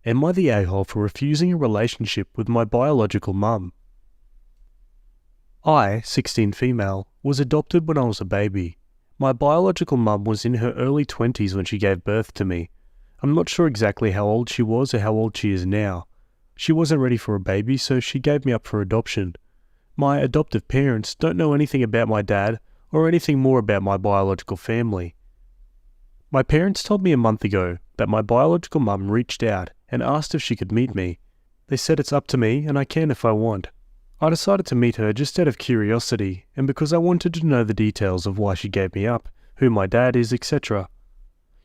Am I the a-hole for refusing a relationship with my biological mum? I, 16 female, was adopted when I was a baby. My biological mum was in her early 20s when she gave birth to me. I'm not sure exactly how old she was or how old she is now. She wasn't ready for a baby, so she gave me up for adoption. My adoptive parents don't know anything about my dad or anything more about my biological family. My parents told me a month ago that my biological mum reached out and asked if she could meet me. They said it's up to me and I can if I want. I decided to meet her just out of curiosity and because I wanted to know the details of why she gave me up, who my dad is, etc.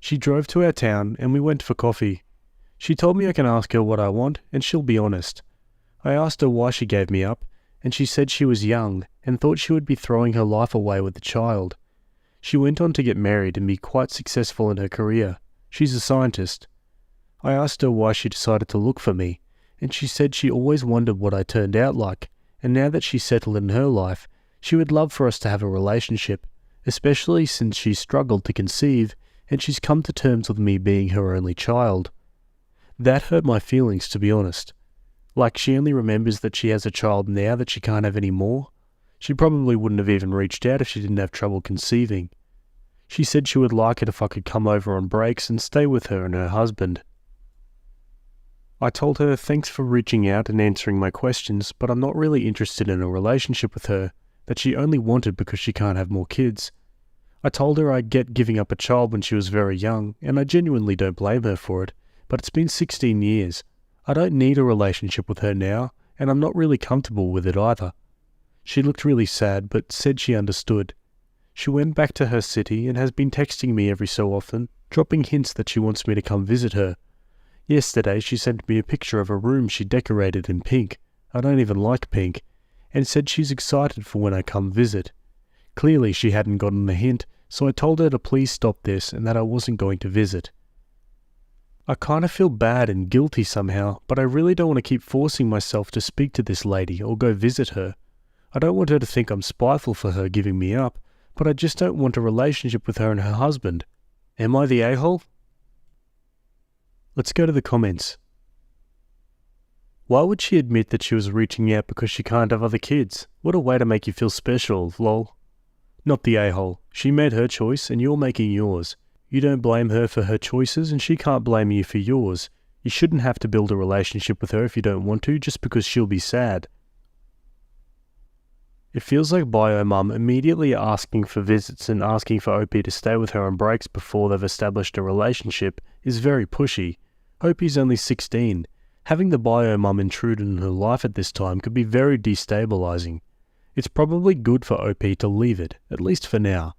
She drove to our town and we went for coffee. She told me I can ask her what I want and she'll be honest. I asked her why she gave me up and she said she was young and thought she would be throwing her life away with the child. She went on to get married and be quite successful in her career. She's a scientist. I asked her why she decided to look for me, and she said she always wondered what I turned out like, and now that she's settled in her life, she would love for us to have a relationship, especially since she's struggled to conceive and she's come to terms with me being her only child. That hurt my feelings, to be honest. Like she only remembers that she has a child now that she can't have any more. She probably wouldn't have even reached out if she didn't have trouble conceiving. She said she would like it if I could come over on breaks and stay with her and her husband. I told her thanks for reaching out and answering my questions, but I'm not really interested in a relationship with her that she only wanted because she can't have more kids. I told her I get giving up a child when she was very young, and I genuinely don't blame her for it, but it's been 16 years. I don't need a relationship with her now, and I'm not really comfortable with it either. She looked really sad, but said she understood. She went back to her city and has been texting me every so often, dropping hints that she wants me to come visit her. Yesterday she sent me a picture of a room she decorated in pink. I don't even like pink, and said she's excited for when I come visit. Clearly she hadn't gotten the hint, so I told her to please stop this and that I wasn't going to visit. I kind of feel bad and guilty somehow, but I really don't want to keep forcing myself to speak to this lady or go visit her. I don't want her to think I'm spiteful for her giving me up, but I just don't want a relationship with her and her husband. Am I the a-hole? Let's go to the comments. Why would she admit that she was reaching out because she can't have other kids? What a way to make you feel special, lol. Not the a-hole. She made her choice and you're making yours. You don't blame her for her choices and she can't blame you for yours. You shouldn't have to build a relationship with her if you don't want to, just because she'll be sad. It feels like BioMum immediately asking for visits and asking for OP to stay with her on breaks before they've established a relationship is very pushy. OP's only 16. Having the BioMum intrude in her life at this time could be very destabilizing. It's probably good for OP to leave it, at least for now.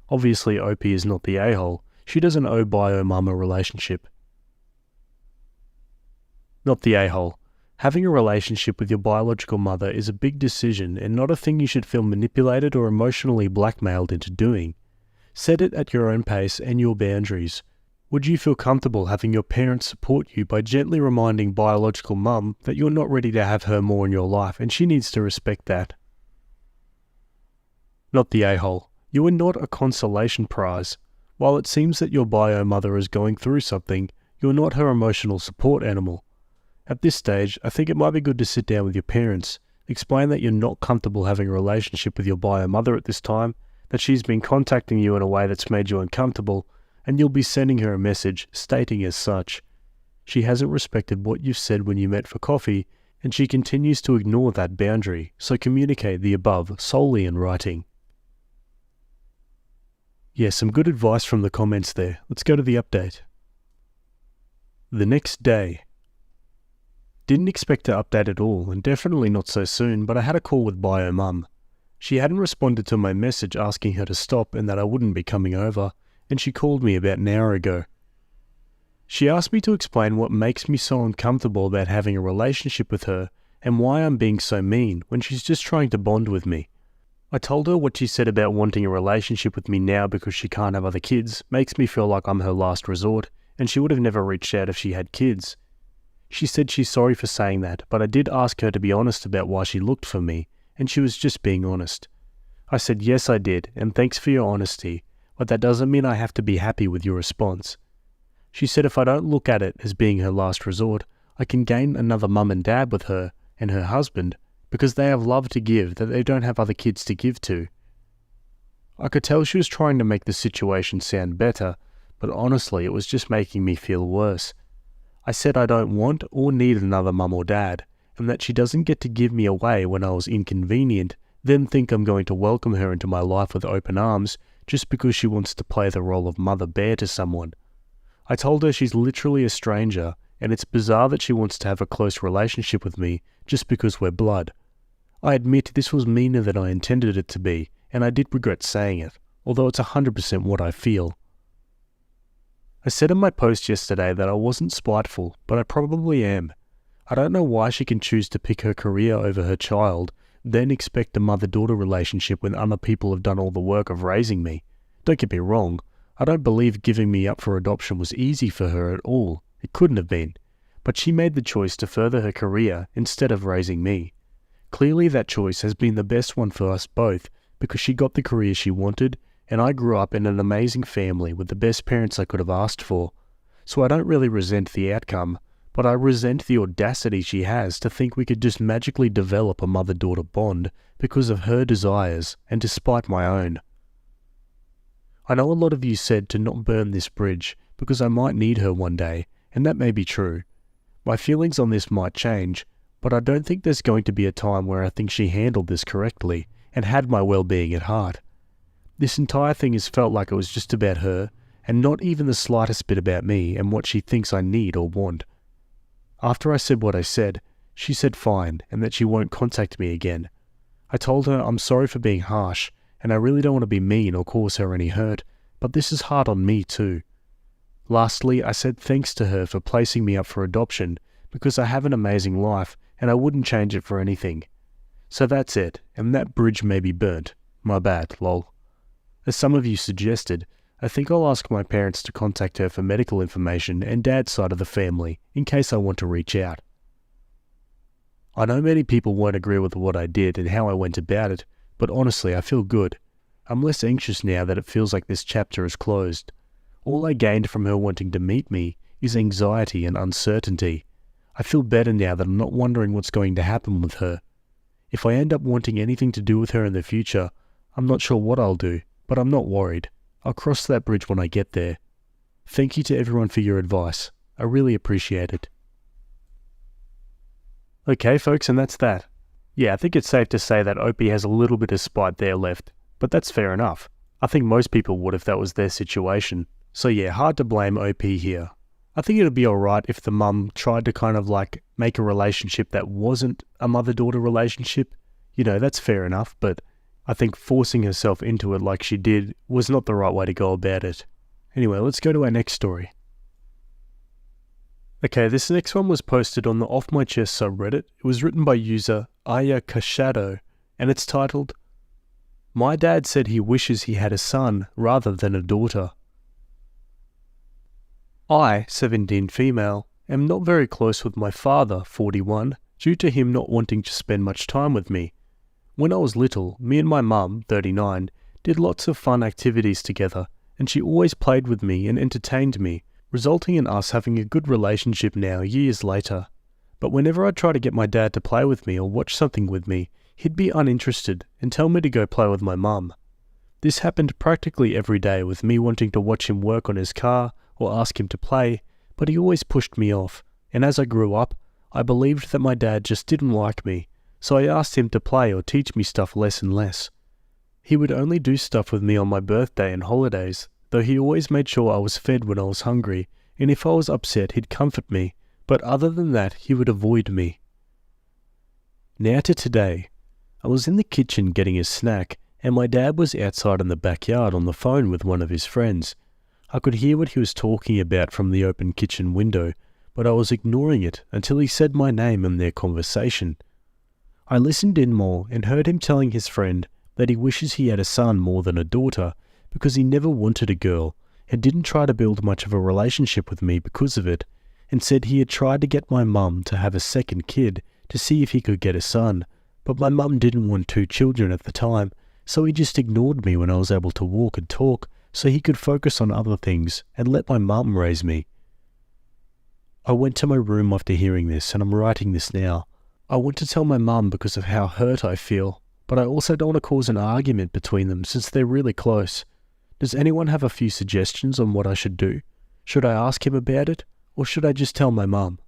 Obviously OP is not the a-hole. She doesn't owe BioMum a relationship. Not the a-hole. Having a relationship with your biological mother is a big decision and not a thing you should feel manipulated or emotionally blackmailed into doing. Set it at your own pace and your boundaries. Would you feel comfortable having your parents support you by gently reminding biological mum that you're not ready to have her more in your life and she needs to respect that? Not the a-hole. You are not a consolation prize. While it seems that your bio mother is going through something, you're not her emotional support animal. At this stage, I think it might be good to sit down with your parents, explain that you're not comfortable having a relationship with your bio mother at this time, that she's been contacting you in a way that's made you uncomfortable, and you'll be sending her a message stating as such. She hasn't respected what you've said when you met for coffee, and she continues to ignore that boundary, so communicate the above solely in writing. Yeah, some good advice from the comments there. Let's go to the update. The next day. Didn't expect to update at all, and definitely not so soon, but I had a call with BioMum. She hadn't responded to my message asking her to stop and that I wouldn't be coming over, and she called me about an hour ago. She asked me to explain what makes me so uncomfortable about having a relationship with her and why I'm being so mean when she's just trying to bond with me. I told her what she said about wanting a relationship with me now because she can't have other kids makes me feel like I'm her last resort, and she would have never reached out if she had kids. She said she's sorry for saying that, but I did ask her to be honest about why she looked for me, and she was just being honest. I said yes I did, and thanks for your honesty, but that doesn't mean I have to be happy with your response. She said if I don't look at it as being her last resort, I can gain another mum and dad with her and her husband because they have love to give that they don't have other kids to give to. I could tell she was trying to make the situation sound better, but honestly it was just making me feel worse. I said I don't want or need another mum or dad, and that she doesn't get to give me away when I was inconvenient, then think I'm going to welcome her into my life with open arms just because she wants to play the role of mother bear to someone. I told her she's literally a stranger, and it's bizarre that she wants to have a close relationship with me just because we're blood. I admit this was meaner than I intended it to be, and I did regret saying it, although it's 100% what I feel. I said in my post yesterday that I wasn't spiteful, but I probably am. I don't know why she can choose to pick her career over her child, then expect a mother-daughter relationship when other people have done all the work of raising me. Don't get me wrong, I don't believe giving me up for adoption was easy for her at all. It couldn't have been. But she made the choice to further her career instead of raising me. Clearly that choice has been the best one for us both because she got the career she wanted, and I grew up in an amazing family with the best parents I could have asked for. So I don't really resent the outcome, but I resent the audacity she has to think we could just magically develop a mother-daughter bond because of her desires and despite my own. I know a lot of you said to not burn this bridge because I might need her one day, and that may be true. My feelings on this might change, but I don't think there's going to be a time where I think she handled this correctly and had my well-being at heart. This entire thing has felt like it was just about her, and not even the slightest bit about me and what she thinks I need or want. After I said what I said, she said fine and that she won't contact me again. I told her I'm sorry for being harsh, and I really don't want to be mean or cause her any hurt, but this is hard on me too. Lastly, I said thanks to her for placing me up for adoption because I have an amazing life and I wouldn't change it for anything. So that's it, and that bridge may be burnt. My bad, lol. As some of you suggested, I think I'll ask my parents to contact her for medical information and Dad's side of the family in case I want to reach out. I know many people won't agree with what I did and how I went about it, but honestly I feel good. I'm less anxious now that it feels like this chapter is closed. All I gained from her wanting to meet me is anxiety and uncertainty. I feel better now that I'm not wondering what's going to happen with her. If I end up wanting anything to do with her in the future, I'm not sure what I'll do, but I'm not worried. I'll cross that bridge when I get there. Thank you to everyone for your advice. I really appreciate it. Okay folks, and that's that. Yeah, I think it's safe to say that Opie has a little bit of spite there left, but that's fair enough. I think most people would if that was their situation. So yeah, hard to blame OP here. I think it'd be alright if the mum tried to kind of like make a relationship that wasn't a mother-daughter relationship. You know, that's fair enough, but I think forcing herself into it like she did was not the right way to go about it. Anyway, let's go to our next story. Okay, this next one was posted on the Off My Chest subreddit. It was written by user Aya Kashado, and it's titled, "My dad said he wishes he had a son rather than a daughter." I, 17 female, am not very close with my father, 41, due to him not wanting to spend much time with me. When I was little, me and my mum, 39, did lots of fun activities together, and she always played with me and entertained me, resulting in us having a good relationship now years later. But whenever I try to get my dad to play with me or watch something with me, he'd be uninterested and tell me to go play with my mum. This happened practically every day, with me wanting to watch him work on his car or ask him to play, but he always pushed me off, and as I grew up, I believed that my dad just didn't like me, so I asked him to play or teach me stuff less and less. He would only do stuff with me on my birthday and holidays, though he always made sure I was fed when I was hungry, and if I was upset he'd comfort me, but other than that he would avoid me. Now to today. I was in the kitchen getting a snack, and my dad was outside in the backyard on the phone with one of his friends. I could hear what he was talking about from the open kitchen window, but I was ignoring it until he said my name in their conversation. I listened in more and heard him telling his friend that he wishes he had a son more than a daughter because he never wanted a girl and didn't try to build much of a relationship with me because of it, and said he had tried to get my mum to have a second kid to see if he could get a son, but my mum didn't want 2 children at the time, so he just ignored me when I was able to walk and talk so he could focus on other things and let my mum raise me. I went to my room after hearing this, and I'm writing this now. I want to tell my mum because of how hurt I feel, but I also don't want to cause an argument between them since they're really close. Does anyone have a few suggestions on what I should do? Should I ask him about it, or should I just tell my mum?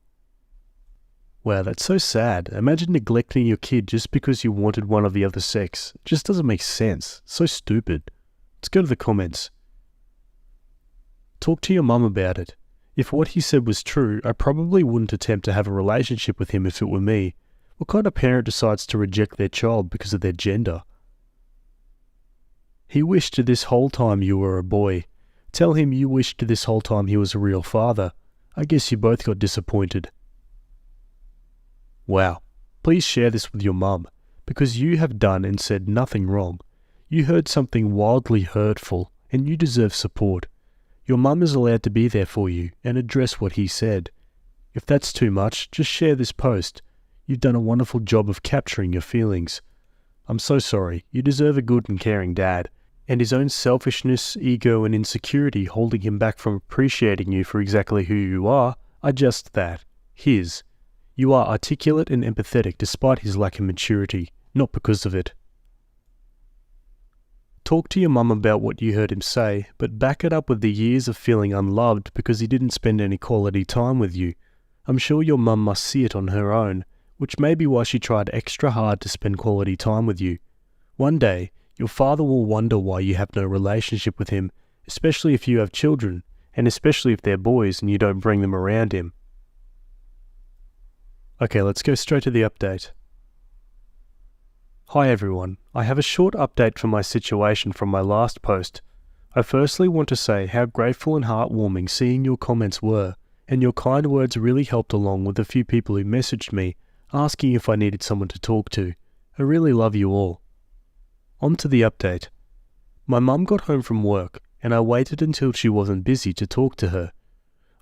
Wow, that's so sad. Imagine neglecting your kid just because you wanted one of the other sex. It just doesn't make sense. So stupid. Let's go to the comments. Talk to your mum about it. If what he said was true, I probably wouldn't attempt to have a relationship with him if it were me. What kind of parent decides to reject their child because of their gender? He wished this whole time you were a boy. Tell him you wished this whole time he was a real father. I guess you both got disappointed. Wow. Please share this with your mum, because you have done and said nothing wrong. You heard something wildly hurtful, and you deserve support. Your mum is allowed to be there for you and address what he said. If that's too much, just share this post. You've done a wonderful job of capturing your feelings. I'm so sorry. You deserve a good and caring dad, and his own selfishness, ego, and insecurity holding him back from appreciating you for exactly who you are just that. His. You are articulate and empathetic despite his lack of maturity, not because of it. Talk to your mum about what you heard him say, but back it up with the years of feeling unloved because he didn't spend any quality time with you. I'm sure your mum must see it on her own, which may be why she tried extra hard to spend quality time with you. One day, your father will wonder why you have no relationship with him, especially if you have children, and especially if they're boys and you don't bring them around him. Okay, let's go straight to the update. Hi everyone, I have a short update for my situation from my last post. I firstly want to say how grateful and heartwarming seeing your comments were, and your kind words really helped along with a few people who messaged me asking if I needed someone to talk to. I really love you all. On to the update. My mum got home from work, and I waited until she wasn't busy to talk to her.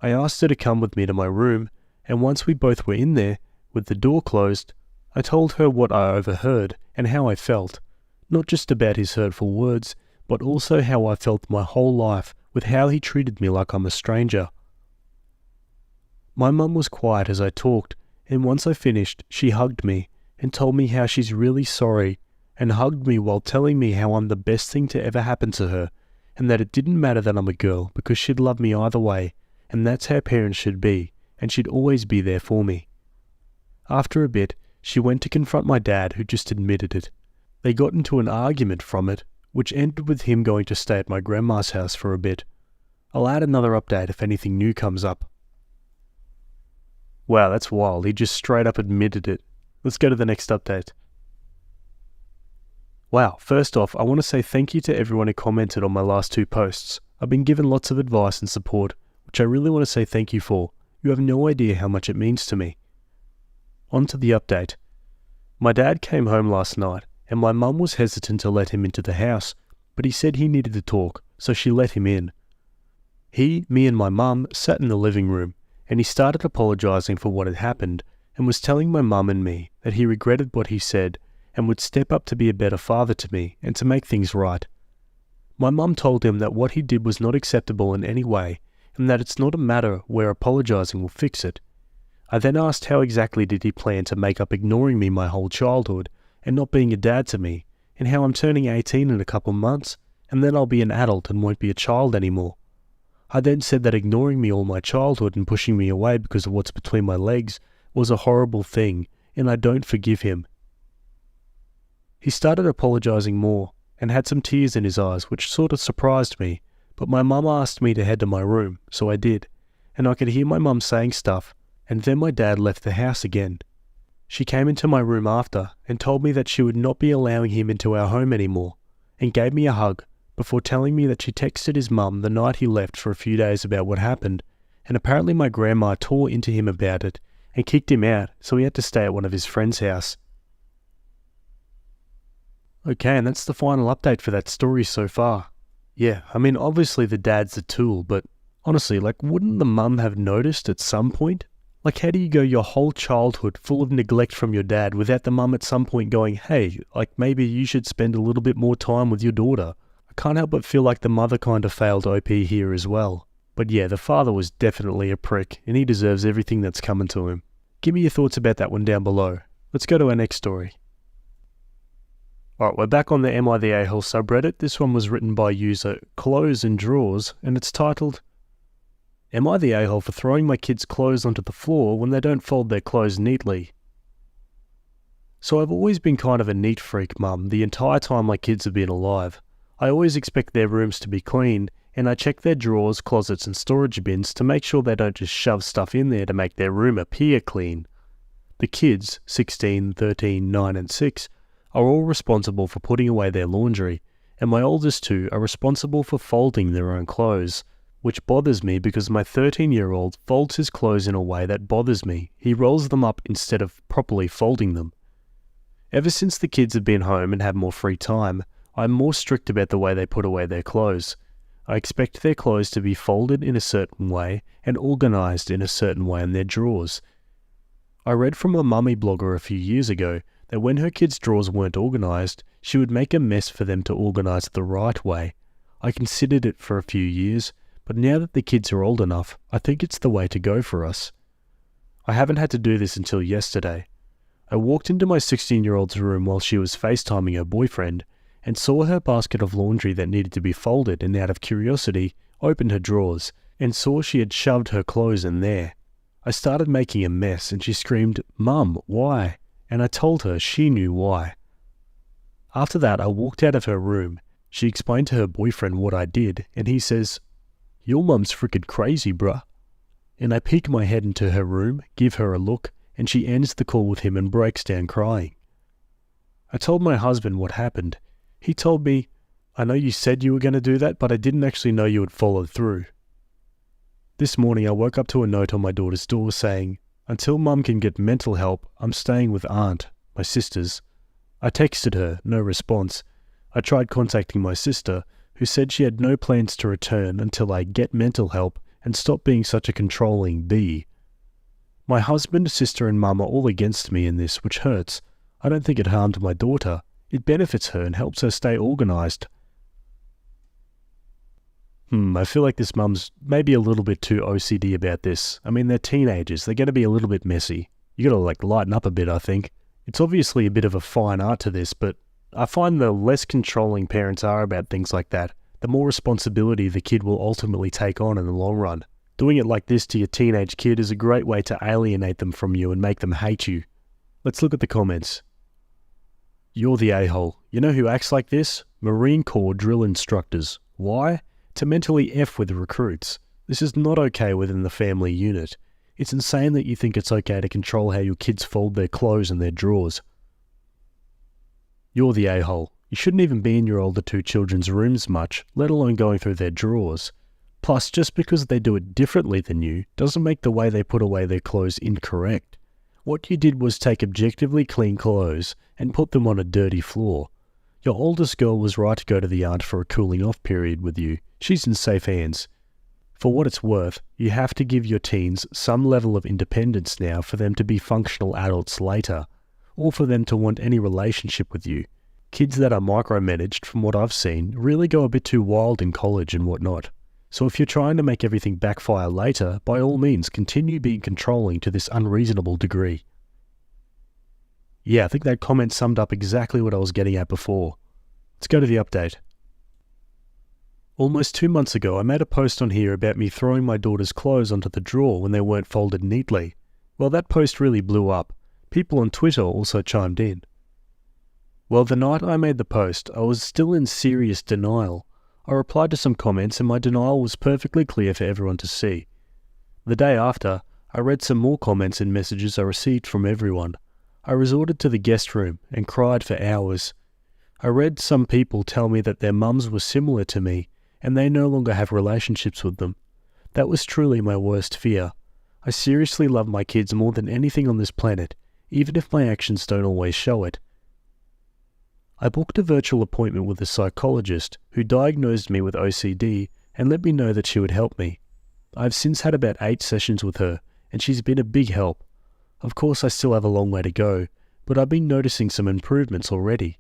I asked her to come with me to my room, and once we both were in there, with the door closed, I told her what I overheard and how I felt, not just about his hurtful words, but also how I felt my whole life with how he treated me like I'm a stranger. My mum was quiet as I talked, and once I finished, she hugged me and told me how she's really sorry, and hugged me while telling me how I'm the best thing to ever happen to her, and that it didn't matter that I'm a girl because she'd love me either way, and that's how parents should be, and she'd always be there for me. After a bit, she went to confront my dad, who just admitted it. They got into an argument from it, which ended with him going to stay at my grandma's house for a bit. I'll add another update if anything new comes up. Wow, that's wild. He just straight up admitted it. Let's go to the next update. Wow, first off, I want to say thank you to everyone who commented on my last two posts. I've been given lots of advice and support, which I really want to say thank you for. You have no idea how much it means to me. On to the update. My dad came home last night, and my mum was hesitant to let him into the house, but he said he needed to talk, so she let him in. He, me and my mum sat in the living room, and he started apologising for what had happened, and was telling my mum and me that he regretted what he said, and would step up to be a better father to me and to make things right. My mum told him that what he did was not acceptable in any way, and that it's not a matter where apologising will fix it. I then asked how exactly did he plan to make up ignoring me my whole childhood and not being a dad to me, and how I'm turning 18 in a couple months, and then I'll be an adult and won't be a child anymore. I then said that ignoring me all my childhood and pushing me away because of what's between my legs was a horrible thing, and I don't forgive him. He started apologising more, and had some tears in his eyes, which sort of surprised me, but my mum asked me to head to my room, so I did, and I could hear my mum saying stuff, and then my dad left the house again. She came into my room after and told me that she would not be allowing him into our home anymore, and gave me a hug before telling me that she texted his mum the night he left for a few days about what happened, and apparently my grandma tore into him about it and kicked him out, so he had to stay at one of his friend's house. Okay, and that's the final update for that story so far. Yeah, I mean obviously the dad's the tool, but honestly, wouldn't the mum have noticed at some point? How do you go your whole childhood full of neglect from your dad without the mum at some point going, hey, maybe you should spend a little bit more time with your daughter? I can't help but feel like the mother kind of failed OP here as well. But yeah, the father was definitely a prick, and he deserves everything that's coming to him. Give me your thoughts about that one down below. Let's go to our next story. Alright, we're back on the Am I the A-hole subreddit. This one was written by user Clothes and Drawers, and it's titled, Am I the a-hole for throwing my kids' clothes onto the floor when they don't fold their clothes neatly? So I've always been kind of a neat freak mum the entire time my kids have been alive. I always expect their rooms to be clean, and I check their drawers, closets and storage bins to make sure they don't just shove stuff in there to make their room appear clean. The kids, 16, 13, 9 and 6, are all responsible for putting away their laundry, and my oldest two are responsible for folding their own clothes, which bothers me because my 13-year-old folds his clothes in a way that bothers me. He rolls them up instead of properly folding them. Ever since the kids have been home and have more free time, I'm more strict about the way they put away their clothes. I expect their clothes to be folded in a certain way and organised in a certain way in their drawers. I read from a mummy blogger a few years ago that when her kids' drawers weren't organised, she would make a mess for them to organise the right way. I considered it for a few years, but now that the kids are old enough, I think it's the way to go for us. I haven't had to do this until yesterday. I walked into my 16-year-old's room while she was FaceTiming her boyfriend and saw her basket of laundry that needed to be folded, and out of curiosity, opened her drawers and saw she had shoved her clothes in there. I started making a mess and she screamed, "Mum, why?" And I told her she knew why. After that, I walked out of her room. She explained to her boyfriend what I did, and he says, "Your mum's frickin' crazy, bruh." And I peek my head into her room, give her a look, and she ends the call with him and breaks down crying. I told my husband what happened. He told me, "I know you said you were going to do that, but I didn't actually know you would follow through." This morning I woke up to a note on my daughter's door saying, "Until mum can get mental help, I'm staying with aunt, my sisters." I texted her, no response. I tried contacting my sister, who said she had no plans to return until I get mental help and stop being such a controlling bee. My husband, sister and mum are all against me in this, which hurts. I don't think it harmed my daughter. It benefits her and helps her stay organised. I feel like this mum's maybe a little bit too OCD about this. I mean, they're teenagers. They're going to be a little bit messy. You got to lighten up a bit, I think. It's obviously a bit of a fine art to this, but I find the less controlling parents are about things like that, the more responsibility the kid will ultimately take on in the long run. Doing it like this to your teenage kid is a great way to alienate them from you and make them hate you. Let's look at the comments. You're the a-hole. You know who acts like this? Marine Corps drill instructors. Why? To mentally F with recruits. This is not okay within the family unit. It's insane that you think it's okay to control how your kids fold their clothes in their drawers. You're the a-hole. You shouldn't even be in your older two children's rooms much, let alone going through their drawers. Plus, just because they do it differently than you doesn't make the way they put away their clothes incorrect. What you did was take objectively clean clothes and put them on a dirty floor. Your oldest girl was right to go to the aunt for a cooling off period with you. She's in safe hands. For what it's worth, you have to give your teens some level of independence now for them to be functional adults later, or for them to want any relationship with you. Kids that are micromanaged, from what I've seen, really go a bit too wild in college and whatnot. So if you're trying to make everything backfire later, by all means continue being controlling to this unreasonable degree. Yeah, I think that comment summed up exactly what I was getting at before. Let's go to the update. Almost 2 months ago, I made a post on here about me throwing my daughter's clothes onto the drawer when they weren't folded neatly. Well, that post really blew up. People on Twitter also chimed in. Well, the night I made the post, I was still in serious denial. I replied to some comments and my denial was perfectly clear for everyone to see. The day after, I read some more comments and messages I received from everyone. I resorted to the guest room and cried for hours. I read some people tell me that their mums were similar to me and they no longer have relationships with them. That was truly my worst fear. I seriously love my kids more than anything on this planet, even if my actions don't always show it. I booked a virtual appointment with a psychologist who diagnosed me with OCD and let me know that she would help me. I've since had about 8 sessions with her, and she's been a big help. Of course I still have a long way to go, but I've been noticing some improvements already.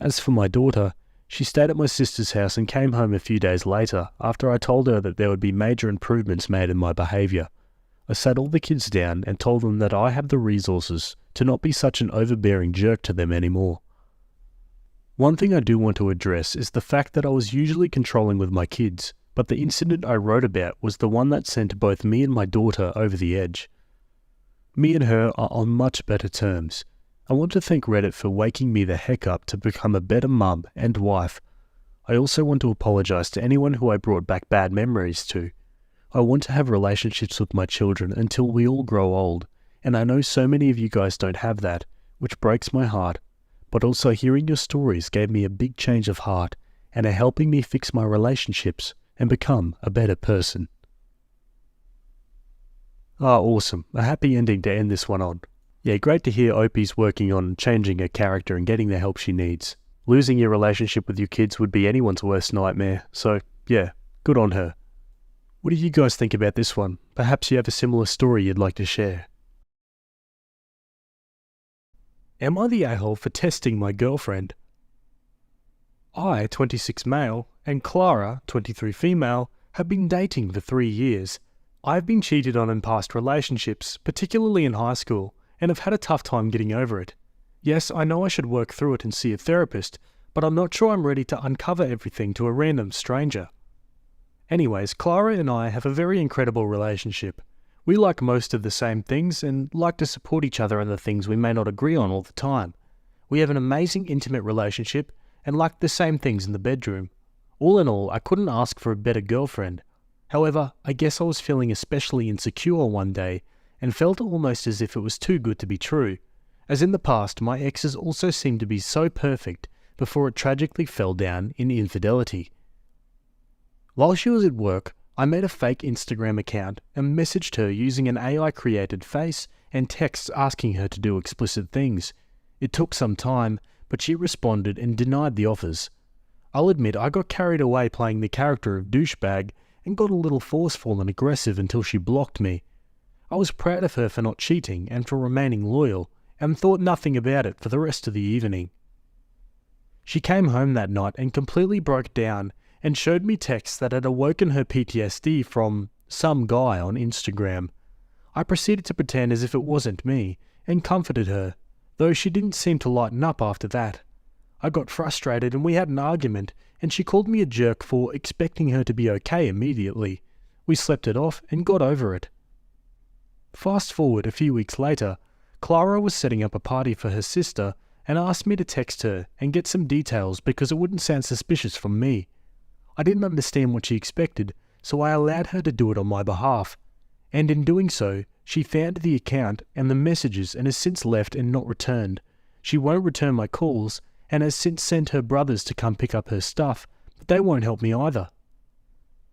As for my daughter, She stayed at my sister's house and came home a few days later after I told her that there would be major improvements made in my behaviour. I sat all the kids down and told them that I have the resources to not be such an overbearing jerk to them anymore. One thing I do want to address is the fact that I was usually controlling with my kids, but the incident I wrote about was the one that sent both me and my daughter over the edge. Me and her are on much better terms. I want to thank Reddit for waking me the heck up to become a better mum and wife. I also want to apologise to anyone who I brought back bad memories to. I want to have relationships with my children until we all grow old, and I know so many of you guys don't have that, which breaks my heart. But also hearing your stories gave me a big change of heart and are helping me fix my relationships and become a better person. Ah, awesome. A happy ending to end this one on. Yeah, great to hear Opie's working on changing her character and getting the help she needs. Losing your relationship with your kids would be anyone's worst nightmare, so yeah, good on her. What do you guys think about this one? Perhaps you have a similar story you'd like to share. Am I the a-hole for testing my girlfriend? I, 26 male, and Clara, 23 female, have been dating for 3 years. I've been cheated on in past relationships, particularly in high school, and have had a tough time getting over it. Yes, I know I should work through it and see a therapist, but I'm not sure I'm ready to uncover everything to a random stranger. Anyways, Clara and I have a very incredible relationship. We like most of the same things and like to support each other in the things we may not agree on all the time. We have an amazing intimate relationship and like the same things in the bedroom. All in all, I couldn't ask for a better girlfriend. However, I guess I was feeling especially insecure one day and felt almost as if it was too good to be true. As in the past, my exes also seemed to be so perfect before it tragically fell down in infidelity. While she was at work, I made a fake Instagram account and messaged her using an AI-created face and texts asking her to do explicit things. It took some time, but she responded and denied the offers. I'll admit I got carried away playing the character of douchebag and got a little forceful and aggressive until she blocked me. I was proud of her for not cheating and for remaining loyal, and thought nothing about it for the rest of the evening. She came home that night and completely broke down and showed me texts that had awoken her PTSD from some guy on Instagram. I proceeded to pretend as if it wasn't me and comforted her, though she didn't seem to lighten up after that. I got frustrated and we had an argument, and she called me a jerk for expecting her to be okay immediately. We slept it off and got over it. Fast forward a few weeks later, Clara was setting up a party for her sister and asked me to text her and get some details because it wouldn't sound suspicious from me. I didn't understand what she expected, so I allowed her to do it on my behalf. And in doing so, she found the account and the messages and has since left and not returned. She won't return my calls and has since sent her brothers to come pick up her stuff, but they won't help me either.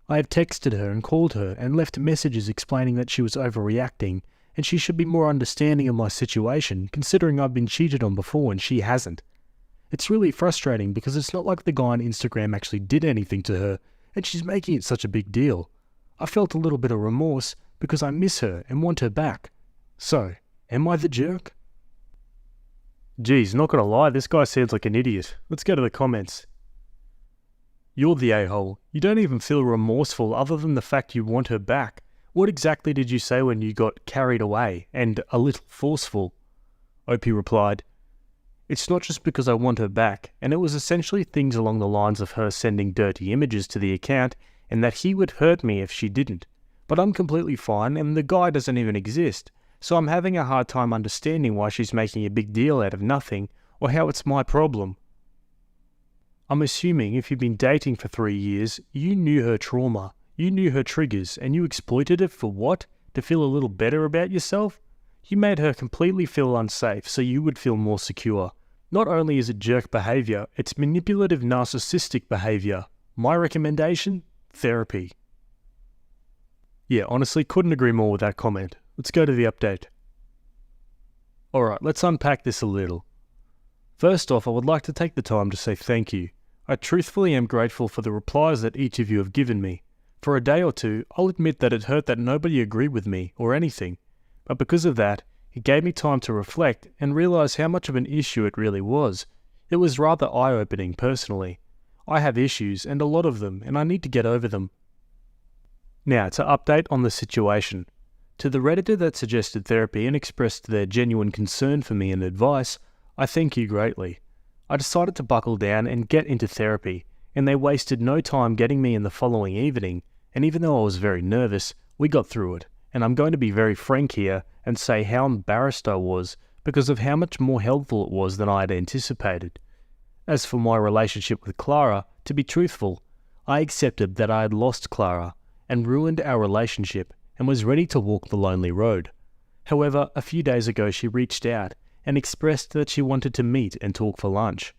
I have texted her and called her and left messages explaining that she was overreacting and she should be more understanding of my situation considering I've been cheated on before and she hasn't. It's really frustrating because it's not like the guy on Instagram actually did anything to her and she's making it such a big deal. I felt a little bit of remorse because I miss her and want her back. So, am I the jerk? Geez, not gonna lie, this guy sounds like an idiot. Let's go to the comments. You're the a-hole. You don't even feel remorseful other than the fact you want her back. What exactly did you say when you got carried away and a little forceful? Opie replied, "It's not just because I want her back, and it was essentially things along the lines of her sending dirty images to the account and that he would hurt me if she didn't. But I'm completely fine and the guy doesn't even exist, so I'm having a hard time understanding why she's making a big deal out of nothing or how it's my problem. I'm assuming if you've been dating for 3 years, you knew her trauma, you knew her triggers, and you exploited it for what? To feel a little better about yourself? You made her completely feel unsafe so you would feel more secure. Not only is it jerk behavior, it's manipulative narcissistic behavior. My recommendation? Therapy." Yeah, honestly, couldn't agree more with that comment. Let's go to the update. Alright, let's unpack this a little. First off, I would like to take the time to say thank you. I truthfully am grateful for the replies that each of you have given me. For a day or two, I'll admit that it hurt that nobody agreed with me or anything, but because of that, it gave me time to reflect and realise how much of an issue it really was. It was rather eye-opening personally. I have issues, and a lot of them, and I need to get over them. Now, to update on the situation. To the Redditor that suggested therapy and expressed their genuine concern for me and advice, I thank you greatly. I decided to buckle down and get into therapy, and they wasted no time getting me in the following evening, and even though I was very nervous, we got through it, and I'm going to be very frank here and say how embarrassed I was because of how much more helpful it was than I had anticipated. As for my relationship with Clara, to be truthful, I accepted that I had lost Clara and ruined our relationship and was ready to walk the lonely road. However, a few days ago she reached out and expressed that she wanted to meet and talk for lunch.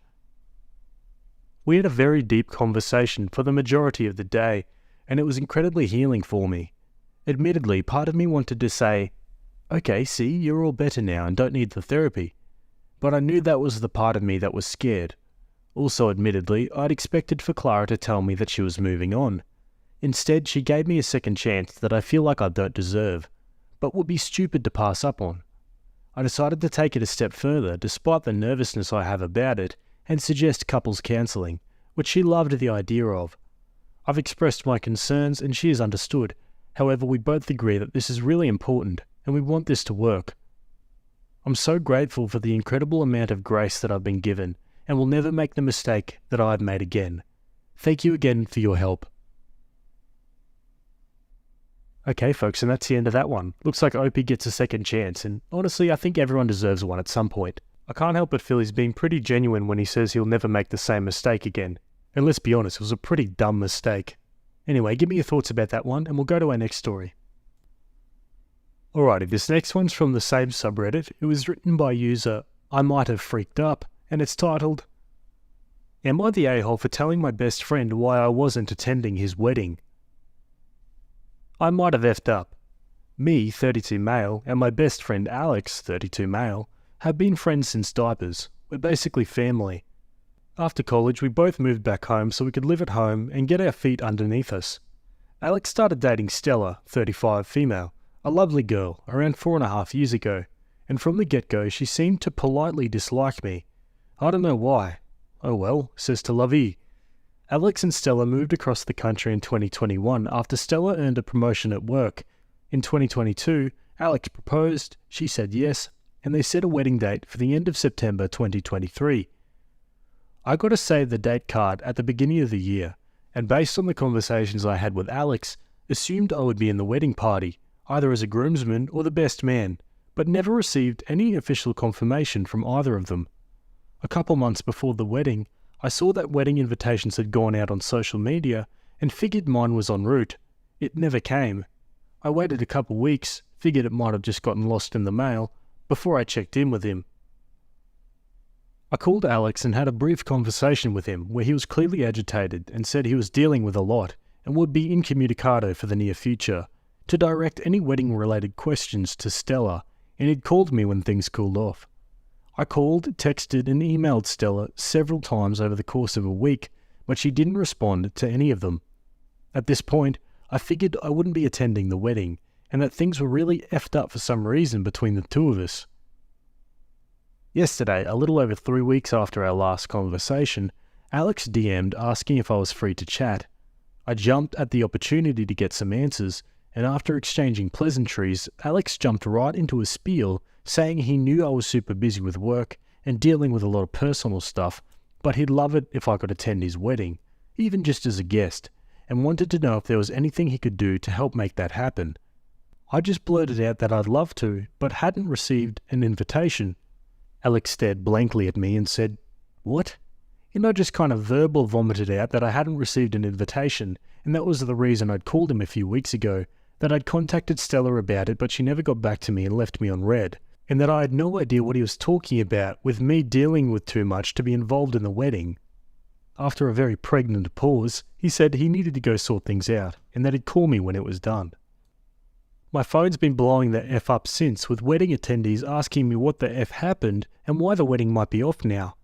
We had a very deep conversation for the majority of the day, and it was incredibly healing for me. Admittedly, part of me wanted to say, "Okay, see, you're all better now and don't need the therapy." But I knew that was the part of me that was scared. Also, admittedly, I'd expected for Clara to tell me that she was moving on. Instead, she gave me a second chance that I feel like I don't deserve, but would be stupid to pass up on. I decided to take it a step further, despite the nervousness I have about it, and suggest couples counselling, which she loved the idea of. I've expressed my concerns and she has understood. However, we both agree that this is really important and we want this to work. I'm so grateful for the incredible amount of grace that I've been given and will never make the mistake that I've made again. Thank you again for your help. Okay folks, and that's the end of that one. Looks like Opie gets a second chance, and honestly I think everyone deserves one at some point. I can't help but feel he's being pretty genuine when he says he'll never make the same mistake again. And let's be honest, it was a pretty dumb mistake. Anyway, give me your thoughts about that one, and we'll go to our next story. Alrighty, this next one's from the same subreddit. It was written by user I Might Have Freaked Up, and it's titled, "Am I the a-hole for telling my best friend why I wasn't attending his wedding? I might have effed up. Me, 32 male, and my best friend Alex, 32 male, have been friends since diapers. We're basically family. After college, we both moved back home so we could live at home and get our feet underneath us. Alex started dating Stella, 35 female, a lovely girl, around 4.5 years ago, and from the get-go she seemed to politely dislike me. I don't know why. Oh well, says to la vie. Alex and Stella moved across the country in 2021 after Stella earned a promotion at work. In 2022, Alex proposed, she said yes, and they set a wedding date for the end of September 2023. I got to save the date card at the beginning of the year, and based on the conversations I had with Alex, assumed I would be in the wedding party, either as a groomsman or the best man, but never received any official confirmation from either of them. A couple months before the wedding, I saw that wedding invitations had gone out on social media and figured mine was en route. It never came. I waited a couple weeks, figured it might have just gotten lost in the mail, before I checked in with him. I called Alex and had a brief conversation with him where he was clearly agitated and said he was dealing with a lot and would be incommunicado for the near future, to direct any wedding-related questions to Stella, and he'd called me when things cooled off. I called, texted and emailed Stella several times over the course of a week, but she didn't respond to any of them. At this point, I figured I wouldn't be attending the wedding, and that things were really effed up for some reason between the two of us. Yesterday, a little over 3 weeks after our last conversation, Alex DM'd asking if I was free to chat. I jumped at the opportunity to get some answers, and after exchanging pleasantries, Alex jumped right into a spiel saying he knew I was super busy with work and dealing with a lot of personal stuff, but he'd love it if I could attend his wedding, even just as a guest, and wanted to know if there was anything he could do to help make that happen. I just blurted out that I'd love to, but hadn't received an invitation. Alex stared blankly at me and said, "What?" And I just kind of verbal vomited out that I hadn't received an invitation, and that was the reason I'd called him a few weeks ago, that I'd contacted Stella about it but she never got back to me and left me on red, and that I had no idea what he was talking about with me dealing with too much to be involved in the wedding. After a very pregnant pause, he said he needed to go sort things out, and that he'd call me when it was done. My phone's been blowing the F up since, with wedding attendees asking me what the F happened and why the wedding might be off now.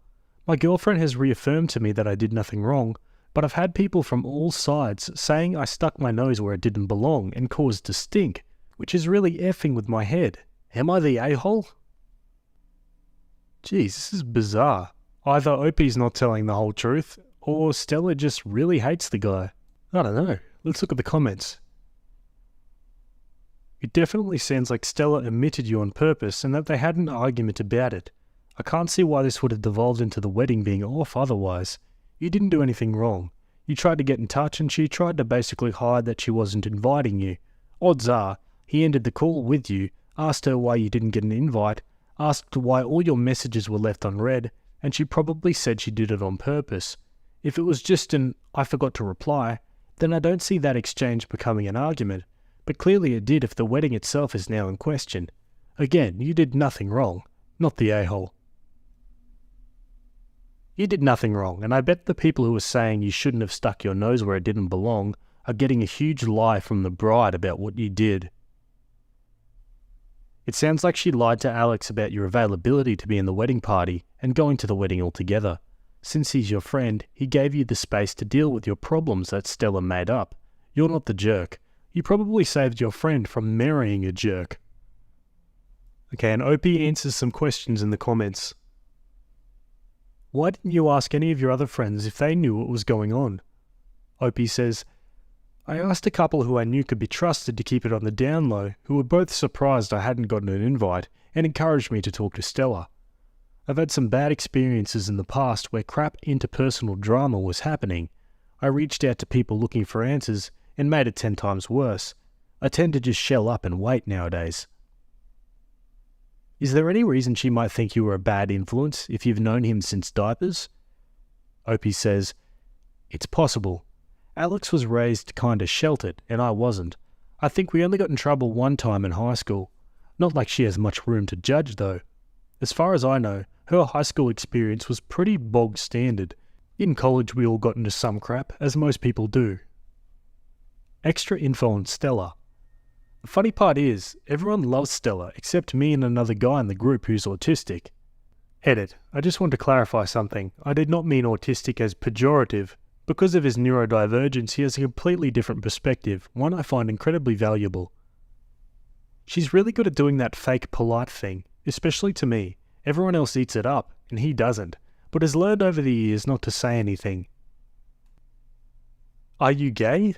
My girlfriend has reaffirmed to me that I did nothing wrong, but I've had people from all sides saying I stuck my nose where it didn't belong and caused a stink, which is really effing with my head. Am I the a-hole? Geez, this is bizarre. Either Opie's not telling the whole truth, Or Stella just really hates the guy. I don't know. Let's look at the comments. It definitely sounds like Stella omitted you on purpose and that they had an argument about it. I can't see why this would have devolved into the wedding being off otherwise. You didn't do anything wrong. You tried to get in touch and she tried to basically hide that she wasn't inviting you. Odds are, he ended the call with you, asked her why you didn't get an invite, asked why all your messages were left unread, and she probably said she did it on purpose. If it was just an "I forgot to reply," then I don't see that exchange becoming an argument, but clearly it did if the wedding itself is now in question. Again, you did nothing wrong, not the a-hole. You did nothing wrong, and I bet the people who are saying you shouldn't have stuck your nose where it didn't belong are getting a huge lie from the bride about what you did. It sounds like she lied to Alex about your availability to be in the wedding party and going to the wedding altogether. Since he's your friend, he gave you the space to deal with your problems that Stella made up. You're not the jerk. You probably saved your friend from marrying a jerk. Okay, and Opie answers some questions in the comments. Why didn't you ask any of your other friends if they knew what was going on? Opie says, I asked a couple who I knew could be trusted to keep it on the down low, who were both surprised I hadn't gotten an invite and encouraged me to talk to Stella. I've had some bad experiences in the past where crap interpersonal drama was happening. I reached out to people looking for answers and made it 10 times worse. I tend to just shell up and wait nowadays. Is there any reason she might think you were a bad influence if you've known him since diapers? Opie says, it's possible. Alex was raised kinda sheltered, and I wasn't. I think we only got in trouble one time in high school. Not like she has much room to judge, though. As far as I know, her high school experience was pretty bog standard. In college we all got into some crap, as most people do. Extra info on Stella. The funny part is, everyone loves Stella except me and another guy in the group who's autistic. Edit. I just want to clarify something. I did not mean autistic as pejorative. Because of his neurodivergence, he has a completely different perspective, one I find incredibly valuable. She's really good at doing that fake polite thing, especially to me. Everyone else eats it up, and he doesn't, but has learned over the years not to say anything. Are you gay?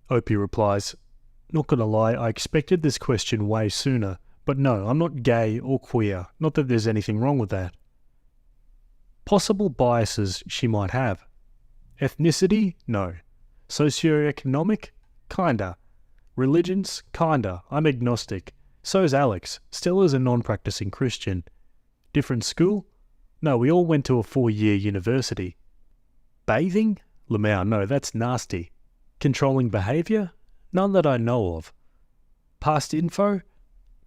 Opie replies, not gonna lie, I expected this question way sooner, but no, I'm not gay or queer, not that there's anything wrong with that. Possible biases she might have. Ethnicity? No. Socioeconomic? Kinda. Religions? Kinda. I'm agnostic. So is Alex. Stella's a non-practicing Christian. Different school? No, we all went to a 4-year university. Bathing? Lamau, no, that's nasty. Controlling behaviour? None that I know of. Past info?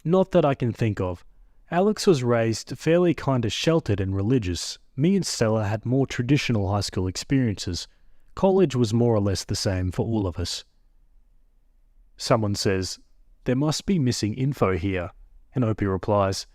Not that I can think of. Alex was raised fairly kinda sheltered and religious. Me and Stella had more traditional high school experiences. College was more or less the same for all of us. Someone says, there must be missing info here, and Opie replies,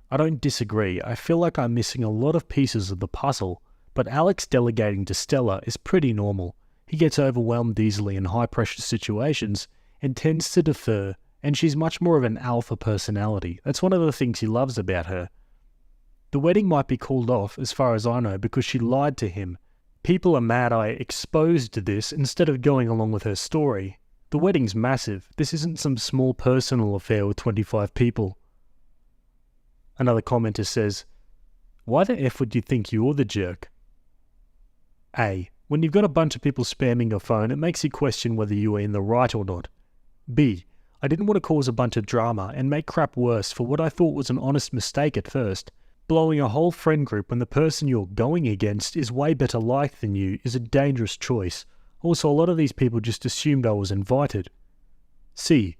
I don't disagree. I feel like I'm missing a lot of pieces of the puzzle, but Alex delegating to Stella is pretty normal. He gets overwhelmed easily in high-pressure situations and tends to defer, and she's much more of an alpha personality. That's one of the things he loves about her. The wedding might be called off, as far as I know, because she lied to him. People are mad I exposed this instead of going along with her story. The wedding's massive. This isn't some small personal affair with 25 people. Another commenter says, why the F would you think you're the jerk? A. When you've got a bunch of people spamming your phone, it makes you question whether you are in the right or not. B. I didn't want to cause a bunch of drama and make crap worse for what I thought was an honest mistake at first. Blowing a whole friend group when the person you're going against is way better liked than you is a dangerous choice. Also, a lot of these people just assumed I was invited. C.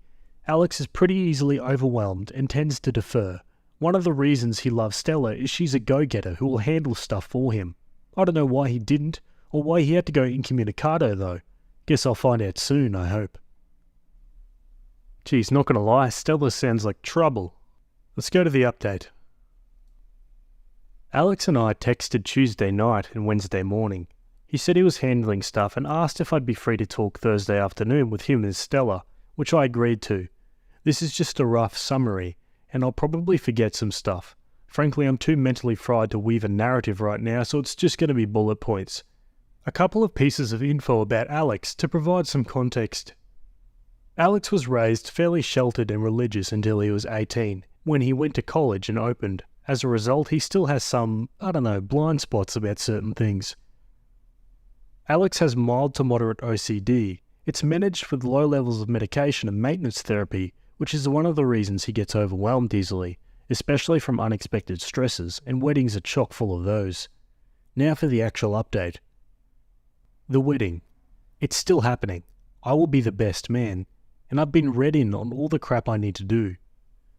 Alex is pretty easily overwhelmed and tends to defer. One of the reasons he loves Stella is she's a go-getter who will handle stuff for him. I don't know why he didn't, or why he had to go incommunicado though. Guess I'll find out soon, I hope. Geez, not gonna lie, Stella sounds like trouble. Let's go to the update. Alex and I texted Tuesday night and Wednesday morning. He said he was handling stuff and asked if I'd be free to talk Thursday afternoon with him and Stella, which I agreed to. This is just a rough summary, and I'll probably forget some stuff. Frankly, I'm too mentally fried to weave a narrative right now, so it's just going to be bullet points. A couple of pieces of info about Alex to provide some context. Alex was raised fairly sheltered and religious until he was 18, when he went to college and opened. As a result, he still has some, blind spots about certain things. Alex has mild to moderate OCD. It's managed with low levels of medication and maintenance therapy, which is one of the reasons he gets overwhelmed easily, especially from unexpected stresses, and weddings are chock full of those. Now for the actual update. The wedding. It's still happening. I will be the best man, and I've been read in on all the crap I need to do.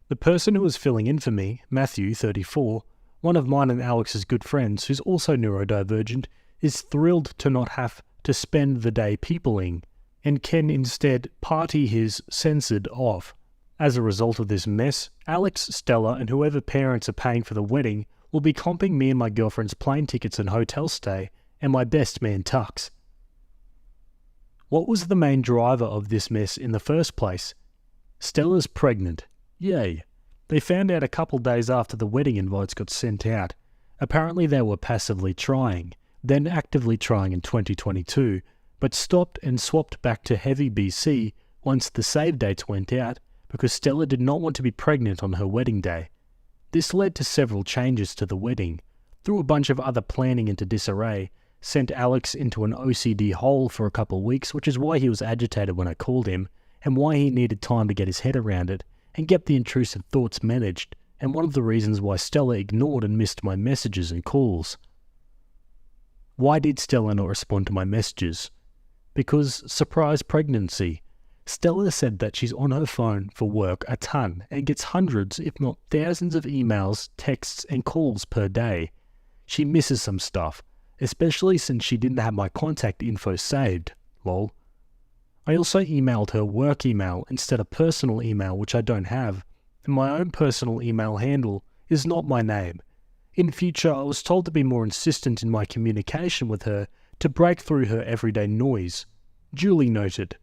The person who was filling in for me, Matthew, 34, one of mine and Alex's good friends who's also neurodivergent, is thrilled to not have to spend the day peopling, and can instead party his censored off. As a result of this mess, Alex, Stella, and whoever parents are paying for the wedding will be comping me and my girlfriend's plane tickets and hotel stay, and my best man tux. What was the main driver of this mess in the first place? Stella's pregnant. Yay. They found out a couple days after the wedding invites got sent out. Apparently they were passively trying, then actively trying in 2022, but stopped and swapped back to heavy BC once the save dates went out because Stella did not want to be pregnant on her wedding day. This led to several changes to the wedding, threw a bunch of other planning into disarray, sent Alex into an OCD hole for a couple of weeks, which is why he was agitated when I called him, and why he needed time to get his head around it, and get the intrusive thoughts managed, and one of the reasons why Stella ignored and missed my messages and calls. Why did Stella not respond to my messages? Because surprise pregnancy. Stella said that she's on her phone for work a ton and gets hundreds, if not thousands of emails, texts and calls per day. She misses some stuff, especially since she didn't have my contact info saved, lol. I also emailed her work email instead of personal email, which I don't have, and my own personal email handle is not my name. In future, I was told to be more insistent in my communication with her to break through her everyday noise. Duly noted.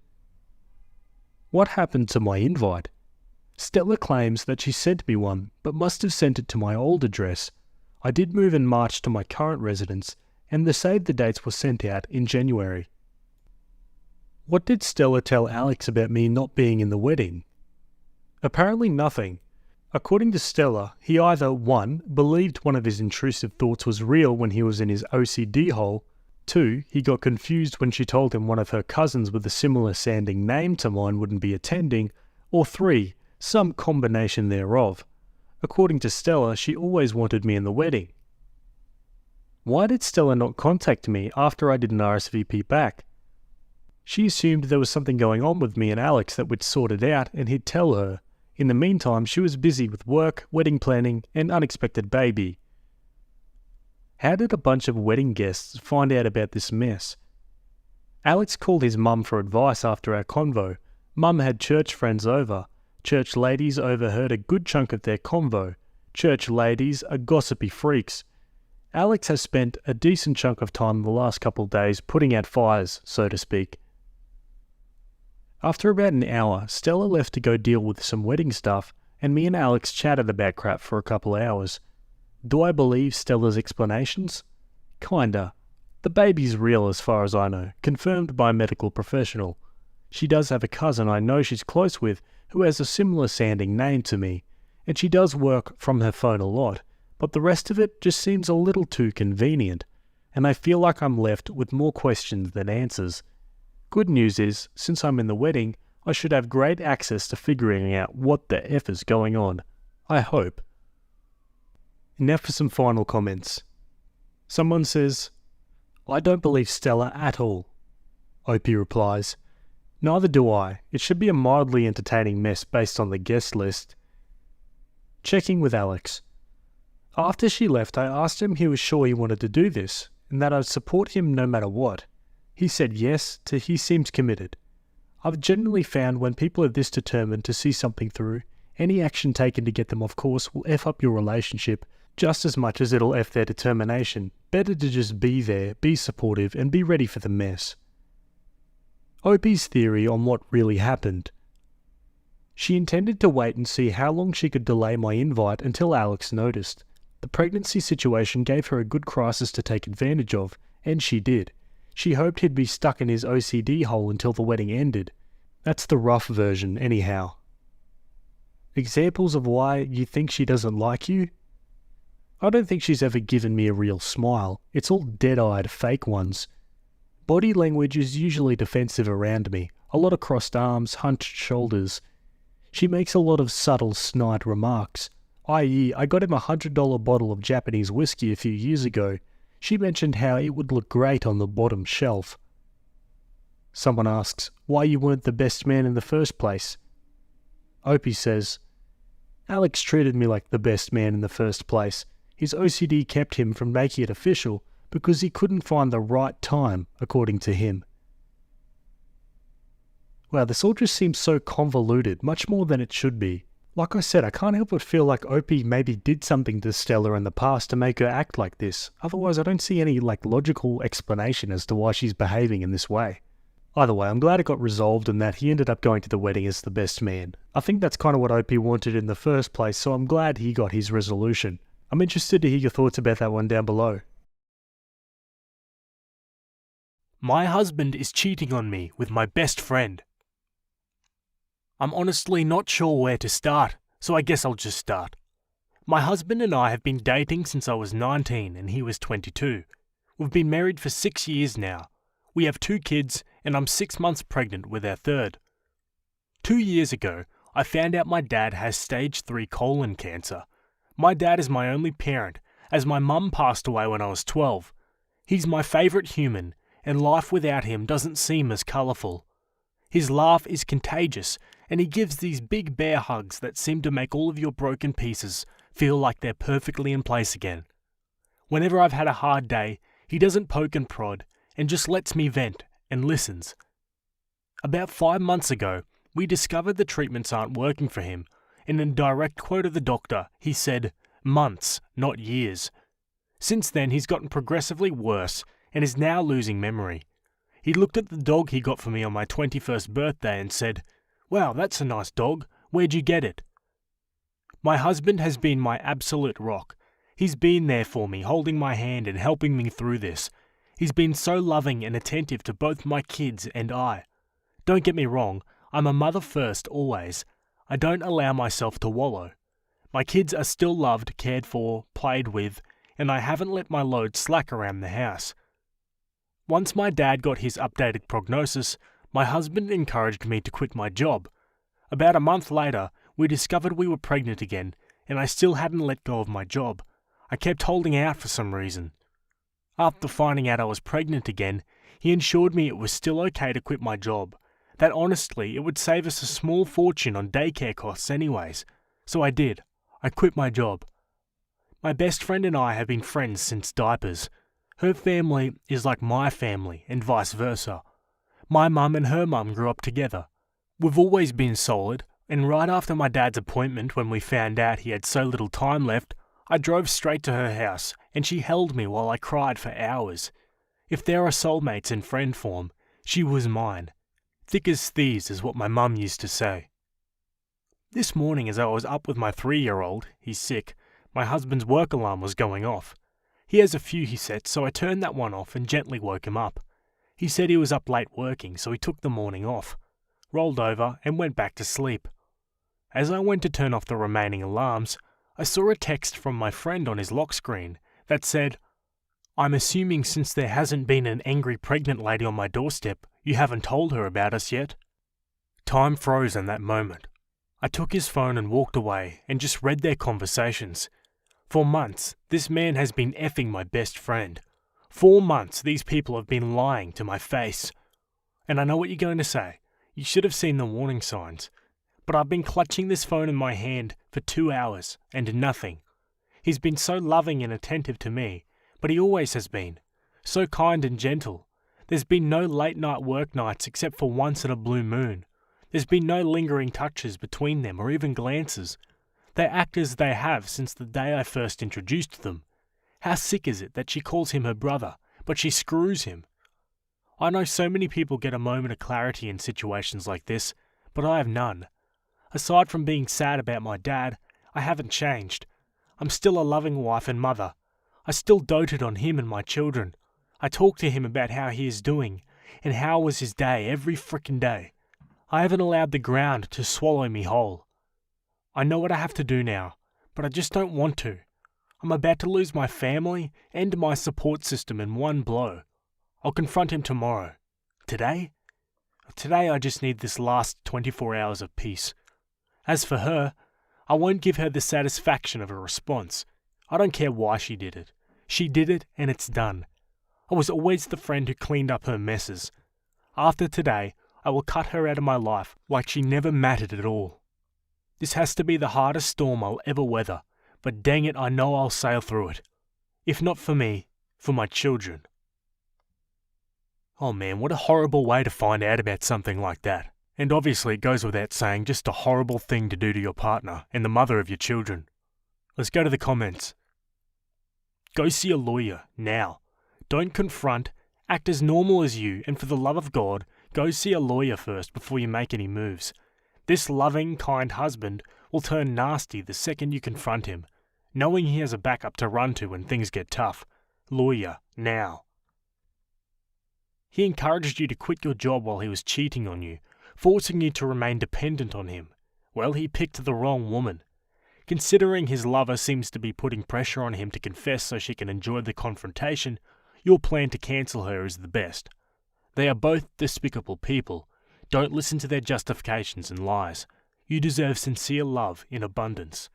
What happened to my invite? Stella claims that she sent me one, but must have sent it to my old address. I did move in March to my current residence, and the save the dates were sent out in January. What did Stella tell Alex about me not being in the wedding? Apparently nothing. According to Stella, he either 1. Believed one of his intrusive thoughts was real when he was in his OCD hole, 2. He got confused when she told him one of her cousins with a similar sounding name to mine wouldn't be attending, or 3. Some combination thereof. According to Stella, she always wanted me in the wedding. Why did Stella not contact me after I did an RSVP back? She assumed there was something going on with me and Alex that would sort it out and he'd tell her. In the meantime, she was busy with work, wedding planning, and unexpected baby. How did a bunch of wedding guests find out about this mess? Alex called his mum for advice after our convo. Mum had church friends over. Church ladies overheard a good chunk of their convo. Church ladies are gossipy freaks. Alex has spent a decent chunk of time the last couple of days putting out fires, so to speak. After about an hour, Stella left to go deal with some wedding stuff, and me and Alex chatted about crap for a couple of hours. Do I believe Stella's explanations? Kinda. The baby's real as far as I know, confirmed by a medical professional. She does have a cousin I know she's close with who has a similar sounding name to me, and she does work from her phone a lot, but the rest of it just seems a little too convenient, and I feel like I'm left with more questions than answers. Good news is, since I'm in the wedding, I should have great access to figuring out what the F is going on. I hope. Now for some final comments. Someone says, I don't believe Stella at all. Opie replies, neither do I. It should be a mildly entertaining mess based on the guest list. Checking with Alex. After she left, I asked him he was sure he wanted to do this, and that I'd support him no matter what. He said yes, he seems committed. I've generally found when people are this determined to see something through, any action taken to get them off course will F up your relationship just as much as it'll F their determination. Better to just be there, be supportive, and be ready for the mess. Opie's theory on what really happened. She intended to wait and see how long she could delay my invite until Alex noticed. The pregnancy situation gave her a good crisis to take advantage of, and she did. She hoped he'd be stuck in his OCD hole until the wedding ended. That's the rough version, anyhow. Examples of why you think she doesn't like you? I don't think she's ever given me a real smile. It's all dead-eyed, fake ones. Body language is usually defensive around me. A lot of crossed arms, hunched shoulders. She makes a lot of subtle, snide remarks. I.e., I got him a $100 bottle of Japanese whiskey a few years ago. She mentioned how it would look great on the bottom shelf. Someone asks why you weren't the best man in the first place. Opie says, Alex treated me like the best man in the first place. His OCD kept him from making it official because he couldn't find the right time, according to him. Wow, this all just seems so convoluted, much more than it should be. Like I said, I can't help but feel like Opie maybe did something to Stella in the past to make her act like this. Otherwise, I don't see any logical explanation as to why she's behaving in this way. Either way, I'm glad it got resolved and that he ended up going to the wedding as the best man. I think that's kind of what Opie wanted in the first place, so I'm glad he got his resolution. I'm interested to hear your thoughts about that one down below. My husband is cheating on me with my best friend. I'm honestly not sure where to start, so I guess I'll just start. My husband and I have been dating since I was 19 and he was 22. We've been married for 6 years now. We have 2 kids and I'm 6 months pregnant with our third. 2 years ago, I found out my dad has stage 3 colon cancer. My dad is my only parent, as my mum passed away when I was 12. He's my favourite human, and life without him doesn't seem as colourful. His laugh is contagious, and he gives these big bear hugs that seem to make all of your broken pieces feel like they're perfectly in place again. Whenever I've had a hard day, he doesn't poke and prod, and just lets me vent and listens. About 5 months ago, we discovered the treatments aren't working for him. In a direct quote of the doctor, he said, "Months, not years." Since then, he's gotten progressively worse and is now losing memory. He looked at the dog he got for me on my 21st birthday and said, "Wow, that's a nice dog. Where'd you get it?" My husband has been my absolute rock. He's been there for me, holding my hand and helping me through this. He's been so loving and attentive to both my kids and I. Don't get me wrong, I'm a mother first always. I don't allow myself to wallow. My kids are still loved, cared for, played with, and I haven't let my load slack around the house. Once my dad got his updated prognosis, my husband encouraged me to quit my job. About a month later, we discovered we were pregnant again, and I still hadn't let go of my job. I kept holding out for some reason. After finding out I was pregnant again, he assured me it was still okay to quit my job, that honestly it would save us a small fortune on daycare costs anyways. So I did. I quit my job. My best friend and I have been friends since diapers. Her family is like my family and vice versa. My mum and her mum grew up together. We've always been solid, and right after my dad's appointment when we found out he had so little time left, I drove straight to her house and she held me while I cried for hours. If there are soulmates in friend form, she was mine. Thick as thieves is what my mum used to say. This morning as I was up with my 3-year-old, he's sick, my husband's work alarm was going off. He has a few he sets, so I turned that one off and gently woke him up. He said he was up late working, so he took the morning off, rolled over and went back to sleep. As I went to turn off the remaining alarms, I saw a text from my friend on his lock screen that said, "I'm assuming since there hasn't been an angry pregnant lady on my doorstep, you haven't told her about us yet?" Time froze in that moment. I took his phone and walked away and just read their conversations. For months, this man has been effing my best friend. 4 months, these people have been lying to my face. And I know what you're going to say. You should have seen the warning signs. But I've been clutching this phone in my hand for 2 hours and nothing. He's been so loving and attentive to me, but he always has been. So kind and gentle. There's been no late night work nights except for once in a blue moon. There's been no lingering touches between them or even glances. They act as they have since the day I first introduced them. How sick is it that she calls him her brother, but she screws him? I know so many people get a moment of clarity in situations like this, but I have none. Aside from being sad about my dad, I haven't changed. I'm still a loving wife and mother. I still doted on him and my children. I talk to him about how he is doing and how was his day every frickin' day. I haven't allowed the ground to swallow me whole. I know what I have to do now, but I just don't want to. I'm about to lose my family and my support system in one blow. I'll confront him tomorrow. Today? Today I just need this last 24 hours of peace. As for her, I won't give her the satisfaction of a response. I don't care why she did it. She did it and it's done. I was always the friend who cleaned up her messes. After today, I will cut her out of my life like she never mattered at all. This has to be the hardest storm I'll ever weather, but dang it, I know I'll sail through it. If not for me, for my children. Oh man, what a horrible way to find out about something like that. And obviously it goes without saying, just a horrible thing to do to your partner and the mother of your children. Let's go to the comments. Go see a lawyer, now. Don't confront, act as normal as you, and for the love of God, go see a lawyer first before you make any moves. This loving, kind husband will turn nasty the second you confront him, knowing he has a backup to run to when things get tough. Lawyer, now. He encouraged you to quit your job while he was cheating on you, forcing you to remain dependent on him. Well, he picked the wrong woman. Considering his lover seems to be putting pressure on him to confess so she can enjoy the confrontation, your plan to cancel her is the best. They are both despicable people. Don't listen to their justifications and lies. You deserve sincere love in abundance.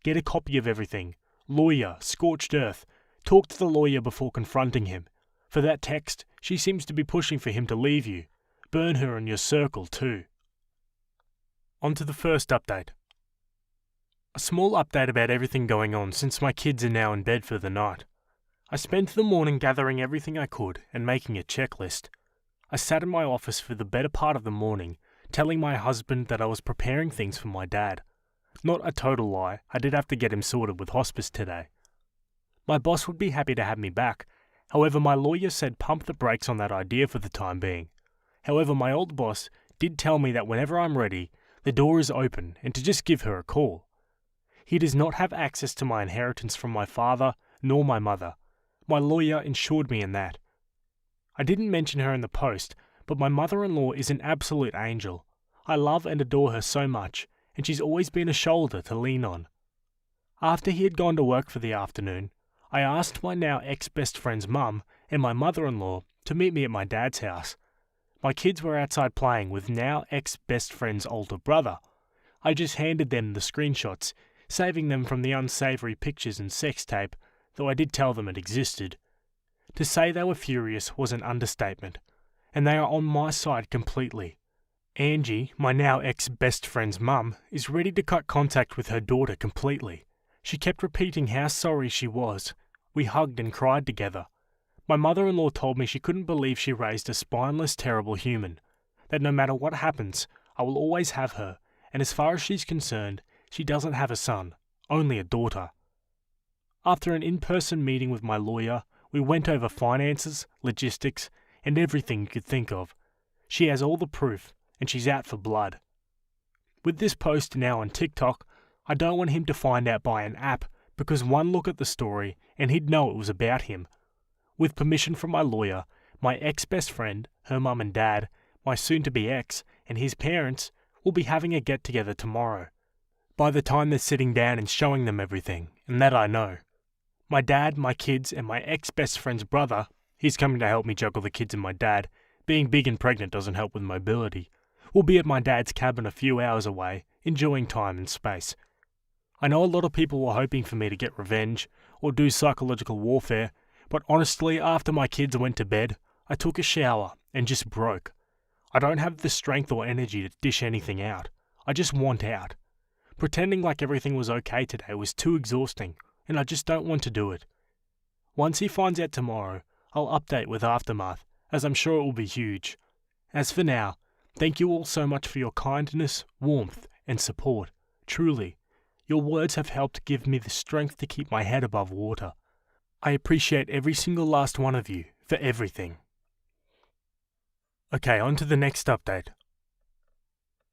Get a copy of everything. Lawyer, scorched earth. Talk to the lawyer before confronting him. For that text, she seems to be pushing for him to leave you. Burn her in your circle too. On to the first update. A small update about everything going on since my kids are now in bed for the night. I spent the morning gathering everything I could and making a checklist. I sat in my office for the better part of the morning, telling my husband that I was preparing things for my dad. Not a total lie, I did have to get him sorted with hospice today. My boss would be happy to have me back, however my lawyer said pump the brakes on that idea for the time being. However, my old boss did tell me that whenever I'm ready, the door is open and to just give her a call. He does not have access to my inheritance from my father nor my mother. My lawyer assured me in that. I didn't mention her in the post, but my mother-in-law is an absolute angel. I love and adore her so much, and she's always been a shoulder to lean on. After he had gone to work for the afternoon, I asked my now ex-best friend's mum and my mother-in-law to meet me at my dad's house. My kids were outside playing with now ex-best friend's older brother. I just handed them the screenshots, saving them from the unsavoury pictures and sex tape, though I did tell them it existed. To say they were furious was an understatement, and they are on my side completely. Angie, my now ex-best friend's mum, is ready to cut contact with her daughter completely. She kept repeating how sorry she was. We hugged and cried together. My mother-in-law told me she couldn't believe she raised a spineless, terrible human, that no matter what happens, I will always have her, and as far as she's concerned, she doesn't have a son, only a daughter. After an in-person meeting with my lawyer, we went over finances, logistics, and everything you could think of. She has all the proof, and she's out for blood. With this post now on TikTok, I don't want him to find out by an app, because one look at the story and he'd know it was about him. With permission from my lawyer, my ex-best friend, her mum and dad, my soon-to-be ex, and his parents will be having a get-together tomorrow. By the time they're sitting down and showing them everything, and that I know. My dad, my kids, and my ex-best friend's brother, he's coming to help me juggle the kids and my dad, being big and pregnant doesn't help with mobility, will be at my dad's cabin a few hours away, enjoying time and space. I know a lot of people were hoping for me to get revenge, or do psychological warfare, but honestly, after my kids went to bed, I took a shower and just broke. I don't have the strength or energy to dish anything out. I just want out. Pretending like everything was okay today was too exhausting, and I just don't want to do it. Once he finds out tomorrow, I'll update with Aftermath, as I'm sure it will be huge. As for now, thank you all so much for your kindness, warmth, and support. Truly, your words have helped give me the strength to keep my head above water. I appreciate every single last one of you for everything. Okay, on to the next update.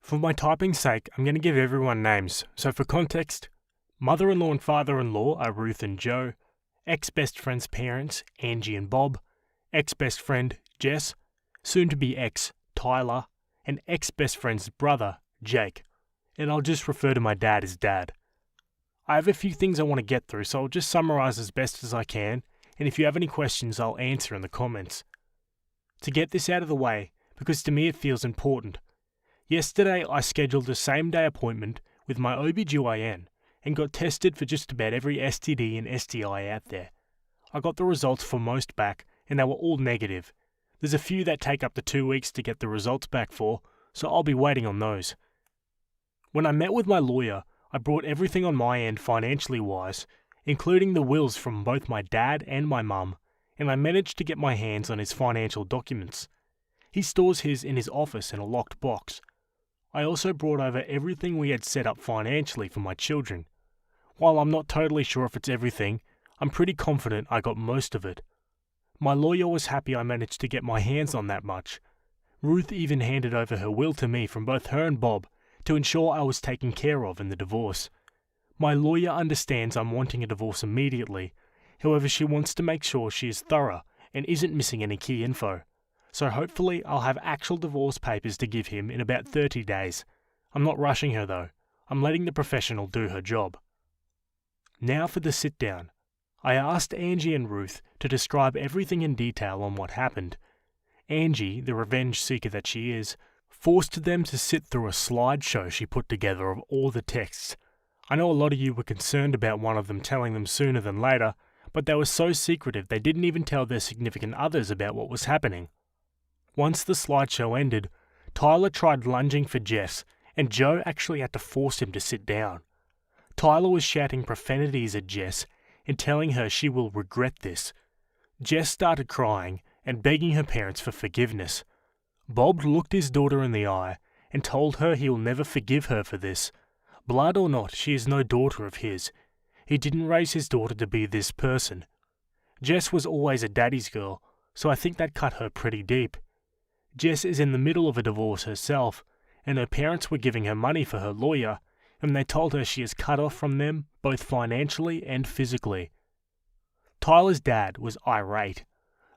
For my typing's sake, I'm going to give everyone names, so for context, mother-in-law and father-in-law are Ruth and Joe, ex-best friend's parents, Angie and Bob, ex-best friend, Jess, soon-to-be ex, Tyler, and ex-best friend's brother, Jake. And I'll just refer to my dad as Dad. I have a few things I want to get through, so I'll just summarise as best as I can, and if you have any questions, I'll answer in the comments. To get this out of the way, because to me it feels important, yesterday I scheduled a same-day appointment with my OBGYN and got tested for just about every STD and STI out there. I got the results for most back, and they were all negative. There's a few that take up to 2 weeks to get the results back for, so I'll be waiting on those. When I met with my lawyer, I brought everything on my end financially wise, including the wills from both my dad and my mum, and I managed to get my hands on his financial documents. He stores his in his office in a locked box. I also brought over everything we had set up financially for my children. While I'm not totally sure if it's everything, I'm pretty confident I got most of it. My lawyer was happy I managed to get my hands on that much. Ruth even handed over her will to me from both her and Bob to ensure I was taken care of in the divorce. My lawyer understands I'm wanting a divorce immediately, however she wants to make sure she is thorough and isn't missing any key info. So hopefully I'll have actual divorce papers to give him in about 30 days. I'm not rushing her though. I'm letting the professional do her job. Now for the sit down. I asked Angie and Ruth to describe everything in detail on what happened. Angie, the revenge seeker that she is, forced them to sit through a slideshow she put together of all the texts. I know a lot of you were concerned about one of them telling them sooner than later, but they were so secretive they didn't even tell their significant others about what was happening. Once the slideshow ended, Tyler tried lunging for Jess, and Joe actually had to force him to sit down. Tyler was shouting profanities at Jess and telling her she will regret this. Jess started crying and begging her parents for forgiveness. Bob looked his daughter in the eye and told her he will never forgive her for this. Blood or not, she is no daughter of his. He didn't raise his daughter to be this person. Jess was always a daddy's girl, so I think that cut her pretty deep. Jess is in the middle of a divorce herself, and her parents were giving her money for her lawyer, and they told her she is cut off from them, both financially and physically. Tyler's dad was irate.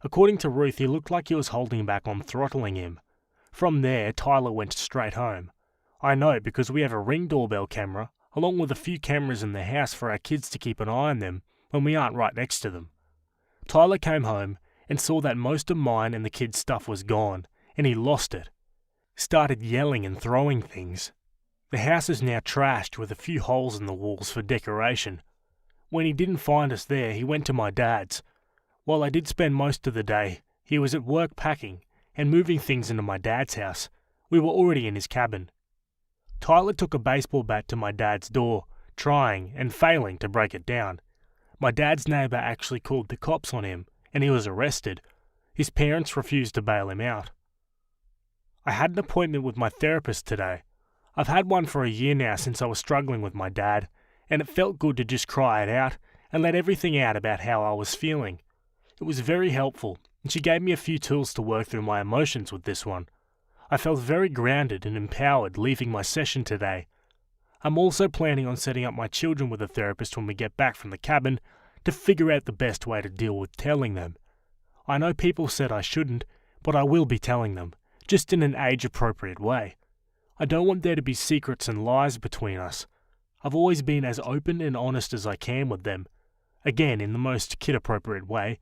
According to Ruth, he looked like he was holding back on throttling him. From there, Tyler went straight home. I know because we have a Ring doorbell camera, along with a few cameras in the house for our kids to keep an eye on them when we aren't right next to them. Tyler came home and saw that most of mine and the kids' stuff was gone, and he lost it. Started yelling and throwing things. The house is now trashed with a few holes in the walls for decoration. When he didn't find us there, he went to my dad's. While I did spend most of the day, he was at work packing and moving things into my dad's house. We were already in his cabin. Tyler took a baseball bat to my dad's door, trying and failing to break it down. My dad's neighbour actually called the cops on him, and he was arrested. His parents refused to bail him out. I had an appointment with my therapist today. I've had one for a year now since I was struggling with my dad, and it felt good to just cry it out and let everything out about how I was feeling. It was very helpful, and she gave me a few tools to work through my emotions with this one. I felt very grounded and empowered leaving my session today. I'm also planning on setting up my children with a therapist when we get back from the cabin to figure out the best way to deal with telling them. I know people said I shouldn't, but I will be telling them, just in an age-appropriate way. I don't want there to be secrets and lies between us. I've always been as open and honest as I can with them. Again, in the most kid-appropriate way.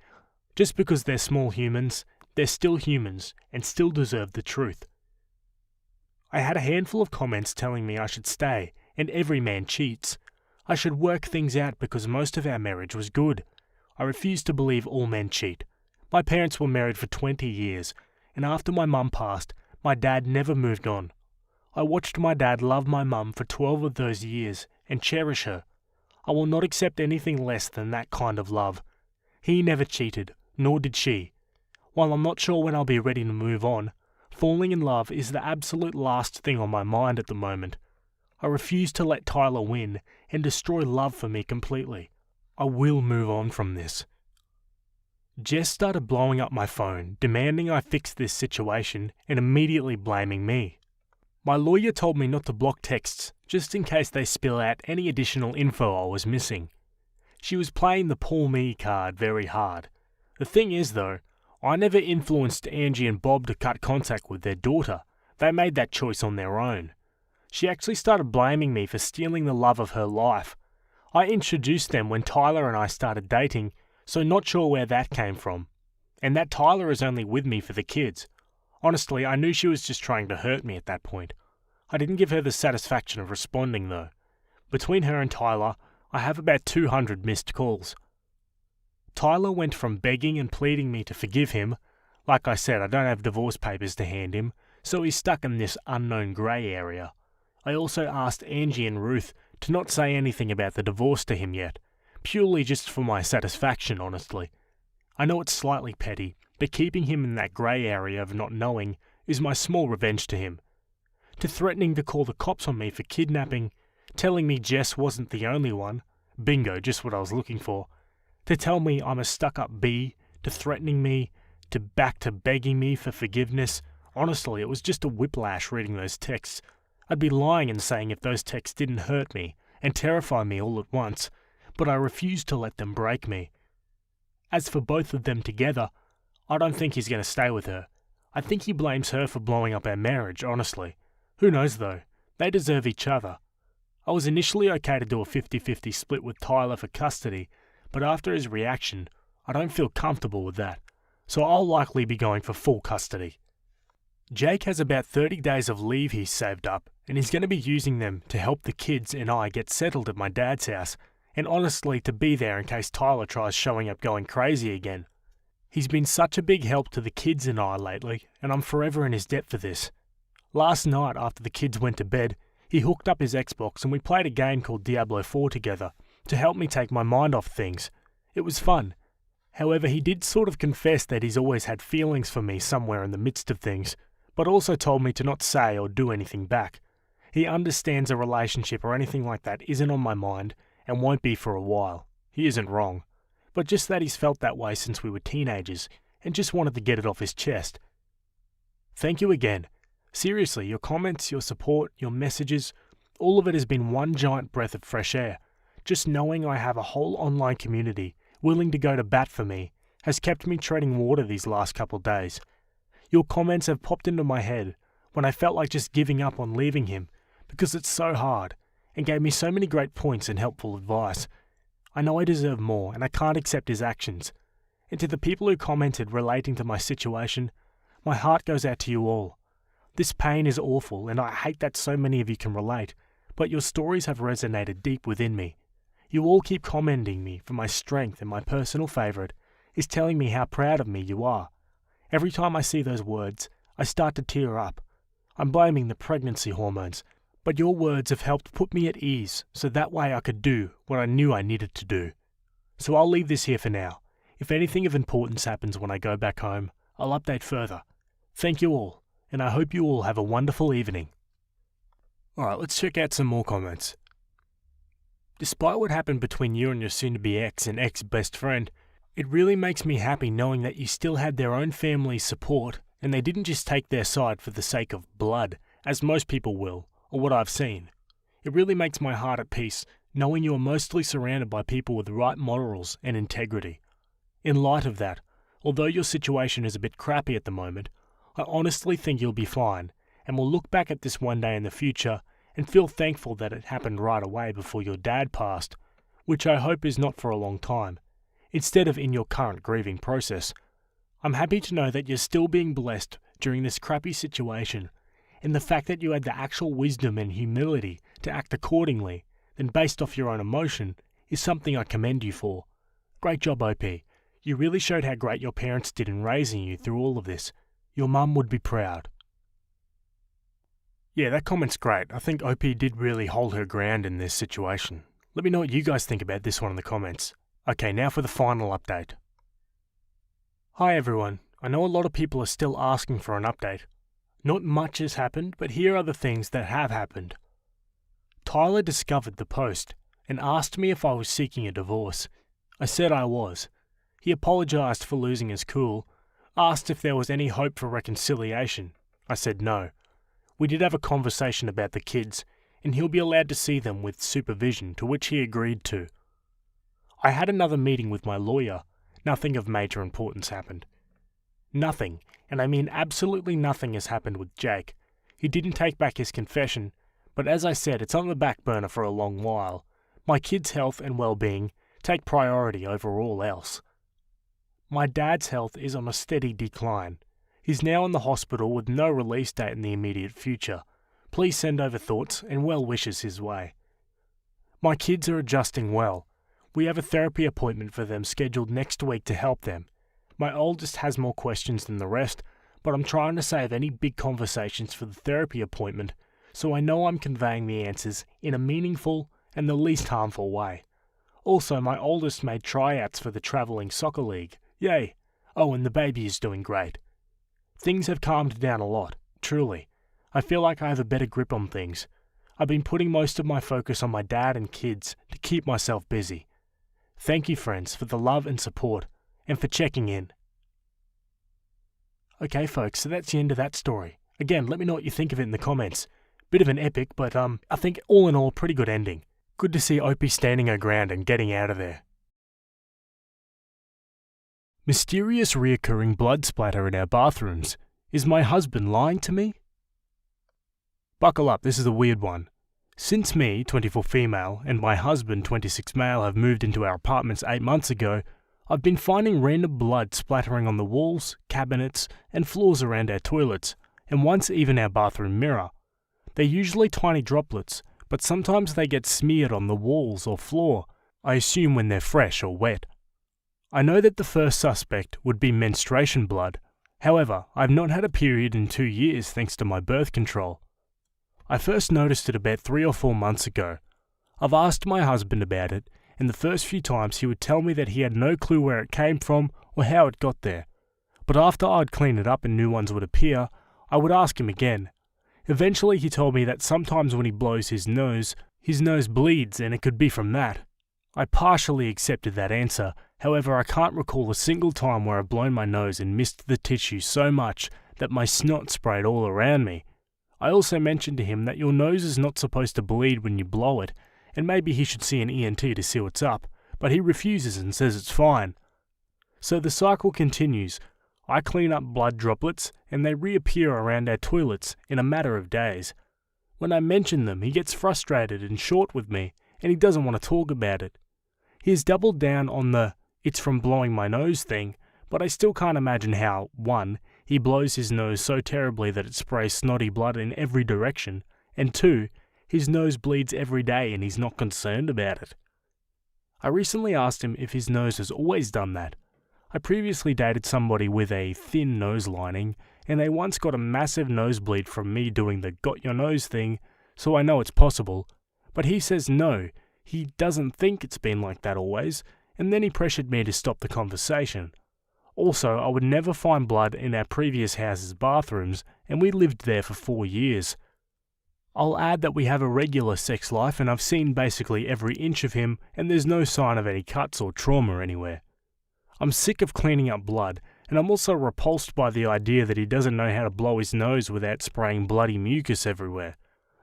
Just because they're small humans, they're still humans and still deserve the truth. I had a handful of comments telling me I should stay, and every man cheats. I should work things out because most of our marriage was good. I refuse to believe all men cheat. My parents were married for 20 years, and after my mum passed, my dad never moved on. I watched my dad love my mum for 12 of those years and cherish her. I will not accept anything less than that kind of love. He never cheated, nor did she. While I'm not sure when I'll be ready to move on, falling in love is the absolute last thing on my mind at the moment. I refuse to let Tyler win and destroy love for me completely. I will move on from this. Jess started blowing up my phone, demanding I fix this situation and immediately blaming me. My lawyer told me not to block texts, just in case they spill out any additional info I was missing. She was playing the poor me card very hard. The thing is though, I never influenced Angie and Bob to cut contact with their daughter. They made that choice on their own. She actually started blaming me for stealing the love of her life. I introduced them when Tyler and I started dating, so not sure where that came from. And that Tyler is only with me for the kids. Honestly, I knew she was just trying to hurt me at that point. I didn't give her the satisfaction of responding though. Between her and Tyler, I have about 200 missed calls. Tyler went from begging and pleading me to forgive him. Like I said, I don't have divorce papers to hand him, so he's stuck in this unknown grey area. I also asked Angie and Ruth to not say anything about the divorce to him yet, purely just for my satisfaction, honestly. I know it's slightly petty, but keeping him in that grey area of not knowing is my small revenge to him. To threatening to call the cops on me for kidnapping, telling me Jess wasn't the only one, bingo, just what I was looking for, to tell me I'm a stuck-up bee, to threatening me, to begging me for forgiveness. Honestly, it was just a whiplash reading those texts. I'd be lying and saying if those texts didn't hurt me and terrify me all at once, but I refused to let them break me. As for both of them together, I don't think he's going to stay with her. I think he blames her for blowing up our marriage, honestly. Who knows though? They deserve each other. I was initially okay to do a 50-50 split with Tyler for custody, but after his reaction, I don't feel comfortable with that, so I'll likely be going for full custody. Jake has about 30 days of leave he's saved up, and he's going to be using them to help the kids and I get settled at my dad's house, and honestly to be there in case Tyler tries showing up going crazy again. He's been such a big help to the kids and I lately, and I'm forever in his debt for this. Last night, after the kids went to bed, he hooked up his Xbox and we played a game called Diablo 4 together to help me take my mind off things. It was fun. However, he did sort of confess that he's always had feelings for me somewhere in the midst of things, but also told me to not say or do anything back. He understands a relationship or anything like that isn't on my mind and won't be for a while. He isn't wrong. But just that he's felt that way since we were teenagers and just wanted to get it off his chest. Thank you again. Seriously, your comments, your support, your messages, all of it has been one giant breath of fresh air. Just knowing I have a whole online community willing to go to bat for me has kept me treading water these last couple days. Your comments have popped into my head when I felt like just giving up on leaving him because it's so hard, and gave me so many great points and helpful advice. I know I deserve more and I can't accept his actions. And to the people who commented relating to my situation, my heart goes out to you all. This pain is awful and I hate that so many of you can relate, but your stories have resonated deep within me. You all keep commending me for my strength, and my personal favourite is telling me how proud of me you are. Every time I see those words, I start to tear up. I'm blaming the pregnancy hormones, but your words have helped put me at ease so that way I could do what I knew I needed to do. So I'll leave this here for now. If anything of importance happens when I go back home, I'll update further. Thank you all, and I hope you all have a wonderful evening. Alright, let's check out some more comments. Despite what happened between you and your soon-to-be ex and ex-best friend, it really makes me happy knowing that you still had their own family's support and they didn't just take their side for the sake of blood, as most people will, or what I've seen. It really makes my heart at peace knowing you are mostly surrounded by people with the right morals and integrity. In light of that, although your situation is a bit crappy at the moment, I honestly think you'll be fine and will look back at this one day in the future and feel thankful that it happened right away before your dad passed, which I hope is not for a long time, instead of in your current grieving process. I'm happy to know that you're still being blessed during this crappy situation, and the fact that you had the actual wisdom and humility to act accordingly, then based off your own emotion, is something I commend you for. Great job, OP. You really showed how great your parents did in raising you through all of this. Your mum would be proud. Yeah, that comment's great. I think OP did really hold her ground in this situation. Let me know what you guys think about this one in the comments. Okay, now for the final update. Hi everyone. I know a lot of people are still asking for an update. Not much has happened, but here are the things that have happened. Tyler discovered the post and asked me if I was seeking a divorce. I said I was. He apologised for losing his cool, asked if there was any hope for reconciliation. I said no. We did have a conversation about the kids, and he'll be allowed to see them with supervision, to which he agreed to. I had another meeting with my lawyer. Nothing of major importance happened. Nothing, and I mean absolutely nothing, has happened with Jake. He didn't take back his confession, but as I said, it's on the back burner for a long while. My kids' health and well-being take priority over all else. My dad's health is on a steady decline. He's now in the hospital with no release date in the immediate future. Please send over thoughts and well wishes his way. My kids are adjusting well. We have a therapy appointment for them scheduled next week to help them. My oldest has more questions than the rest, but I'm trying to save any big conversations for the therapy appointment, so I know I'm conveying the answers in a meaningful and the least harmful way. Also, my oldest made tryouts for the travelling soccer league. Yay! Oh, and the baby is doing great. Things have calmed down a lot, truly. I feel like I have a better grip on things. I've been putting most of my focus on my dad and kids to keep myself busy. Thank you, friends, for the love and support, and for checking in. Okay, folks, so that's the end of that story. Again, let me know what you think of it in the comments. Bit of an epic, but I think all in all, pretty good ending. Good to see Opie standing her ground and getting out of there. Mysterious reoccurring blood splatter in our bathrooms. Is my husband lying to me? Buckle up, this is a weird one. Since me, 24 female, and my husband, 26 male, have moved into our apartments 8 months ago, I've been finding random blood splattering on the walls, cabinets, and floors around our toilets, and once even our bathroom mirror. They're usually tiny droplets, but sometimes they get smeared on the walls or floor, I assume when they're fresh or wet. I know that the first suspect would be menstruation blood. However, I've not had a period in 2 years thanks to my birth control. I first noticed it about 3 or 4 months ago. I've asked my husband about it, and the first few times he would tell me that he had no clue where it came from or how it got there. But after I'd clean it up and new ones would appear, I would ask him again. Eventually he told me that sometimes when he blows his nose bleeds and it could be from that. I partially accepted that answer, however I can't recall a single time where I've blown my nose and missed the tissue so much that my snot sprayed all around me. I also mentioned to him that your nose is not supposed to bleed when you blow it, and maybe he should see an ENT to see what's up, but he refuses and says it's fine. So the cycle continues. I clean up blood droplets and they reappear around our toilets in a matter of days. When I mention them, he gets frustrated and short with me, and he doesn't want to talk about it. He has doubled down on the "it's from blowing my nose" thing, but I still can't imagine how, 1, he blows his nose so terribly that it sprays snotty blood in every direction, and 2, his nose bleeds every day and he's not concerned about it. I recently asked him if his nose has always done that. I previously dated somebody with a thin nose lining, and they once got a massive nosebleed from me doing the got your nose thing, so I know it's possible. But he says no, he doesn't think it's been like that always, and then he pressured me to stop the conversation. Also, I would never find blood in our previous house's bathrooms, and we lived there for 4 years. I'll add that we have a regular sex life and I've seen basically every inch of him, and there's no sign of any cuts or trauma anywhere. I'm sick of cleaning up blood, and I'm also repulsed by the idea that he doesn't know how to blow his nose without spraying bloody mucus everywhere.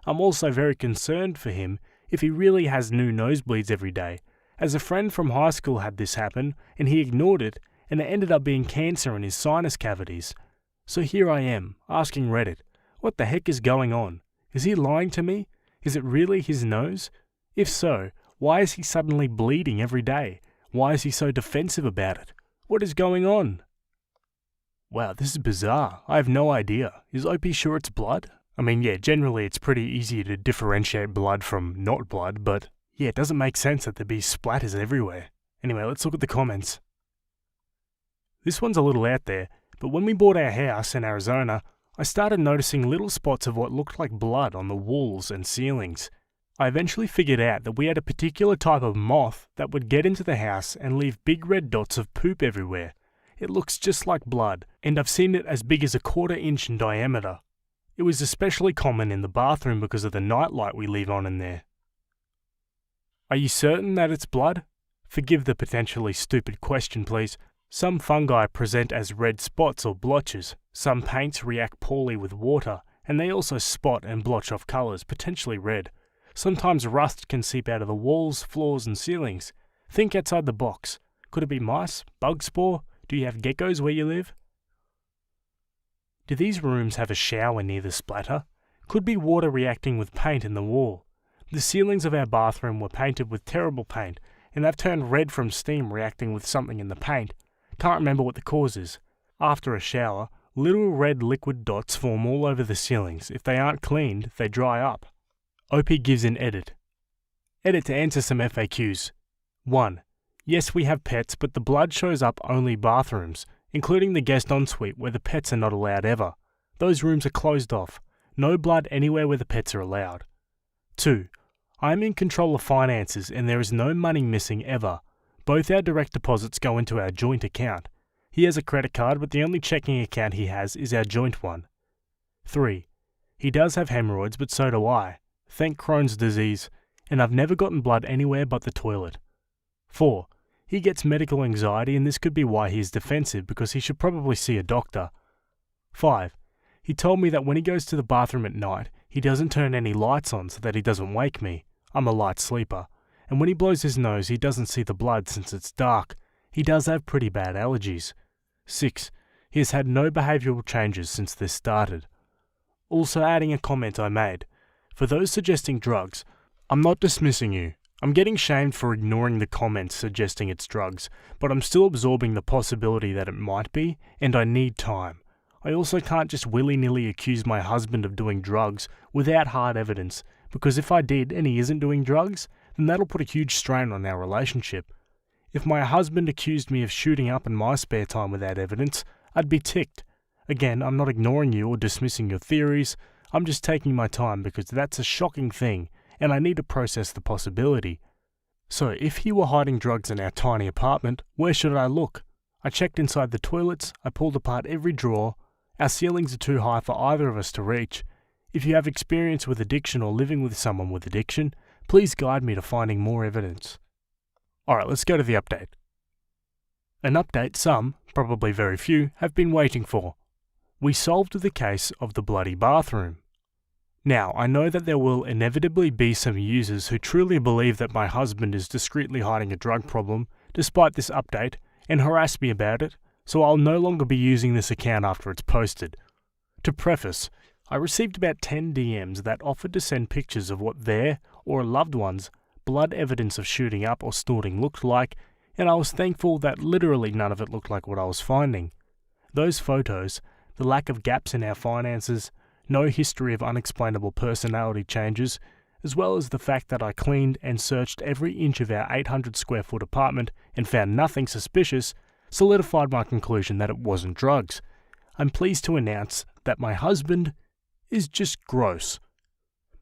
I'm also very concerned for him if he really has new nosebleeds every day, as a friend from high school had this happen and he ignored it, and it ended up being cancer in his sinus cavities. So here I am, asking Reddit, what the heck is going on? Is he lying to me? Is it really his nose? If so, why is he suddenly bleeding every day? Why is he so defensive about it? What is going on? Wow, this is bizarre. I have no idea. Is Opie sure it's blood? I mean, yeah, generally it's pretty easy to differentiate blood from not blood, but yeah, it doesn't make sense that there be splatters everywhere. Anyway, let's look at the comments. This one's a little out there, but when we bought our house in Arizona, I started noticing little spots of what looked like blood on the walls and ceilings. I eventually figured out that we had a particular type of moth that would get into the house and leave big red dots of poop everywhere. It looks just like blood, and I've seen it as big as a 1/4 inch in diameter. It was especially common in the bathroom because of the nightlight we leave on in there. Are you certain that it's blood? Forgive the potentially stupid question, please. Some fungi present as red spots or blotches. Some paints react poorly with water, and they also spot and blotch off colours, potentially red. Sometimes rust can seep out of the walls, floors and ceilings. Think outside the box. Could it be mice? Bug spore? Do you have geckos where you live? Do these rooms have a shower near the splatter? Could be water reacting with paint in the wall. The ceilings of our bathroom were painted with terrible paint, and they've turned red from steam reacting with something in the paint. Can't remember what the cause is. After a shower, little red liquid dots form all over the ceilings. If they aren't cleaned, they dry up. OP gives an edit. Edit to answer some FAQs. 1. Yes, we have pets, but the blood shows up only bathrooms, including the guest ensuite where the pets are not allowed ever. Those rooms are closed off. No blood anywhere where the pets are allowed. 2. I am in control of finances and there is no money missing ever. Both our direct deposits go into our joint account. He has a credit card, but the only checking account he has is our joint one. 3. He does have hemorrhoids, but so do I. Thank Crohn's disease, and I've never gotten blood anywhere but the toilet. 4. He gets medical anxiety, and this could be why he is defensive, because he should probably see a doctor. 5. He told me that when he goes to the bathroom at night, he doesn't turn any lights on so that he doesn't wake me. I'm a light sleeper. And when he blows his nose, he doesn't see the blood since it's dark. He does have pretty bad allergies. 6. He has had no behavioural changes since this started. Also adding a comment I made. For those suggesting drugs, I'm not dismissing you. I'm getting shamed for ignoring the comments suggesting it's drugs, but I'm still absorbing the possibility that it might be, and I need time. I also can't just willy-nilly accuse my husband of doing drugs without hard evidence, because if I did and he isn't doing drugs, then that'll put a huge strain on our relationship. If my husband accused me of shooting up in my spare time without evidence, I'd be ticked. Again, I'm not ignoring you or dismissing your theories, I'm just taking my time because that's a shocking thing, and I need to process the possibility. So if he were hiding drugs in our tiny apartment, where should I look? I checked inside the toilets, I pulled apart every drawer. Our ceilings are too high for either of us to reach. If you have experience with addiction or living with someone with addiction, please guide me to finding more evidence. Alright, let's go to the update. An update some, probably very few, have been waiting for. We solved the case of the bloody bathroom. Now, I know that there will inevitably be some users who truly believe that my husband is discreetly hiding a drug problem despite this update and harass me about it, so I'll no longer be using this account after it's posted. To preface, I received about 10 DMs that offered to send pictures of what their, or a loved one's, blood evidence of shooting up or snorting looked like, and I was thankful that literally none of it looked like what I was finding. Those photos, the lack of gaps in our finances, no history of unexplainable personality changes, as well as the fact that I cleaned and searched every inch of our 800 square foot apartment and found nothing suspicious, solidified my conclusion that it wasn't drugs. I'm pleased to announce that my husband is just gross.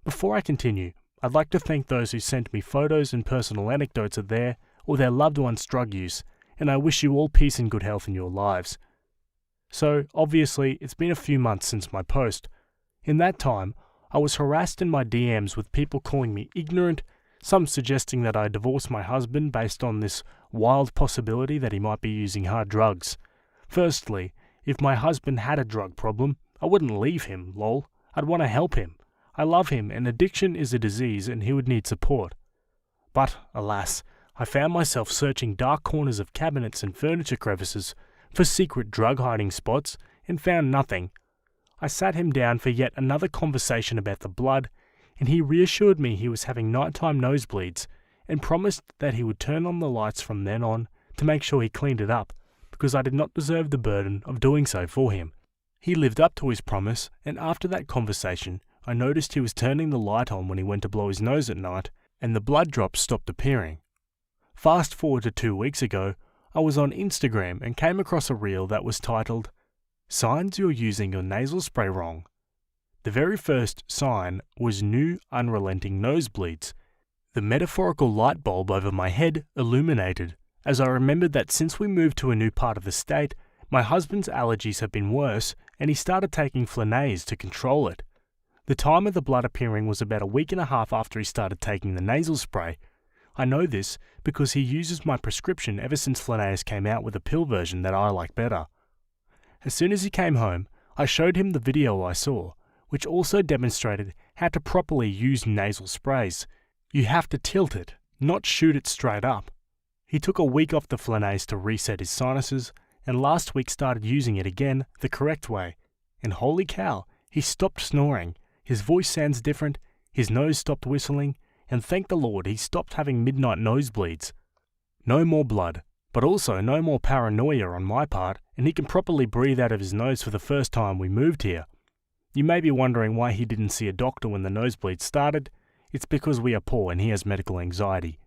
Before I continue, I'd like to thank those who sent me photos and personal anecdotes of their or their loved ones' drug use, and I wish you all peace and good health in your lives. So, obviously, it's been a few months since my post. In that time, I was harassed in my DMs with people calling me ignorant, some suggesting that I divorce my husband based on this wild possibility that he might be using hard drugs. Firstly, if my husband had a drug problem, I wouldn't leave him, lol. I'd want to help him. I love him, and addiction is a disease and he would need support. But, alas, I found myself searching dark corners of cabinets and furniture crevices for secret drug hiding spots and found nothing. I sat him down for yet another conversation about the blood, and he reassured me he was having nighttime nosebleeds and promised that he would turn on the lights from then on to make sure he cleaned it up, because I did not deserve the burden of doing so for him. He lived up to his promise, and after that conversation, I noticed he was turning the light on when he went to blow his nose at night, and the blood drops stopped appearing. Fast forward to 2 weeks ago, I was on Instagram and came across a reel that was titled, "Signs You're Using Your Nasal Spray Wrong." The very first sign was new unrelenting nosebleeds. The metaphorical light bulb over my head illuminated, as I remembered that since we moved to a new part of the state, my husband's allergies have been worse and he started taking Flonase to control it. The time of the blood appearing was about a week and a half after he started taking the nasal spray. I know this because he uses my prescription ever since Flonase came out with a pill version that I like better. As soon as he came home, I showed him the video I saw, which also demonstrated how to properly use nasal sprays. You have to tilt it, not shoot it straight up. He took a week off the Flonase to reset his sinuses, and last week started using it again the correct way. And holy cow, he stopped snoring, his voice sounds different, his nose stopped whistling, and thank the Lord he stopped having midnight nosebleeds. No more blood, but also no more paranoia on my part, and he can properly breathe out of his nose for the first time we moved here. You may be wondering why he didn't see a doctor when the nosebleeds started. It's because we are poor and he has medical anxiety.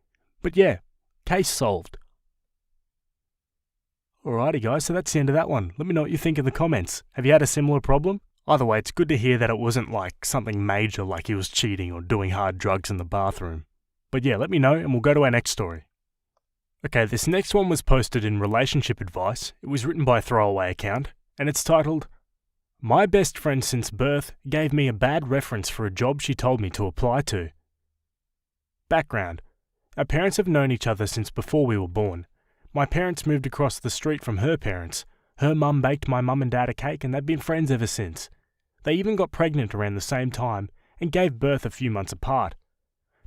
But yeah, case solved. Alrighty guys, so that's the end of that one. Let me know what you think in the comments. Have you had a similar problem? Either way, it's good to hear that it wasn't like something major like he was cheating or doing hard drugs in the bathroom. But yeah, let me know and we'll go to our next story. Okay, this next one was posted in Relationship Advice. It was written by a throwaway account, and it's titled, "My best friend since birth gave me a bad reference for a job she told me to apply to." Background. Our parents have known each other since before we were born. My parents moved across the street from her parents. Her mum baked my mum and dad a cake and they've been friends ever since. They even got pregnant around the same time and gave birth a few months apart.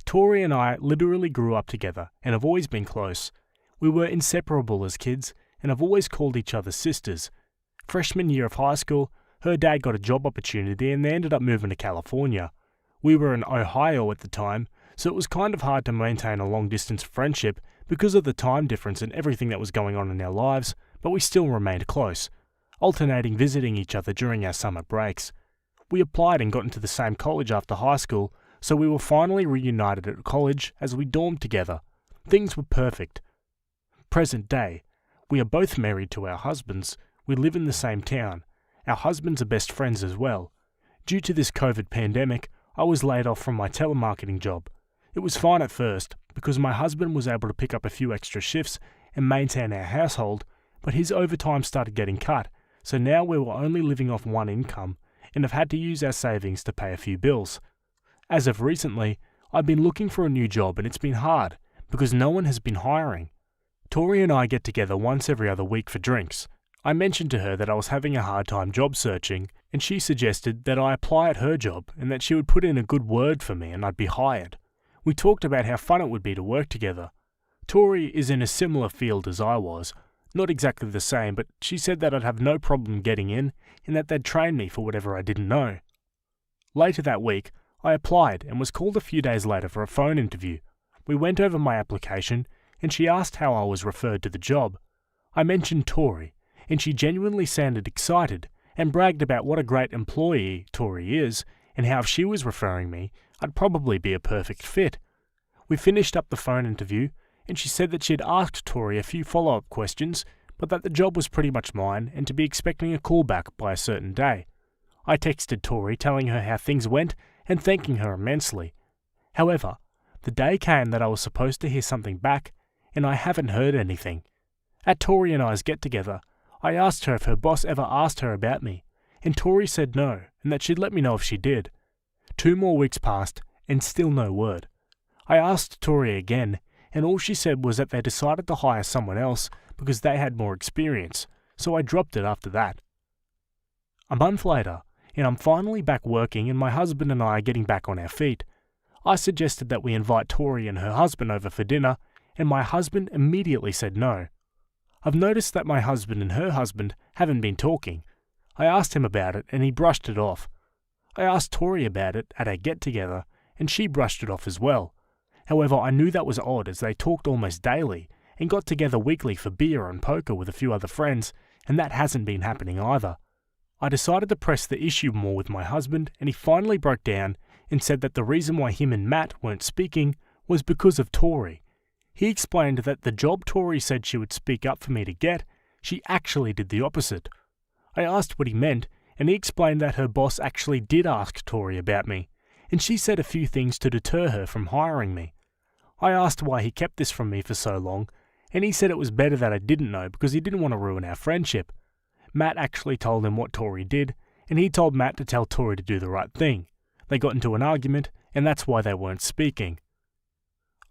Tori and I literally grew up together and have always been close. We were inseparable as kids and have always called each other sisters. Freshman year of high school, her dad got a job opportunity and they ended up moving to California. We were in Ohio at the time, so it was kind of hard to maintain a long-distance friendship because of the time difference and everything that was going on in our lives, but we still remained close, alternating visiting each other during our summer breaks. We applied and got into the same college after high school, so we were finally reunited at college as we dormed together. Things were perfect. Present day, we are both married to our husbands. We live in the same town. Our husbands are best friends as well. Due to this COVID pandemic, I was laid off from my telemarketing job. It was fine at first, because my husband was able to pick up a few extra shifts and maintain our household, but his overtime started getting cut, so now we were only living off one income and have had to use our savings to pay a few bills. As of recently, I've been looking for a new job and it's been hard, because no one has been hiring. Tori and I get together once every other week for drinks. I mentioned to her that I was having a hard time job searching, and she suggested that I apply at her job and that she would put in a good word for me and I'd be hired. We talked about how fun it would be to work together. Tori is in a similar field as I was, not exactly the same, but she said that I'd have no problem getting in and that they'd train me for whatever I didn't know. Later that week, I applied and was called a few days later for a phone interview. We went over my application and she asked how I was referred to the job. I mentioned Tori, and she genuinely sounded excited and bragged about what a great employee Tori is and how if she was referring me, I'd probably be a perfect fit. We finished up the phone interview, and she said that she had asked Tori a few follow-up questions, but that the job was pretty much mine and to be expecting a call back by a certain day. I texted Tori telling her how things went and thanking her immensely. However, the day came that I was supposed to hear something back, and I haven't heard anything. At Tori and I's get-together, I asked her if her boss ever asked her about me, and Tori said no, and that she'd let me know if she did. 2 more weeks passed, and still no word. I asked Tori again, and all she said was that they decided to hire someone else because they had more experience, so I dropped it after that. A month later, and I'm finally back working and my husband and I are getting back on our feet. I suggested that we invite Tori and her husband over for dinner, and my husband immediately said no. I've noticed that my husband and her husband haven't been talking. I asked him about it and he brushed it off. I asked Tori about it at our get-together and she brushed it off as well. However, I knew that was odd as they talked almost daily and got together weekly for beer and poker with a few other friends, and that hasn't been happening either. I decided to press the issue more with my husband and he finally broke down and said that the reason why him and Matt weren't speaking was because of Tori. He explained that the job Tori said she would speak up for me to get, she actually did the opposite. I asked what he meant, and he explained that her boss actually did ask Tori about me, and she said a few things to deter her from hiring me. I asked why he kept this from me for so long, and he said it was better that I didn't know because he didn't want to ruin our friendship. Matt actually told him what Tori did, and he told Matt to tell Tori to do the right thing. They got into an argument, and that's why they weren't speaking.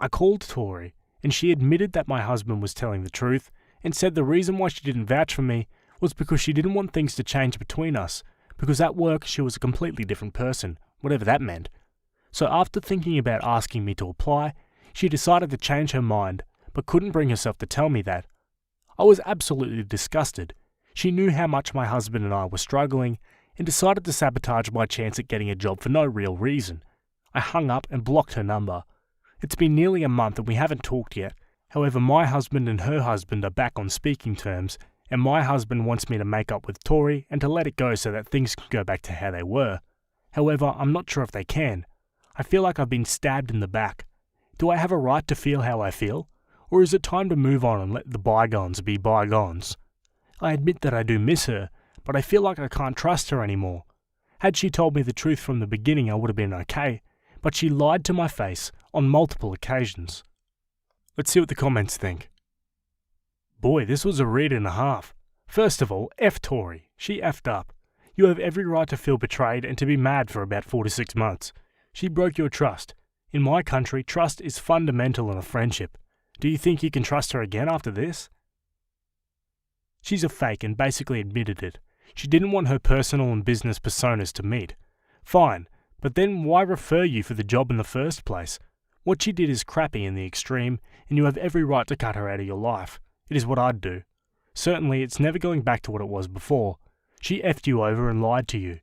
I called Tori, and she admitted that my husband was telling the truth and said the reason why she didn't vouch for me was because she didn't want things to change between us, because at work she was a completely different person, whatever that meant. So after thinking about asking me to apply, she decided to change her mind, but couldn't bring herself to tell me that. I was absolutely disgusted. She knew how much my husband and I were struggling and decided to sabotage my chance at getting a job for no real reason. I hung up and blocked her number. It's been nearly a month and we haven't talked yet. However, my husband and her husband are back on speaking terms, and my husband wants me to make up with Tori and to let it go so that things can go back to how they were. However, I'm not sure if they can. I feel like I've been stabbed in the back. Do I have a right to feel how I feel? Or is it time to move on and let the bygones be bygones? I admit that I do miss her, but I feel like I can't trust her anymore. Had she told me the truth from the beginning, I would have been okay, but she lied to my face on multiple occasions. Let's see what the comments think. Boy, this was a read and a half. First of all, F Tori. She effed up. You have every right to feel betrayed and to be mad for about 4 to 6 months. She broke your trust. In my country, trust is fundamental in a friendship. Do you think you can trust her again after this? She's a fake and basically admitted it. She didn't want her personal and business personas to meet. Fine, but then why refer you for the job in the first place? What she did is crappy in the extreme, and you have every right to cut her out of your life. It is what I'd do. Certainly, it's never going back to what it was before. She effed you over and lied to you.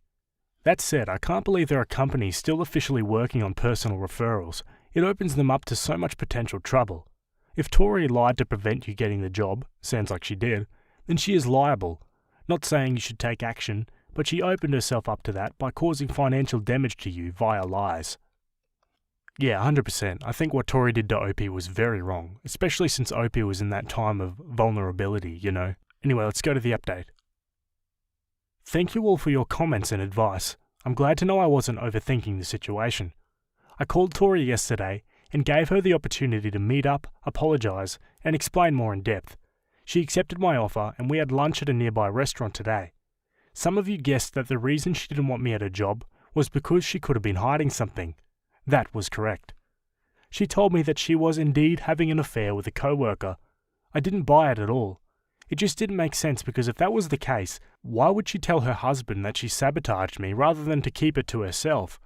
That said, I can't believe there are companies still officially working on personal referrals. It opens them up to so much potential trouble. If Tori lied to prevent you getting the job, sounds like she did, then she is liable. Not saying you should take action, but she opened herself up to that by causing financial damage to you via lies. Yeah, 100%. I think what Tori did to Opie was very wrong, especially since Opie was in that time of vulnerability, you know. Anyway, let's go to the update. Thank you all for your comments and advice. I'm glad to know I wasn't overthinking the situation. I called Tori yesterday and gave her the opportunity to meet up, apologise, and explain more in depth. She accepted my offer and we had lunch at a nearby restaurant today. Some of you guessed that the reason she didn't want me at her job was because she could have been hiding something. That was correct. She told me that she was indeed having an affair with a co-worker. I didn't buy it at all. It just didn't make sense because if that was the case, why would she tell her husband that she sabotaged me rather than to keep it to herself?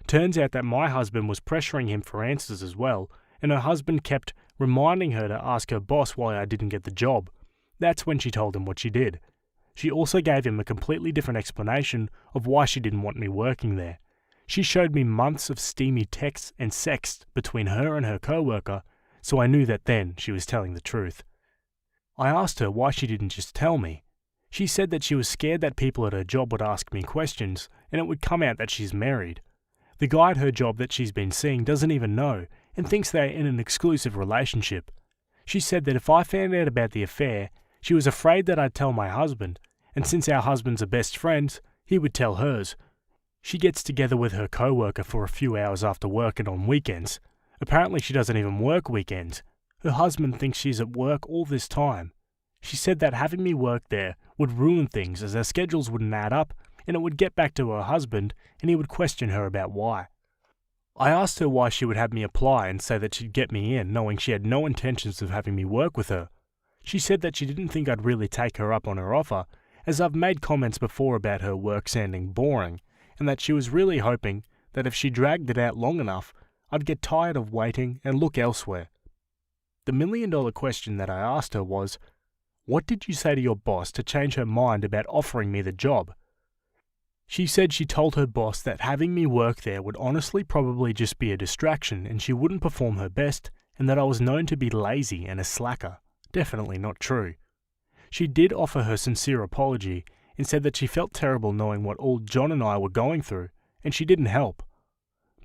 Turns out that my husband was pressuring him for answers as well, and her husband kept reminding her to ask her boss why I didn't get the job. That's when she told him what she did. She also gave him a completely different explanation of why she didn't want me working there. She showed me months of steamy texts and sext between her and her co-worker, so I knew that then she was telling the truth. I asked her why she didn't just tell me. She said that she was scared that people at her job would ask me questions, and it would come out that she's married. The guy at her job that she's been seeing doesn't even know, and thinks they are in an exclusive relationship. She said that if I found out about the affair, she was afraid that I'd tell my husband, and since our husbands are best friends, he would tell hers. She gets together with her co-worker for a few hours after work and on weekends. Apparently she doesn't even work weekends. Her husband thinks she's at work all this time. She said that having me work there would ruin things as their schedules wouldn't add up, and it would get back to her husband, and he would question her about why. I asked her why she would have me apply and say that she'd get me in, knowing she had no intentions of having me work with her. She said that she didn't think I'd really take her up on her offer, as I've made comments before about her work sounding boring, and that she was really hoping that if she dragged it out long enough, I'd get tired of waiting and look elsewhere. The million-dollar question that I asked her was, what did you say to your boss to change her mind about offering me the job? She said she told her boss that having me work there would honestly probably just be a distraction and she wouldn't perform her best, and that I was known to be lazy and a slacker. Definitely not true. She did offer her sincere apology and said that she felt terrible knowing what all John and I were going through, and she didn't help.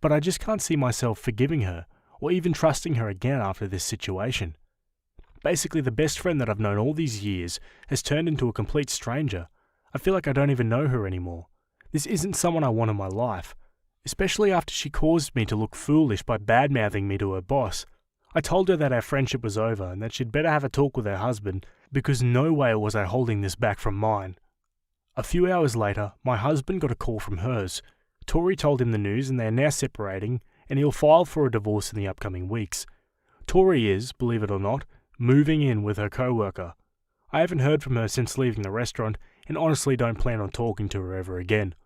But I just can't see myself forgiving her or even trusting her again after this situation. Basically, the best friend that I've known all these years has turned into a complete stranger. I feel like I don't even know her anymore. This isn't someone I want in my life, especially after she caused me to look foolish by bad-mouthing me to her boss. I told her that our friendship was over and that she'd better have a talk with her husband because no way was I holding this back from mine. A few hours later, my husband got a call from hers. Tori told him the news and they are now separating, and he'll file for a divorce in the upcoming weeks. Tori is, believe it or not, moving in with her co-worker. I haven't heard from her since leaving the restaurant and honestly don't plan on talking to her ever again.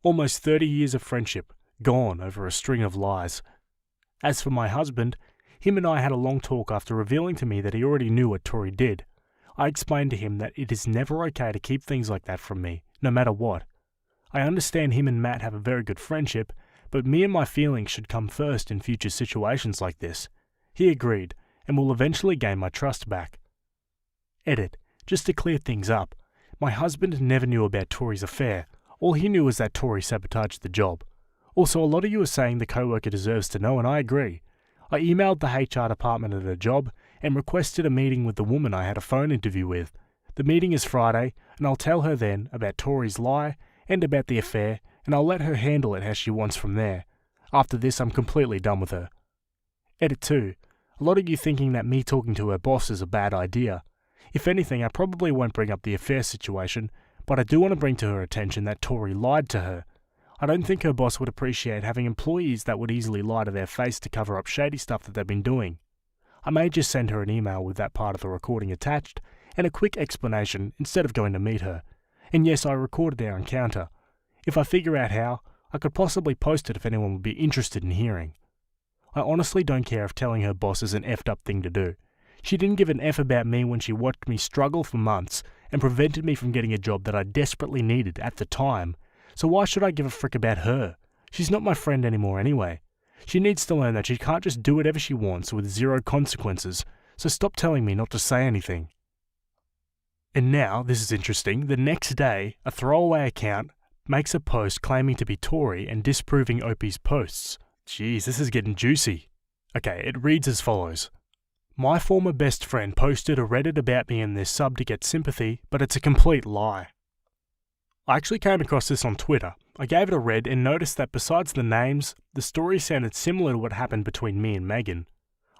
Almost 30 years of friendship, gone over a string of lies. As for my husband, Him and I had a long talk after revealing to me that he already knew what Tori did. I explained to him that it is never okay to keep things like that from me, no matter what. I understand him and Matt have a very good friendship, but me and my feelings should come first in future situations like this. He agreed, and will eventually gain my trust back. Edit. Just to clear things up, my husband never knew about Tori's affair. All he knew was that Tori sabotaged the job. Also, a lot of you are saying the co-worker deserves to know, and I agree. I emailed the HR department at her job and requested a meeting with the woman I had a phone interview with. The meeting is Friday, and I'll tell her then about Tori's lie and about the affair, and I'll let her handle it how she wants from there. After this, I'm completely done with her. Edit 2. A lot of you thinking that me talking to her boss is a bad idea. If anything, I probably won't bring up the affair situation, but I do want to bring to her attention that Tori lied to her. I don't think her boss would appreciate having employees that would easily lie to their face to cover up shady stuff that they've been doing. I may just send her an email with that part of the recording attached and a quick explanation instead of going to meet her. And yes, I recorded our encounter. If I figure out how, I could possibly post it if anyone would be interested in hearing. I honestly don't care if telling her boss is an effed up thing to do. She didn't give an F about me when she watched me struggle for months and prevented me from getting a job that I desperately needed at the time. So why should I give a frick about her? She's not my friend anymore anyway. She needs to learn that she can't just do whatever she wants with zero consequences, so stop telling me not to say anything. And now, this is interesting, the next day, a throwaway account makes a post claiming to be Tori and disproving Opie's posts. Jeez, this is getting juicy. Okay, it reads as follows. My former best friend posted a Reddit about me in this sub to get sympathy, but it's a complete lie. I actually came across this on Twitter. I gave it a read and noticed that besides the names, the story sounded similar to what happened between me and Megan.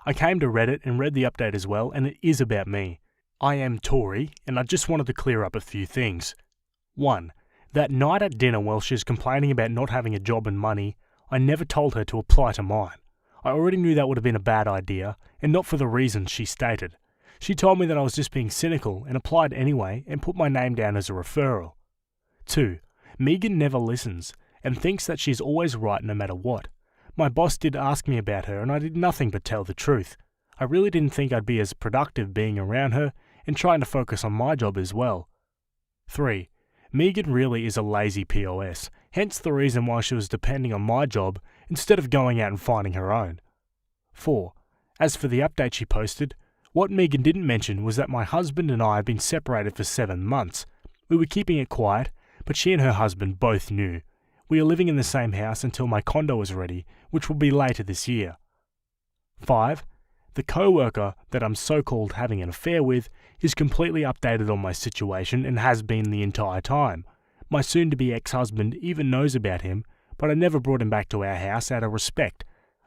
I came to Reddit and read the update as well, and it is about me. I am Tori, and I just wanted to clear up a few things. 1. That night at dinner while she was complaining about not having a job and money, I never told her to apply to mine. I already knew that would have been a bad idea, and not for the reasons she stated. She told me that I was just being cynical and applied anyway and put my name down as a referral. 2. Megan never listens and thinks that she's always right no matter what. My boss did ask me about her and I did nothing but tell the truth. I really didn't think I'd be as productive being around her and trying to focus on my job as well. 3. Megan really is a lazy POS, hence the reason why she was depending on my job instead of going out and finding her own. 4. As for the update she posted, what Megan didn't mention was that my husband and I had been separated for 7 months. We were keeping it quiet, but she and her husband both knew. We are living in the same house until my condo is ready, which will be later this year. 5. The co-worker that I'm so-called having an affair with is completely updated on my situation and has been the entire time. My soon-to-be ex-husband even knows about him, but I never brought him back to our house out of respect.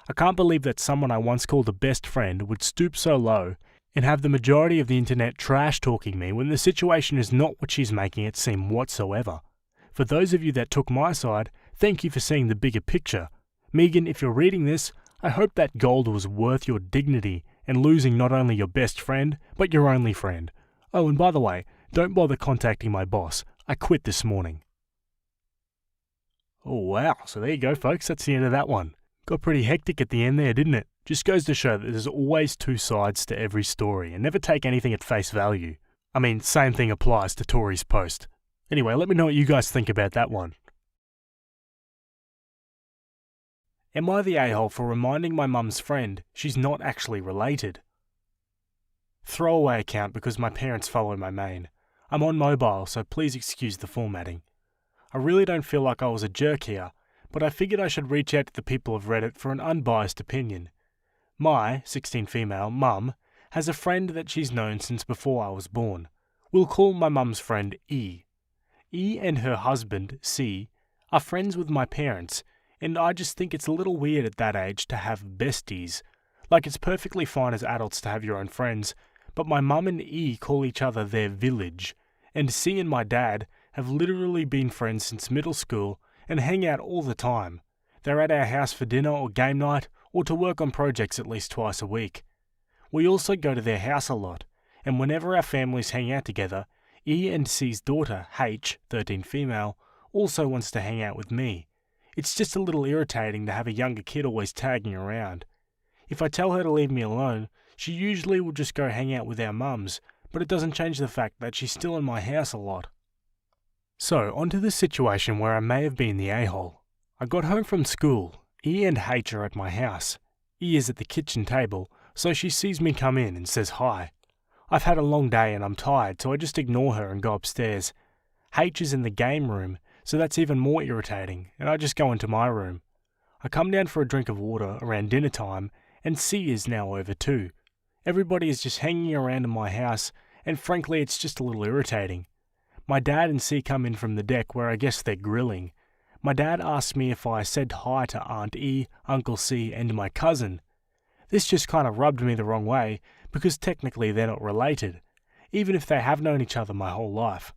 I can't believe that someone I once called a best friend would stoop so low and have the majority of the internet trash-talking me when the situation is not what she's making it seem whatsoever. For those of you that took my side, thank you for seeing the bigger picture. Megan, if you're reading this, I hope that gold was worth your dignity and losing not only your best friend, but your only friend. Oh, and by the way, don't bother contacting my boss. I quit this morning. Oh wow, so there you go folks, that's the end of that one. Got pretty hectic at the end there, didn't it? Just goes to show that there's always two sides to every story and never take anything at face value. I mean, same thing applies to Tori's post. Anyway, let me know what you guys think about that one. Am I the a-hole for reminding my mum's friend she's not actually related? Throwaway account because my parents follow my main. I'm on mobile, so please excuse the formatting. I really don't feel like I was a jerk here, but I figured I should reach out to the people of Reddit for an unbiased opinion. My, 16 female, mum has a friend that she's known since before I was born. We'll call my mum's friend E. E and her husband, C, are friends with my parents, and I just think it's a little weird at that age to have besties. Like, it's perfectly fine as adults to have your own friends, but my mum and E call each other their village, and C and my dad have literally been friends since middle school and hang out all the time. They're at our house for dinner or game night, or to work on projects at least twice a week. We also go to their house a lot, and whenever our families hang out together, E and C's daughter, H, 13 female, also wants to hang out with me. It's just a little irritating to have a younger kid always tagging around. If I tell her to leave me alone, she usually will just go hang out with our mums, but it doesn't change the fact that she's still in my house a lot. So, onto the situation where I may have been the a-hole. I got home from school. E and H are at my house. E is at the kitchen table, so she sees me come in and says hi. I've had a long day and I'm tired, so I just ignore her and go upstairs. H is in the game room, so that's even more irritating, and I just go into my room. I come down for a drink of water around dinner time, and C is now over too. Everybody is just hanging around in my house, and frankly it's just a little irritating. My dad and C come in from the deck where I guess they're grilling. My dad asked me if I said hi to Aunt E, Uncle C and my cousin. This just kind of rubbed me the wrong way, because technically they're not related, even if they have known each other my whole life.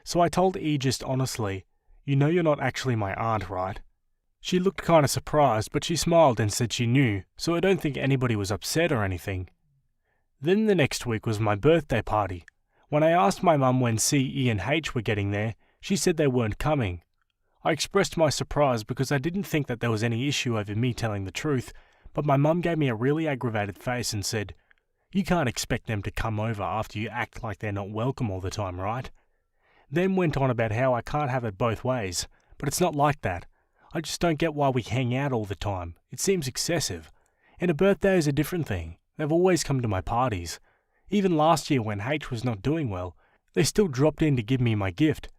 So I told E just honestly, "You know you're not actually my aunt, right?" She looked kind of surprised, but she smiled and said she knew, so I don't think anybody was upset or anything. Then the next week was my birthday party. When I asked my mum when C, E and H were getting there, she said they weren't coming. I expressed my surprise because I didn't think that there was any issue over me telling the truth, but my mum gave me a really aggravated face and said, "You can't expect them to come over after you act like they're not welcome all the time, right?" Then went on about how I can't have it both ways, but it's not like that. I just don't get why we hang out all the time. It seems excessive. And a birthday is a different thing. They've always come to my parties. Even last year when H was not doing well, they still dropped in to give me my gift.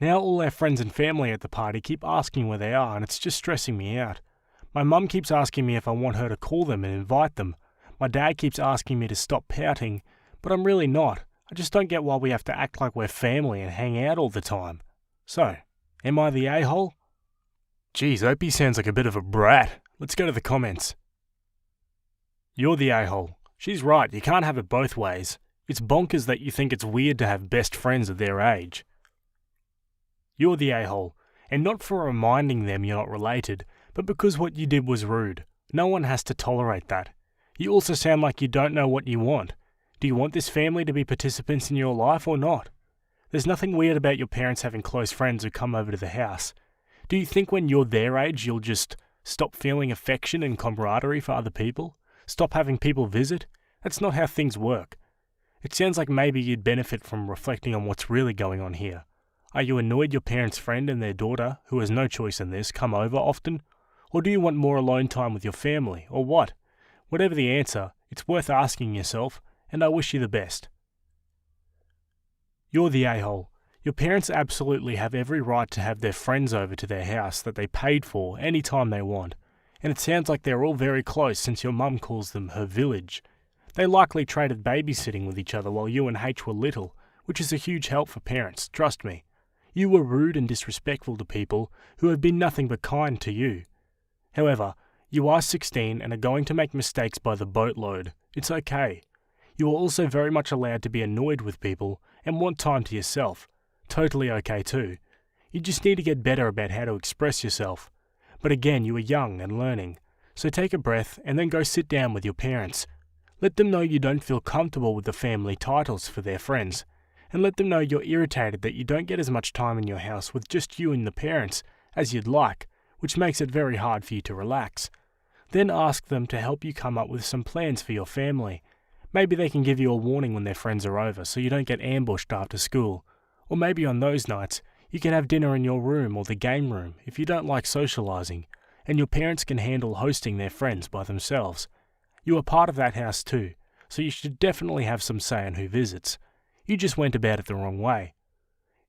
Now all our friends and family at the party keep asking where they are, and it's just stressing me out. My mum keeps asking me if I want her to call them and invite them. My dad keeps asking me to stop pouting, but I'm really not. I just don't get why we have to act like we're family and hang out all the time. So, am I the a-hole? Geez, Opie sounds like a bit of a brat. Let's go to the comments. You're the a-hole. She's right, you can't have it both ways. It's bonkers that you think it's weird to have best friends at their age. You're the a-hole, and not for reminding them you're not related, but because what you did was rude. No one has to tolerate that. You also sound like you don't know what you want. Do you want this family to be participants in your life or not? There's nothing weird about your parents having close friends who come over to the house. Do you think when you're their age you'll just stop feeling affection and camaraderie for other people? Stop having people visit? That's not how things work. It sounds like maybe you'd benefit from reflecting on what's really going on here. Are you annoyed your parents' friend and their daughter, who has no choice in this, come over often? Or do you want more alone time with your family, or what? Whatever the answer, it's worth asking yourself, and I wish you the best. You're the a-hole. Your parents absolutely have every right to have their friends over to their house that they paid for any time they want, and it sounds like they're all very close since your mum calls them her village. They likely traded babysitting with each other while you and H were little, which is a huge help for parents, trust me. You were rude and disrespectful to people who have been nothing but kind to you. However, you are 16 and are going to make mistakes by the boatload. It's okay. You are also very much allowed to be annoyed with people and want time to yourself. Totally okay too. You just need to get better about how to express yourself. But again, you are young and learning, so take a breath and then go sit down with your parents. Let them know you don't feel comfortable with the family titles for their friends, and let them know you're irritated that you don't get as much time in your house with just you and the parents as you'd like, which makes it very hard for you to relax. Then ask them to help you come up with some plans for your family. Maybe they can give you a warning when their friends are over so you don't get ambushed after school. Or maybe on those nights, you can have dinner in your room or the game room if you don't like socializing, and your parents can handle hosting their friends by themselves. You are part of that house too, so you should definitely have some say in who visits. You just went about it the wrong way.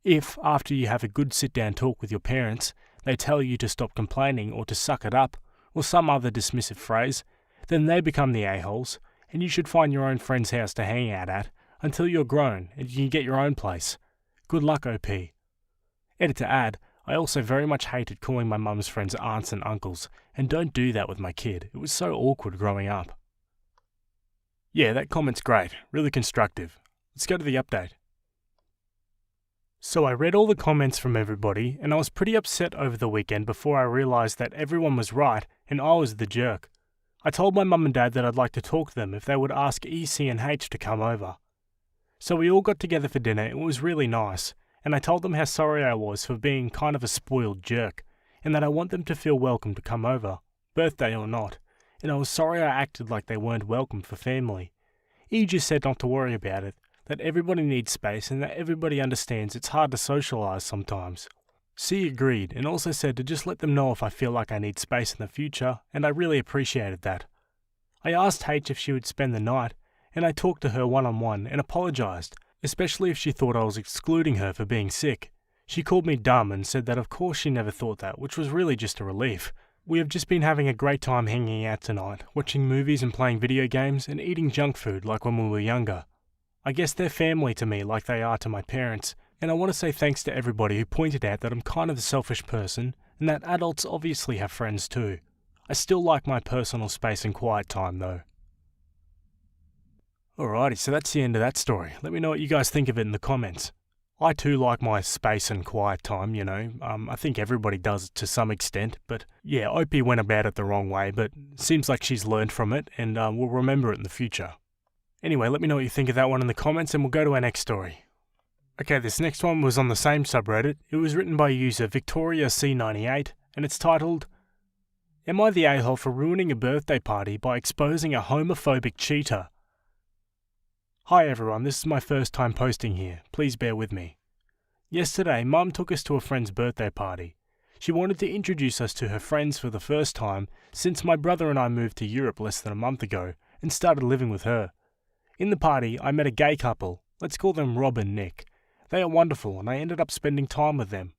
If, after you have a good sit-down talk with your parents, they tell you to stop complaining or to suck it up, or some other dismissive phrase, then they become the a-holes, and you should find your own friend's house to hang out at until you're grown and you can get your own place. Good luck, OP. Edit to add, I also very much hated calling my mum's friends aunts and uncles, and don't do that with my kid. It was so awkward growing up. Yeah, that comment's great. Really constructive. Let's go to the update. So I read all the comments from everybody, and I was pretty upset over the weekend before I realised that everyone was right and I was the jerk. I told my mum and dad that I'd like to talk to them if they would ask E, C and H to come over. So we all got together for dinner. It was really nice, and I told them how sorry I was for being kind of a spoiled jerk, and that I want them to feel welcome to come over, birthday or not, and I was sorry I acted like they weren't welcome for family. E just said not to worry about it, that everybody needs space and that everybody understands it's hard to socialise sometimes. C agreed and also said to just let them know if I feel like I need space in the future, and I really appreciated that. I asked H if she would spend the night, and I talked to her one-on-one and apologised, especially if she thought I was excluding her for being sick. She called me dumb and said that of course she never thought that, which was really just a relief. We have just been having a great time hanging out tonight, watching movies and playing video games and eating junk food like when we were younger. I guess they're family to me like they are to my parents, and I want to say thanks to everybody who pointed out that I'm kind of a selfish person and that adults obviously have friends too. I still like my personal space and quiet time though. Alrighty, so that's the end of that story. Let me know what you guys think of it in the comments. I too like my space and quiet time, you know. I think everybody does to some extent, but yeah, Opie went about it the wrong way, but seems like she's learned from it and will remember it in the future. Anyway, let me know what you think of that one in the comments and we'll go to our next story. Okay, this next one was on the same subreddit. It was written by user VictoriaC98 and it's titled, "Am I the a-hole for ruining a birthday party by exposing a homophobic cheater?" Hi everyone, this is my first time posting here. Please bear with me. Yesterday, Mum took us to a friend's birthday party. She wanted to introduce us to her friends for the first time since my brother and I moved to Europe less than a month ago and started living with her. In the party, I met a gay couple. Let's call them Rob and Nick. They are wonderful and I ended up spending time with them.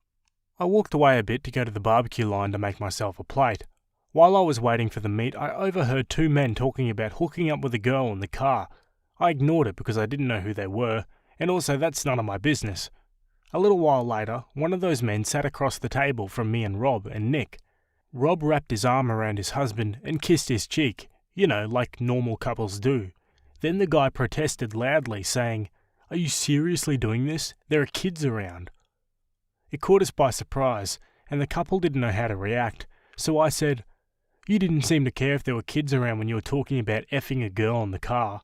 I walked away a bit to go to the barbecue line to make myself a plate. While I was waiting for the meat, I overheard two men talking about hooking up with a girl in the car. I ignored it because I didn't know who they were, and also that's none of my business. A little while later, one of those men sat across the table from me and Rob and Nick. Rob wrapped his arm around his husband and kissed his cheek, you know, like normal couples do. Then the guy protested loudly, saying, "Are you seriously doing this? There are kids around." It caught us by surprise, and the couple didn't know how to react, so I said, "You didn't seem to care if there were kids around when you were talking about effing a girl in the car."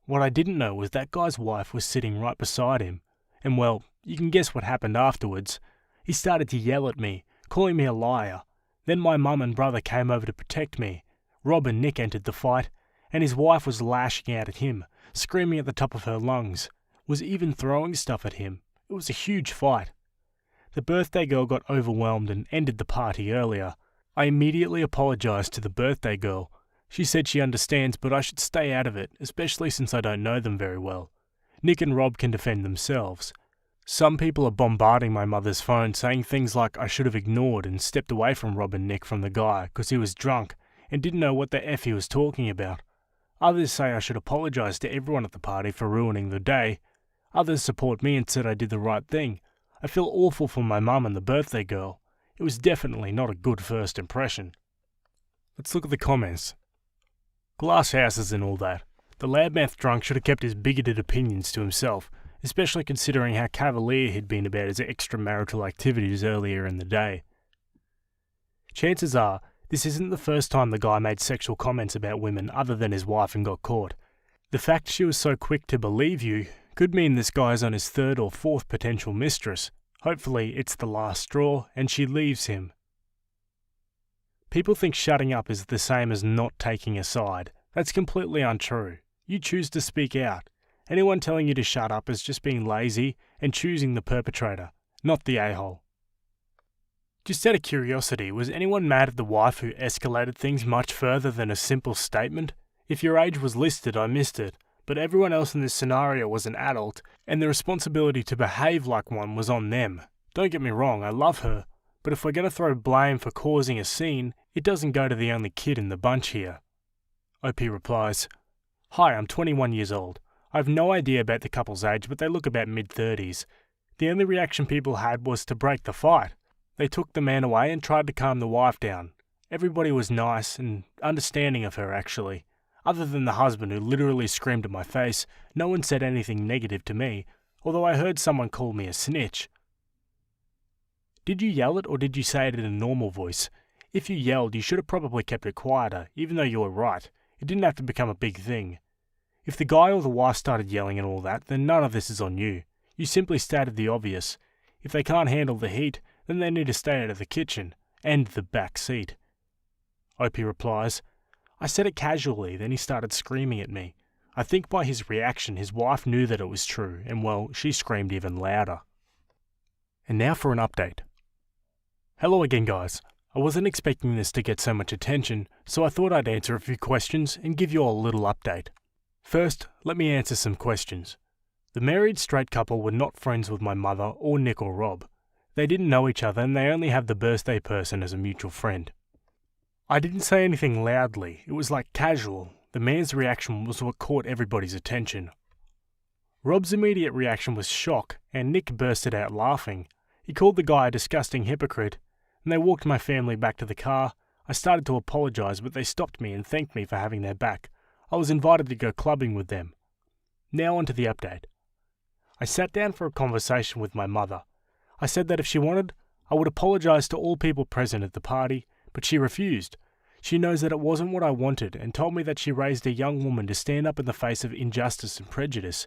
What I didn't know was that guy's wife was sitting right beside him, and well, you can guess what happened afterwards. He started to yell at me, calling me a liar. Then my mum and brother came over to protect me. Rob and Nick entered the fight, and his wife was lashing out at him, screaming at the top of her lungs, was even throwing stuff at him. It was a huge fight. The birthday girl got overwhelmed and ended the party earlier. I immediately apologised to the birthday girl. She said she understands, but I should stay out of it, especially since I don't know them very well. Nick and Rob can defend themselves. Some people are bombarding my mother's phone saying things like I should have ignored and stepped away from Rob and Nick from the guy because he was drunk and didn't know what the F he was talking about. Others say I should apologise to everyone at the party for ruining the day. Others support me and said I did the right thing. I feel awful for my mum and the birthday girl. It was definitely not a good first impression. Let's look at the comments. Glass houses and all that. The loudmouth drunk should have kept his bigoted opinions to himself, especially considering how cavalier he'd been about his extramarital activities earlier in the day. Chances are, this isn't the first time the guy made sexual comments about women other than his wife and got caught. The fact she was so quick to believe you could mean this guy's on his third or fourth potential mistress. Hopefully it's the last straw and she leaves him. People think shutting up is the same as not taking a side. That's completely untrue. You choose to speak out. Anyone telling you to shut up is just being lazy and choosing the perpetrator, not the a-hole. Just out of curiosity, was anyone mad at the wife who escalated things much further than a simple statement? If your age was listed, I missed it, but everyone else in this scenario was an adult, and the responsibility to behave like one was on them. Don't get me wrong, I love her, but if we're going to throw blame for causing a scene, it doesn't go to the only kid in the bunch here. OP replies, "Hi, I'm 21 years old. I have no idea about the couple's age, but they look about mid-30s. The only reaction people had was to break the fight. They took the man away and tried to calm the wife down. Everybody was nice and understanding of her, actually. Other than the husband who literally screamed at my face, no one said anything negative to me, although I heard someone call me a snitch." Did you yell it or did you say it in a normal voice? If you yelled, you should have probably kept it quieter, even though you were right. It didn't have to become a big thing. If the guy or the wife started yelling and all that, then none of this is on you. You simply stated the obvious. If they can't handle the heat, then they need to stay out of the kitchen, and the back seat. OP replies, I said it casually, then he started screaming at me. I think by his reaction, his wife knew that it was true, and well, she screamed even louder. And now for an update. Hello again, guys. I wasn't expecting this to get so much attention, so I thought I'd answer a few questions and give you all a little update. First, let me answer some questions. The married straight couple were not friends with my mother or Nick or Rob. They didn't know each other and they only have the birthday person as a mutual friend. I didn't say anything loudly, it was like casual. The man's reaction was what caught everybody's attention. Rob's immediate reaction was shock, and Nick bursted out laughing. He called the guy a disgusting hypocrite, and they walked my family back to the car. I started to apologise, but they stopped me and thanked me for having their back. I was invited to go clubbing with them. Now on to the update. I sat down for a conversation with my mother. I said that if she wanted, I would apologise to all people present at the party, but she refused. She knows that it wasn't what I wanted and told me that she raised a young woman to stand up in the face of injustice and prejudice.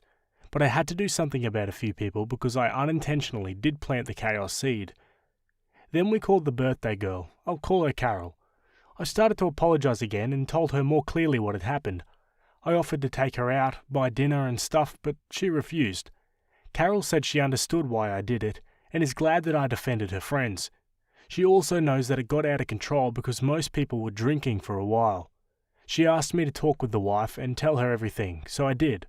But I had to do something about a few people because I unintentionally did plant the chaos seed. Then we called the birthday girl. I'll call her Carol. I started to apologise again and told her more clearly what had happened. I offered to take her out, buy dinner and stuff, but she refused. Carol said she understood why I did it and is glad that I defended her friends. She also knows that it got out of control because most people were drinking for a while. She asked me to talk with the wife and tell her everything, so I did.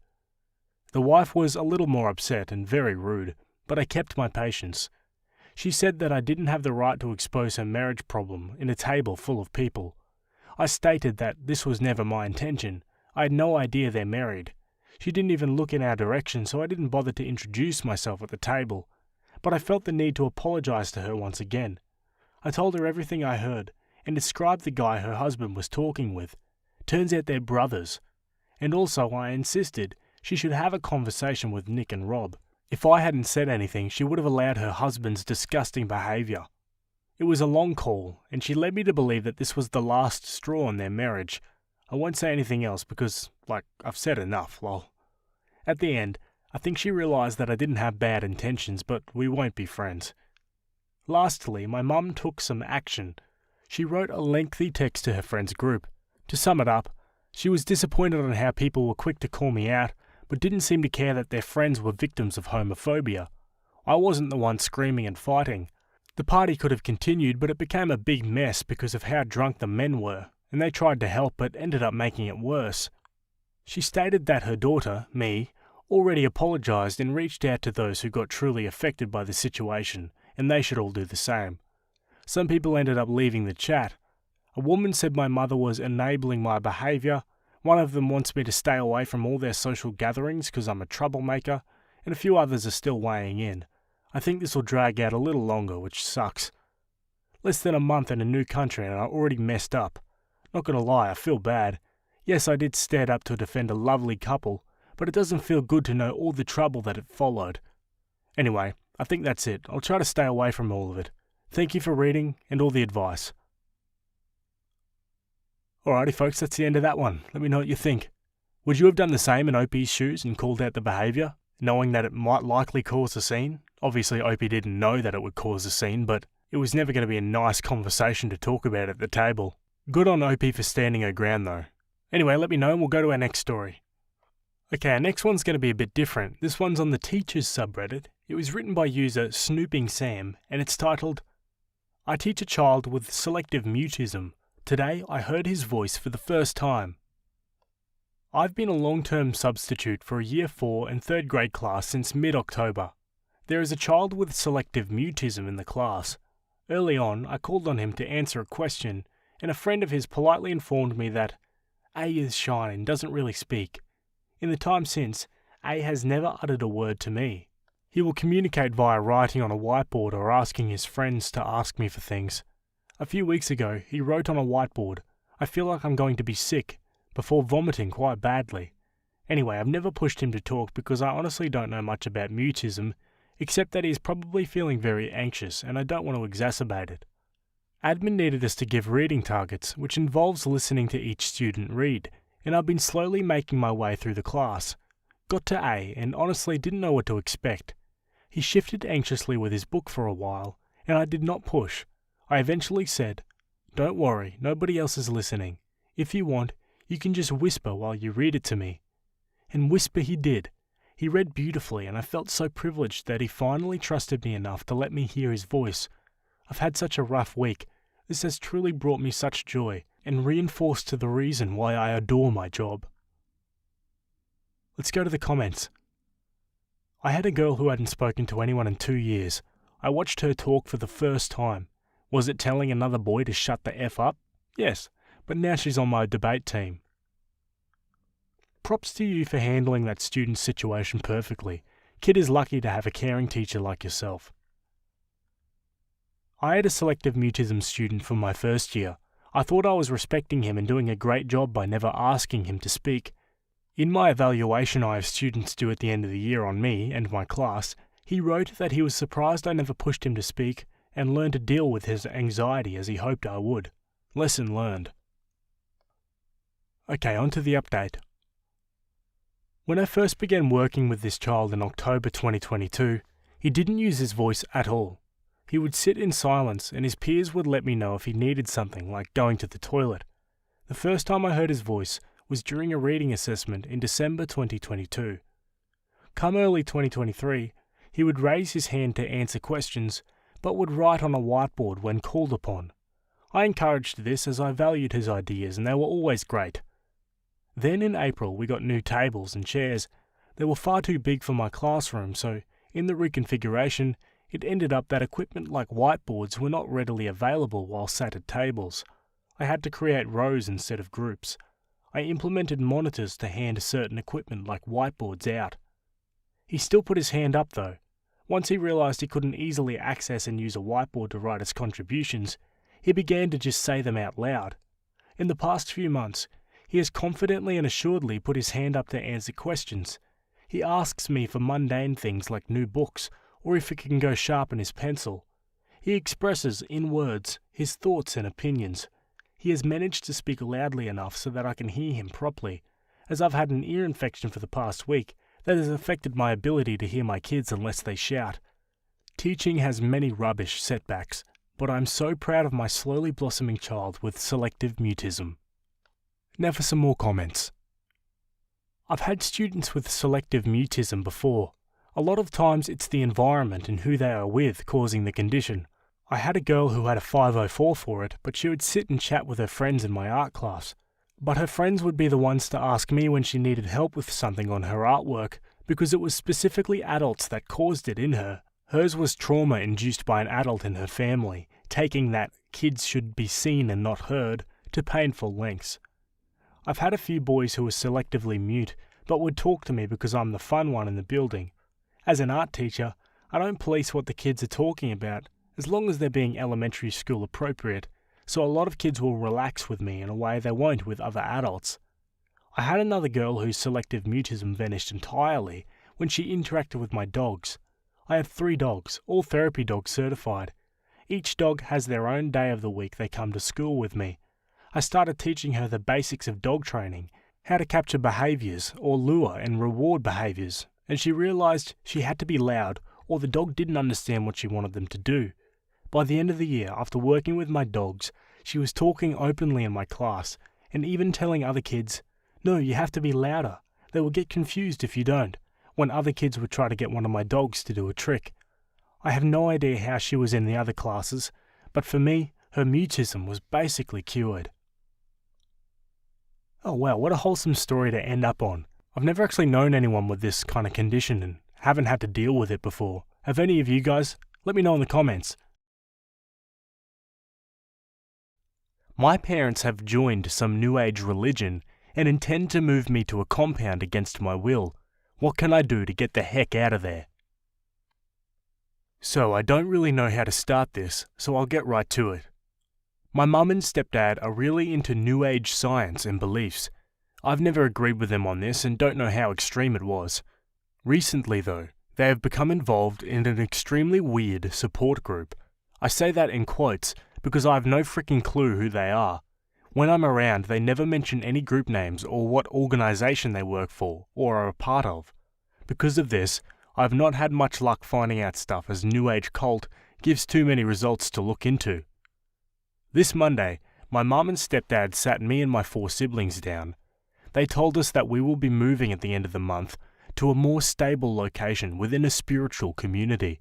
The wife was a little more upset and very rude, but I kept my patience. She said that I didn't have the right to expose her marriage problem in a table full of people. I stated that this was never my intention. I had no idea they're married. She didn't even look in our direction, so I didn't bother to introduce myself at the table. But I felt the need to apologise to her once again. I told her everything I heard and described the guy her husband was talking with. Turns out they're brothers. And also I insisted she should have a conversation with Nick and Rob. If I hadn't said anything, she would have allowed her husband's disgusting behaviour. It was a long call, and she led me to believe that this was the last straw in their marriage. I won't say anything else because, I've said enough, lol. At the end, I think she realised that I didn't have bad intentions, but we won't be friends. Lastly, my mum took some action. She wrote a lengthy text to her friends group. To sum it up, she was disappointed on how people were quick to call me out, but didn't seem to care that their friends were victims of homophobia. I wasn't the one screaming and fighting. The party could have continued, but it became a big mess because of how drunk the men were, and they tried to help but ended up making it worse. She stated that her daughter, me, already apologised and reached out to those who got truly affected by the situation, and they should all do the same. Some people ended up leaving the chat. A woman said my mother was enabling my behaviour. One of them wants me to stay away from all their social gatherings because I'm a troublemaker, and a few others are still weighing in. I think this will drag out a little longer, which sucks. Less than a month in a new country and I already messed up. Not gonna lie, I feel bad. Yes, I did stand up to defend a lovely couple, but it doesn't feel good to know all the trouble that it followed. Anyway, I think that's it. I'll try to stay away from all of it. Thank you for reading and all the advice. Alrighty folks, that's the end of that one. Let me know what you think. Would you have done the same in Opie's shoes and called out the behaviour, knowing that it might likely cause a scene? Obviously Opie didn't know that it would cause a scene, but it was never going to be a nice conversation to talk about at the table. Good on Opie for standing her ground though. Anyway, let me know and we'll go to our next story. Okay, our next one's going to be a bit different. This one's on the Teachers subreddit. It was written by user Snooping Sam, and it's titled, I teach a child with selective mutism. Today I heard his voice for the first time. I've been a long-term substitute for a Year 4 and 3rd grade class since mid-October. There is a child with selective mutism in the class. Early on, I called on him to answer a question, and a friend of his politely informed me that A is shy and doesn't really speak. In the time since, A has never uttered a word to me. He will communicate via writing on a whiteboard or asking his friends to ask me for things. A few weeks ago, he wrote on a whiteboard, I feel like I'm going to be sick, before vomiting quite badly. Anyway, I've never pushed him to talk because I honestly don't know much about mutism, except that he's probably feeling very anxious and I don't want to exacerbate it. Admin needed us to give reading targets, which involves listening to each student read, and I've been slowly making my way through the class. Got to A and honestly didn't know what to expect. He shifted anxiously with his book for a while, and I did not push. I eventually said, Don't worry, nobody else is listening. If you want, you can just whisper while you read it to me." And whisper he did. He read beautifully, and I felt so privileged that he finally trusted me enough to let me hear his voice. I've had such a rough week. This has truly brought me such joy, and reinforced to the reason why I adore my job. Let's go to the comments. I had a girl who hadn't spoken to anyone in 2 years. I watched her talk for the first time. Was it telling another boy to shut the F up? Yes, but now she's on my debate team. Props to you for handling that student situation perfectly. Kid is lucky to have a caring teacher like yourself. I had a selective mutism student from my first year. I thought I was respecting him and doing a great job by never asking him to speak. In my evaluation I have students do at the end of the year on me and my class, he wrote that he was surprised I never pushed him to speak and learned to deal with his anxiety as he hoped I would. Lesson learned. Okay, on to the update. When I first began working with this child in October 2022, he didn't use his voice at all. He would sit in silence and his peers would let me know if he needed something, like going to the toilet. The first time I heard his voice was during a reading assessment in December 2022. Come early 2023, he would raise his hand to answer questions, but would write on a whiteboard when called upon. I encouraged this as I valued his ideas and they were always great. Then in April we got new tables and chairs. They were far too big for my classroom, so in the reconfiguration it ended up that equipment like whiteboards were not readily available while sat at tables. I had to create rows instead of groups. I implemented monitors to hand certain equipment like whiteboards out. He still put his hand up though. Once he realised he couldn't easily access and use a whiteboard to write his contributions, he began to just say them out loud. In the past few months, he has confidently and assuredly put his hand up to answer questions. He asks me for mundane things like new books, or if he can go sharpen his pencil. He expresses, in words, his thoughts and opinions. He has managed to speak loudly enough so that I can hear him properly, as I've had an ear infection for the past week that has affected my ability to hear my kids unless they shout. Teaching has many rubbish setbacks, but I'm so proud of my slowly blossoming child with selective mutism. Now for some more comments. I've had students with selective mutism before. A lot of times it's the environment and who they are with causing the condition. I had a girl who had a 504 for it, but she would sit and chat with her friends in my art class. But her friends would be the ones to ask me when she needed help with something on her artwork, because it was specifically adults that caused it in her. Hers was trauma induced by an adult in her family, taking that kids should be seen and not heard to painful lengths. I've had a few boys who were selectively mute, but would talk to me because I'm the fun one in the building. As an art teacher, I don't police what the kids are talking about, as long as they're being elementary school appropriate, so a lot of kids will relax with me in a way they won't with other adults. I had another girl whose selective mutism vanished entirely when she interacted with my dogs. I have 3 dogs, all therapy dogs certified. Each dog has their own day of the week they come to school with me. I started teaching her the basics of dog training, how to capture behaviours or lure and reward behaviours, and she realised she had to be loud or the dog didn't understand what she wanted them to do. By the end of the year, after working with my dogs, she was talking openly in my class and even telling other kids, "No, you have to be louder. They will get confused if you don't," when other kids would try to get one of my dogs to do a trick. I have no idea how she was in the other classes, but for me, her mutism was basically cured. Oh wow, what a wholesome story to end up on. I've never actually known anyone with this kind of condition and haven't had to deal with it before. Have any of you guys? Let me know in the comments. My parents have joined some New Age religion and intend to move me to a compound against my will. What can I do to get the heck out of there? So I don't really know how to start this, so I'll get right to it. My mum and stepdad are really into New Age science and beliefs. I've never agreed with them on this and don't know how extreme it was. Recently though, they have become involved in an extremely weird support group. I say that in quotes because I have no freaking clue who they are. When I'm around, they never mention any group names or what organisation they work for or are a part of. Because of this, I've not had much luck finding out stuff as New Age cult gives too many results to look into. This Monday, my mum and stepdad sat me and my 4 siblings down. They told us that we will be moving at the end of the month to a more stable location within a spiritual community.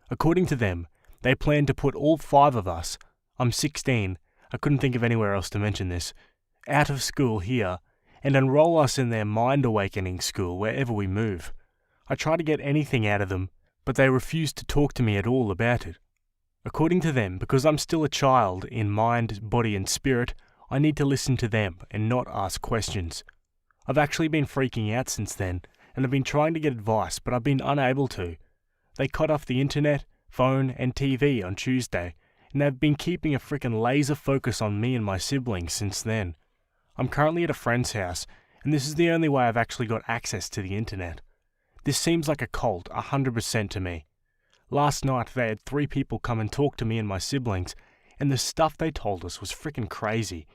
According to them, they plan to put all 5 of us, I'm 16, I couldn't think of anywhere else to mention this, out of school here and enroll us in their mind awakening school wherever we move. I tried to get anything out of them, but they refused to talk to me at all about it. According to them, because I'm still a child in mind, body and spirit, I need to listen to them and not ask questions. I've actually been freaking out since then, and have been trying to get advice, but I've been unable to. They cut off the internet, phone and TV on Tuesday, and they've been keeping a frickin' laser focus on me and my siblings since then. I'm currently at a friend's house, and this is the only way I've actually got access to the internet. This seems like a cult, 100% to me. Last night they had 3 people come and talk to me and my siblings, and the stuff they told us was frickin' crazy.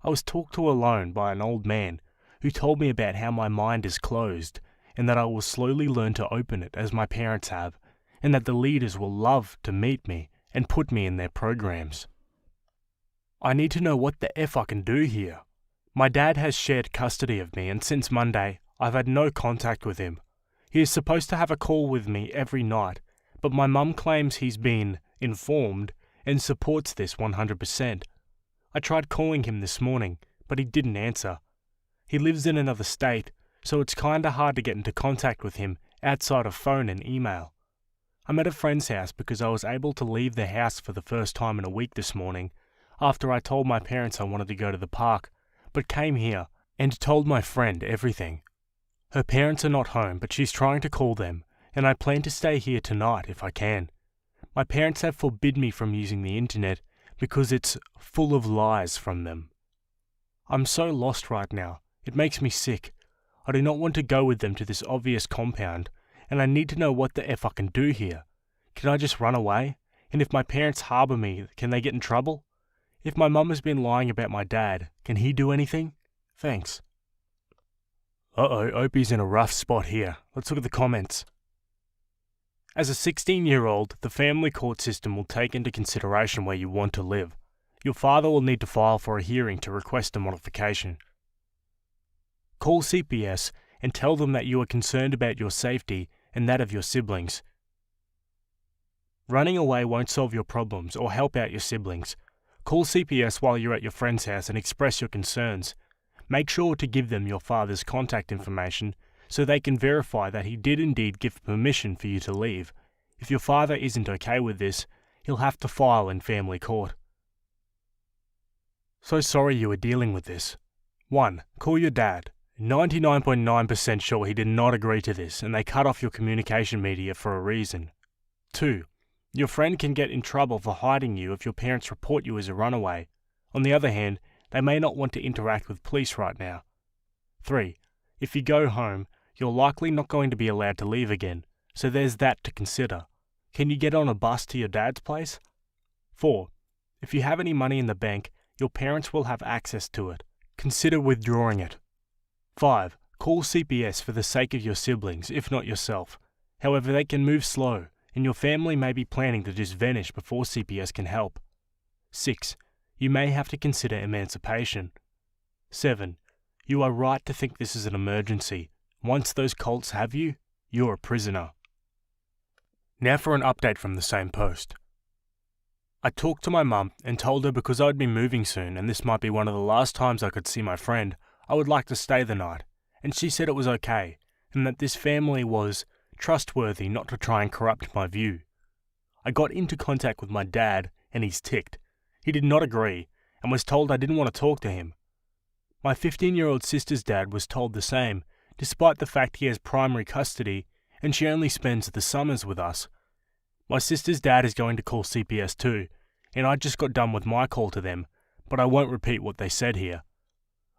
I was talked to alone by an old man who told me about how my mind is closed, and that I will slowly learn to open it as my parents have, and that the leaders will love to meet me and put me in their programs. I need to know what the F I can do here. My dad has shared custody of me, and since Monday, I've had no contact with him. He is supposed to have a call with me every night, but my mum claims he's been informed and supports this 100%. I tried calling him this morning, but he didn't answer. He lives in another state, so it's kinda hard to get into contact with him outside of phone and email. I'm at a friend's house because I was able to leave the house for the first time in a week this morning, after I told my parents I wanted to go to the park, but came here and told my friend everything. Her parents are not home, but she's trying to call them, and I plan to stay here tonight if I can. My parents have forbid me from using the internet because it's full of lies from them. I'm so lost right now, it makes me sick. I do not want to go with them to this obvious compound, and I need to know what the F I can do here. Can I just run away? And if my parents harbour me, can they get in trouble? If my mum has been lying about my dad, can he do anything? Thanks. Uh-oh, Opie's in a rough spot here. Let's look at the comments. As a 16-year-old, the family court system will take into consideration where you want to live. Your father will need to file for a hearing to request a modification. Call CPS and tell them that you are concerned about your safety and that of your siblings. Running away won't solve your problems or help out your siblings. Call CPS while you're at your friend's house and express your concerns. Make sure to give them your father's contact information so they can verify that he did indeed give permission for you to leave. If your father isn't okay with this, he'll have to file in family court. So sorry you are dealing with this. 1. Call your dad. 99.9% sure he did not agree to this and they cut off your communication media for a reason. 2. Your friend can get in trouble for hiding you if your parents report you as a runaway. On the other hand, they may not want to interact with police right now. 3. If you go home, you're likely not going to be allowed to leave again, so there's that to consider. Can you get on a bus to your dad's place? 4. If you have any money in the bank, your parents will have access to it. Consider withdrawing it. 5. Call CPS for the sake of your siblings, if not yourself. However, they can move slow, and your family may be planning to just vanish before CPS can help. 6. You may have to consider emancipation. 7. You are right to think this is an emergency. Once those cults have you, you're a prisoner. Now for an update from the same post. I talked to my mum and told her because I'd be moving soon and this might be one of the last times I could see my friend, I would like to stay the night, and she said it was okay, and that this family was trustworthy not to try and corrupt my view. I got into contact with my dad and he's ticked. He did not agree and was told I didn't want to talk to him. My 15-year-old sister's dad was told the same, despite the fact he has primary custody and she only spends the summers with us. My sister's dad is going to call CPS too, and I just got done with my call to them, but I won't repeat what they said here.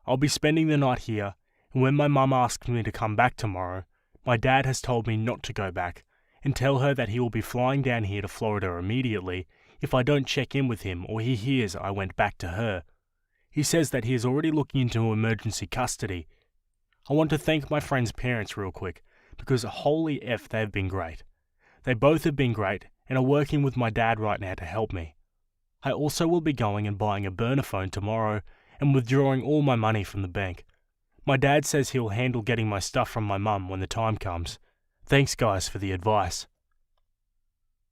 I'll be spending the night here, and when my mum asks me to come back tomorrow, my dad has told me not to go back, and tell her that he will be flying down here to Florida immediately if I don't check in with him or he hears I went back to her. He says that he is already looking into emergency custody. I want to thank my friend's parents real quick, because holy F they have been great. They both have been great and are working with my dad right now to help me. I also will be going and buying a burner phone tomorrow and withdrawing all my money from the bank. My dad says he'll handle getting my stuff from my mum when the time comes. Thanks guys for the advice.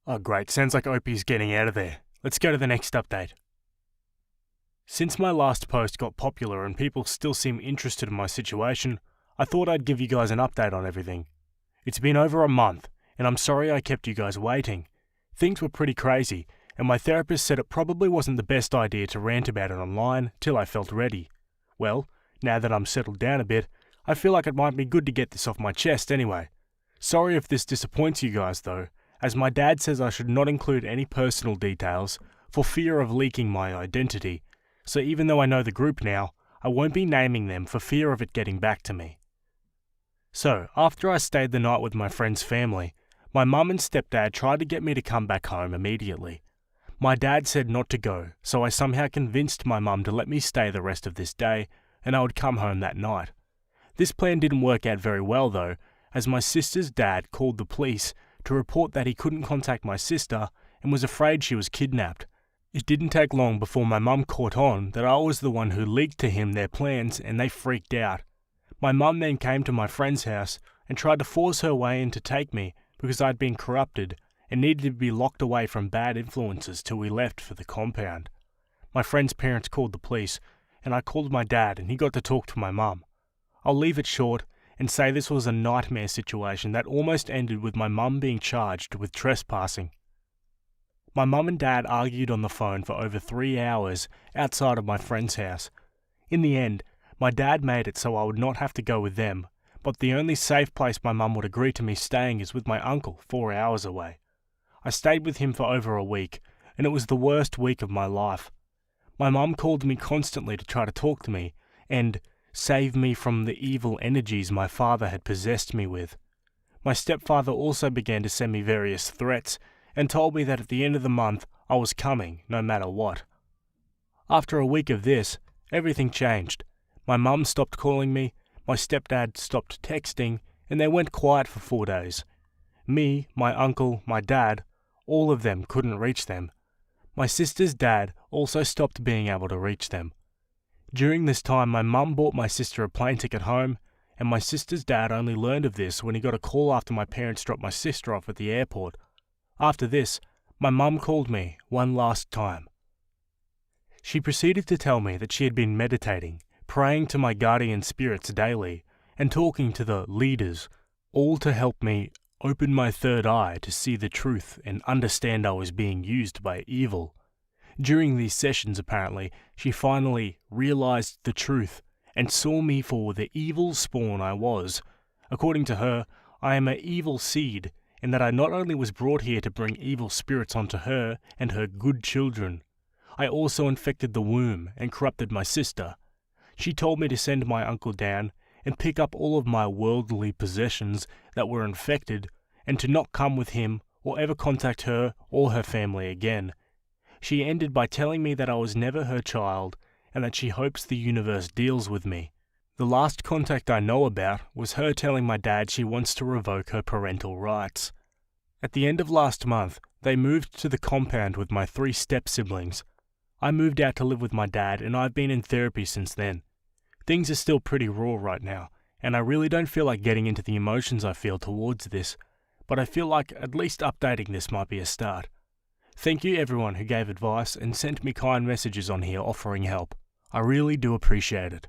Oh great, sounds like Opie's getting out of there. Let's go to the next update. Since my last post got popular and people still seem interested in my situation, I thought I'd give you guys an update on everything. It's been over a month, and I'm sorry I kept you guys waiting. Things were pretty crazy, and my therapist said it probably wasn't the best idea to rant about it online till I felt ready. Well, now that I'm settled down a bit, I feel like it might be good to get this off my chest anyway. Sorry if this disappoints you guys though, as my dad says I should not include any personal details for fear of leaking my identity, so even though I know the group now, I won't be naming them for fear of it getting back to me. So, after I stayed the night with my friend's family, my mum and stepdad tried to get me to come back home immediately. My dad said not to go, so I somehow convinced my mum to let me stay the rest of this day, and I would come home that night. This plan didn't work out very well though, as my sister's dad called the police to report that he couldn't contact my sister and was afraid she was kidnapped. It didn't take long before my mum caught on that I was the one who leaked to him their plans and they freaked out. My mum then came to my friend's house and tried to force her way in to take me because I'd been corrupted and needed to be locked away from bad influences till we left for the compound. My friend's parents called the police and I called my dad and he got to talk to my mum. I'll leave it short and say this was a nightmare situation that almost ended with my mum being charged with trespassing. My mum and dad argued on the phone for over 3 hours outside of my friend's house. In the end, my dad made it so I would not have to go with them, but the only safe place my mum would agree to me staying is with my uncle 4 hours away. I stayed with him for over a week, and it was the worst week of my life. My mum called me constantly to try to talk to me and save me from the evil energies my father had possessed me with. My stepfather also began to send me various threats and told me that at the end of the month I was coming, no matter what. After a week of this, everything changed. My mum stopped calling me, my stepdad stopped texting, and they went quiet for 4 days. Me, my uncle, my dad, all of them couldn't reach them. My sister's dad also stopped being able to reach them. During this time, my mum bought my sister a plane ticket home, and my sister's dad only learned of this when he got a call after my parents dropped my sister off at the airport. After this, my mum called me one last time. She proceeded to tell me that she had been meditating, praying to my guardian spirits daily, and talking to the leaders, all to help me open my third eye to see the truth and understand I was being used by evil. During these sessions, apparently, she finally realized the truth and saw me for the evil spawn I was. According to her, I am an evil seed, and that I not only was brought here to bring evil spirits onto her and her good children, I also infected the womb and corrupted my sister. She told me to send my uncle down and pick up all of my worldly possessions that were infected and to not come with him or ever contact her or her family again. She ended by telling me that I was never her child and that she hopes the universe deals with me. The last contact I know about was her telling my dad she wants to revoke her parental rights. At the end of last month, they moved to the compound with my 3 step-siblings. I moved out to live with my dad and I've been in therapy since then. Things are still pretty raw right now, and I really don't feel like getting into the emotions I feel towards this, but I feel like at least updating this might be a start. Thank you everyone who gave advice and sent me kind messages on here offering help. I really do appreciate it.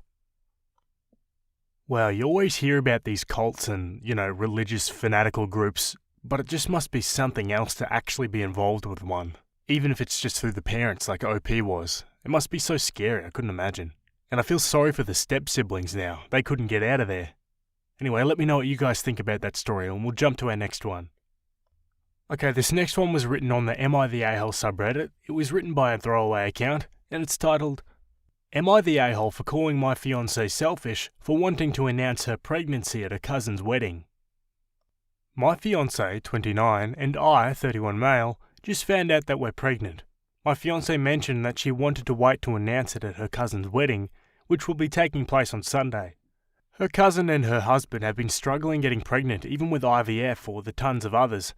Well, you always hear about these cults and, religious fanatical groups, but it just must be something else to actually be involved with one. Even if it's just through the parents like OP was. It must be so scary, I couldn't imagine. And I feel sorry for the step-siblings now. They couldn't get out of there. Anyway, let me know what you guys think about that story and we'll jump to our next one. Okay, this next one was written on the Am I the A-hole subreddit. It was written by a throwaway account, and it's titled, Am I the a-hole for calling my fiancée selfish for wanting to announce her pregnancy at a cousin's wedding? My fiancée, 29, and I, 31 male, just found out that we're pregnant. My fiancée mentioned that she wanted to wait to announce it at her cousin's wedding, which will be taking place on Sunday. Her cousin and her husband have been struggling getting pregnant even with IVF or the tons of others.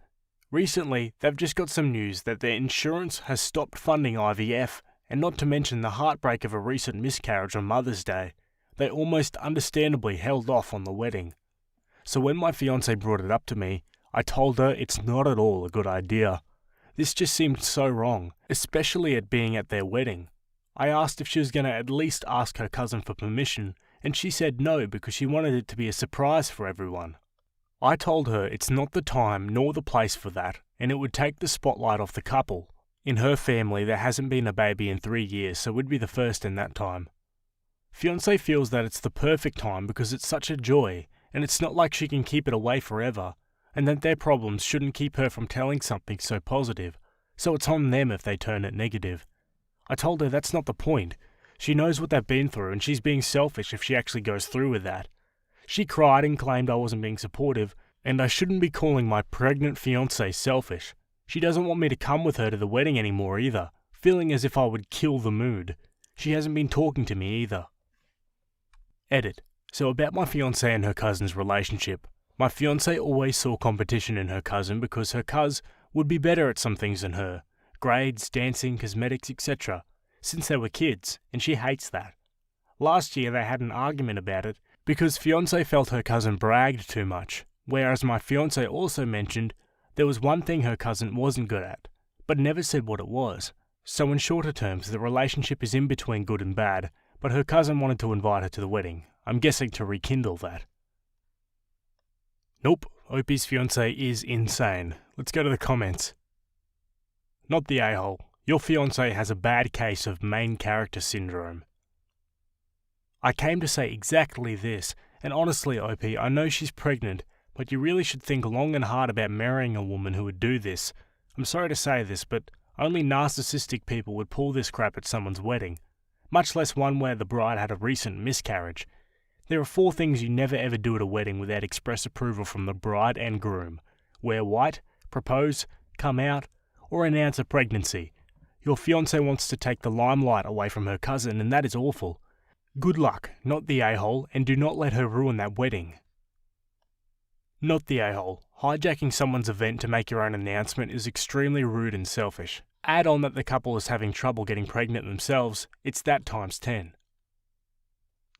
Recently, they've just got some news that their insurance has stopped funding IVF, and not to mention the heartbreak of a recent miscarriage on Mother's Day, they almost understandably held off on the wedding. So when my fiancée brought it up to me, I told her it's not at all a good idea. This just seemed so wrong, especially it being at their wedding. I asked if she was going to at least ask her cousin for permission, and she said no because she wanted it to be a surprise for everyone. I told her it's not the time nor the place for that, and it would take the spotlight off the couple. In her family, there hasn't been a baby in 3 years, so we'd be the first in that time. Fiancé feels that it's the perfect time because it's such a joy, and it's not like she can keep it away forever, and that their problems shouldn't keep her from telling something so positive, so it's on them if they turn it negative. I told her that's not the point. She knows what they've been through, and she's being selfish if she actually goes through with that. She cried and claimed I wasn't being supportive, and I shouldn't be calling my pregnant fiancée selfish. She doesn't want me to come with her to the wedding anymore either, feeling as if I would kill the mood. She hasn't been talking to me either. Edit. So about my fiancée and her cousin's relationship. My fiancée always saw competition in her cousin because her cuz would be better at some things than her. Grades, dancing, cosmetics, etc. since they were kids, and she hates that. Last year they had an argument about it because fiancé felt her cousin bragged too much, whereas my fiancé also mentioned there was one thing her cousin wasn't good at, but never said what it was. So in shorter terms, the relationship is in between good and bad, but her cousin wanted to invite her to the wedding. I'm guessing to rekindle that. Nope, Opie's fiancé is insane. Let's go to the comments. Not the a-hole. Your fiancé has a bad case of main character syndrome. I came to say exactly this, and honestly, OP, I know she's pregnant, but you really should think long and hard about marrying a woman who would do this. I'm sorry to say this, but only narcissistic people would pull this crap at someone's wedding, much less one where the bride had a recent miscarriage. There are 4 things you never ever do at a wedding without express approval from the bride and groom. Wear white, propose, come out, or announce a pregnancy. Your fiancé wants to take the limelight away from her cousin, and that is awful. Good luck, not the a-hole, and do not let her ruin that wedding. Not the a-hole. Hijacking someone's event to make your own announcement is extremely rude and selfish. Add on that the couple is having trouble getting pregnant themselves, it's that times 10.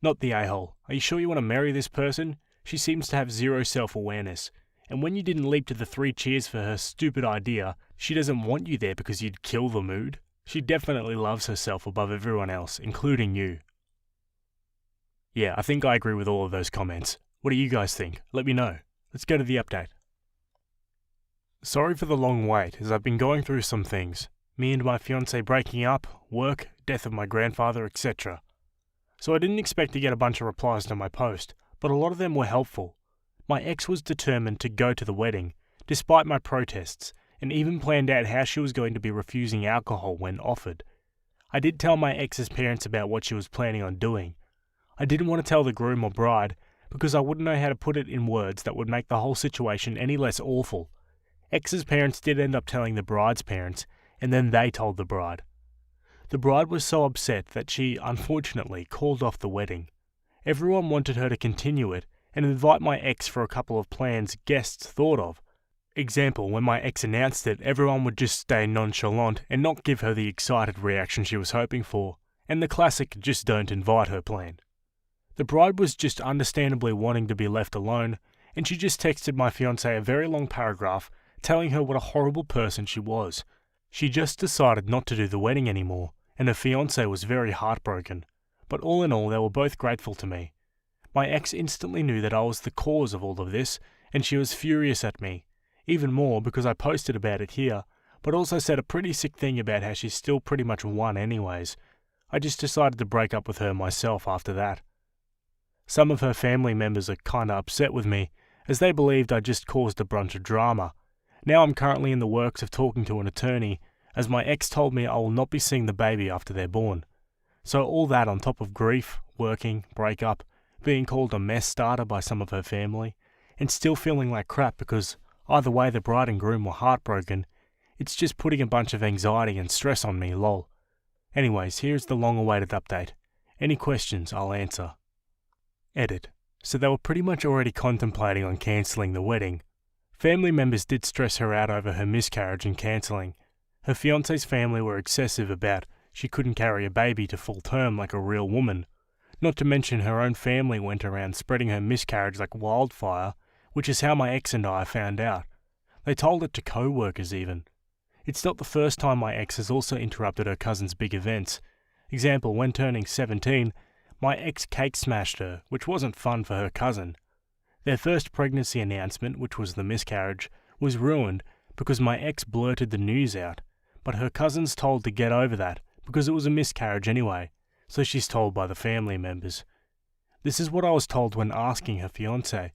Not the a-hole. Are you sure you want to marry this person? She seems to have zero self-awareness. And when you didn't leap to the 3 cheers for her stupid idea, she doesn't want you there because you'd kill the mood. She definitely loves herself above everyone else, including you. Yeah, I think I agree with all of those comments. What do you guys think? Let me know. Let's go to the update. Sorry for the long wait, as I've been going through some things. Me and my fiancé breaking up, work, death of my grandfather, etc. So I didn't expect to get a bunch of replies to my post, but a lot of them were helpful. My ex was determined to go to the wedding, despite my protests, and even planned out how she was going to be refusing alcohol when offered. I did tell my ex's parents about what she was planning on doing. I didn't want to tell the groom or bride, because I wouldn't know how to put it in words that would make the whole situation any less awful. Ex's parents did end up telling the bride's parents, and then they told the bride. The bride was so upset that she, unfortunately, called off the wedding. Everyone wanted her to continue it and invite my ex for a couple of plans guests thought of. Example, when my ex announced it, everyone would just stay nonchalant and not give her the excited reaction she was hoping for, and the classic just don't invite her plan. The bride was just understandably wanting to be left alone, and she just texted my fiancé a very long paragraph telling her what a horrible person she was. She just decided not to do the wedding anymore, and her fiancé was very heartbroken. But all in all, they were both grateful to me. My ex instantly knew that I was the cause of all of this, and she was furious at me. Even more because I posted about it here, but also said a pretty sick thing about how she still pretty much won anyways. I just decided to break up with her myself after that. Some of her family members are kinda upset with me, as they believed I just caused a bunch of drama. Now I'm currently in the works of talking to an attorney, as my ex told me I will not be seeing the baby after they're born. So all that on top of grief, working, breakup, being called a mess starter by some of her family, and still feeling like crap because either way the bride and groom were heartbroken, it's just putting a bunch of anxiety and stress on me, lol. Anyways, here's the long-awaited update. Any questions, I'll answer. Edit. So they were pretty much already contemplating on cancelling the wedding. Family members did stress her out over her miscarriage and cancelling. Her fiance's family were excessive about she couldn't carry a baby to full term like a real woman. Not to mention her own family went around spreading her miscarriage like wildfire, which is how my ex and I found out. They told it to co-workers even. It's not the first time my ex has also interrupted her cousin's big events. Example, when turning 17, my ex cake smashed her, which wasn't fun for her cousin. Their first pregnancy announcement, which was the miscarriage, was ruined because my ex blurted the news out, but her cousin's told to get over that because it was a miscarriage anyway, so she's told by the family members. This is what I was told when asking her fiancé,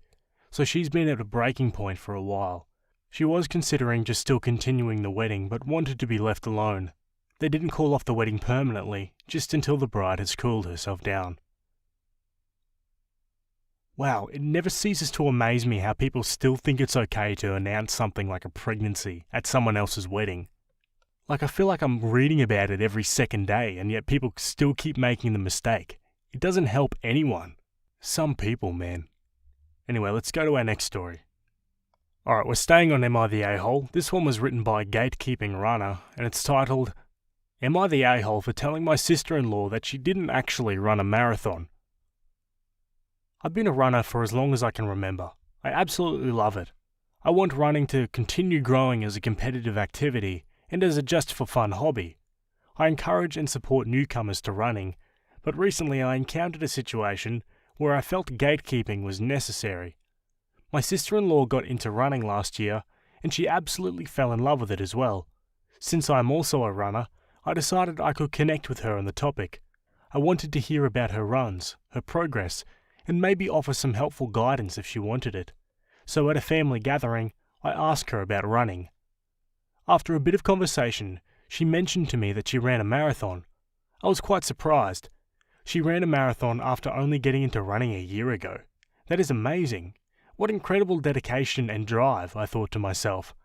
so she's been at a breaking point for a while. She was considering just still continuing the wedding but wanted to be left alone. They didn't call off the wedding permanently, just until the bride has cooled herself down. Wow, it never ceases to amaze me how people still think it's okay to announce something like a pregnancy at someone else's wedding. Like, I feel like I'm reading about it every second day, and yet people still keep making the mistake. It doesn't help anyone. Some people, man. Anyway, let's go to our next story. Alright, we're staying on Am I the A-hole? This one was written by Gatekeeping Runner, and it's titled, Am I the A-hole for telling my sister-in-law that she didn't actually run a marathon? I've been a runner for as long as I can remember. I absolutely love it. I want running to continue growing as a competitive activity and as a just-for-fun hobby. I encourage and support newcomers to running, but recently I encountered a situation where I felt gatekeeping was necessary. My sister-in-law got into running last year, and she absolutely fell in love with it as well. Since I'm also a runner, I decided I could connect with her on the topic. I wanted to hear about her runs, her progress, and maybe offer some helpful guidance if she wanted it. So at a family gathering, I asked her about running. After a bit of conversation, she mentioned to me that she ran a marathon. I was quite surprised. She ran a marathon after only getting into running a year ago. That is amazing. What incredible dedication and drive, I thought to myself.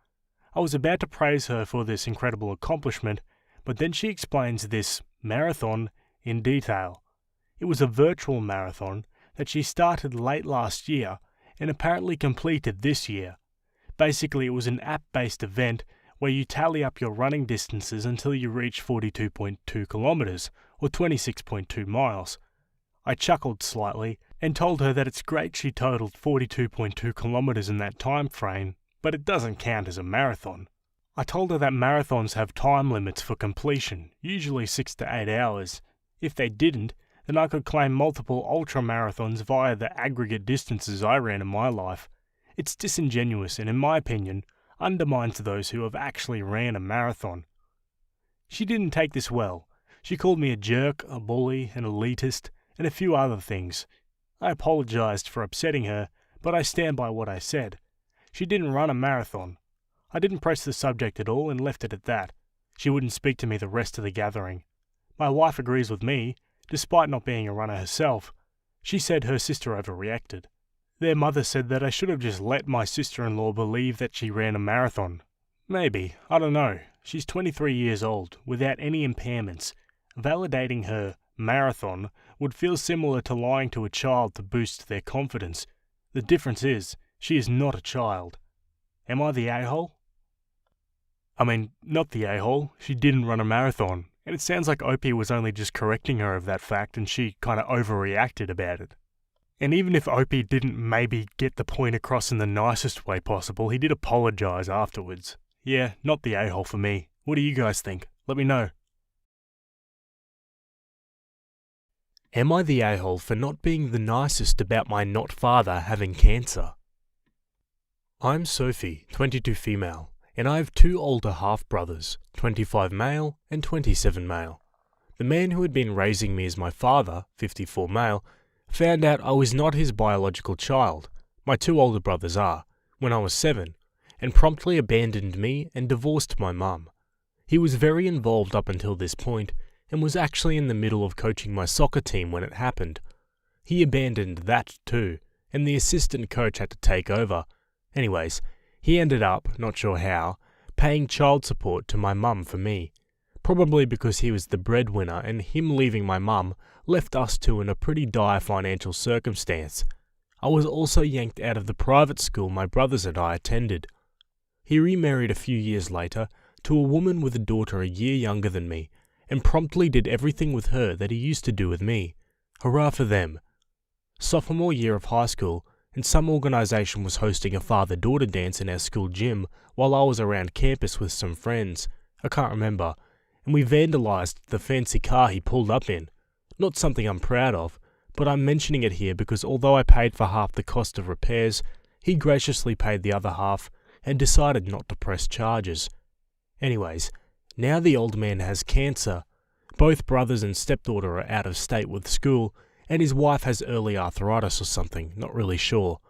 I was about to praise her for this incredible accomplishment, but then she explains this marathon in detail. It was a virtual marathon that she started late last year and apparently completed this year. Basically, it was an app-based event where you tally up your running distances until you reach 42.2 kilometers or 26.2 miles. I chuckled slightly and told her that it's great she totaled 42.2 kilometers in that time frame, but it doesn't count as a marathon. I told her that marathons have time limits for completion, usually 6 to 8 hours. If they didn't, then I could claim multiple ultra-marathons via the aggregate distances I ran in my life. It's disingenuous and, in my opinion, undermines those who have actually ran a marathon. She didn't take this well. She called me a jerk, a bully, an elitist, and a few other things. I apologized for upsetting her, but I stand by what I said. She didn't run a marathon. I didn't press the subject at all and left it at that. She wouldn't speak to me the rest of the gathering. My wife agrees with me, despite not being a runner herself. She said her sister overreacted. Their mother said that I should have just let my sister-in-law believe that she ran a marathon. Maybe, I don't know. She's 23 years old, without any impairments. Validating her marathon would feel similar to lying to a child to boost their confidence. The difference is, she is not a child. Am I the a-hole? I mean, not the a-hole. She didn't run a marathon. And it sounds like Opie was only just correcting her of that fact and she kind of overreacted about it. And even if Opie didn't maybe get the point across in the nicest way possible, he did apologise afterwards. Yeah, not the a-hole for me. What do you guys think? Let me know. Am I the a-hole for not being the nicest about my not father having cancer? I'm Sophie, 22 female, and I have 2 older half-brothers, 25 male and 27 male. The man who had been raising me as my father, 54 male, found out I was not his biological child, my 2 older brothers are, when I was 7, and promptly abandoned me and divorced my mum. He was very involved up until this point, and was actually in the middle of coaching my soccer team when it happened. He abandoned that too, and the assistant coach had to take over. Anyways, he ended up, not sure how, paying child support to my mum for me. Probably because he was the breadwinner and him leaving my mum left us two in a pretty dire financial circumstance. I was also yanked out of the private school my brothers and I attended. He remarried a few years later to a woman with a daughter a year younger than me, and promptly did everything with her that he used to do with me. Hurrah for them. Sophomore year of high school, and some organisation was hosting a father-daughter dance in our school gym while I was around campus with some friends. I can't remember. And we vandalised the fancy car he pulled up in. Not something I'm proud of, but I'm mentioning it here because although I paid for half the cost of repairs, he graciously paid the other half and decided not to press charges. Anyways, now the old man has cancer. Both brothers and stepdaughter are out of state with school, and his wife has early arthritis or something, not really sure.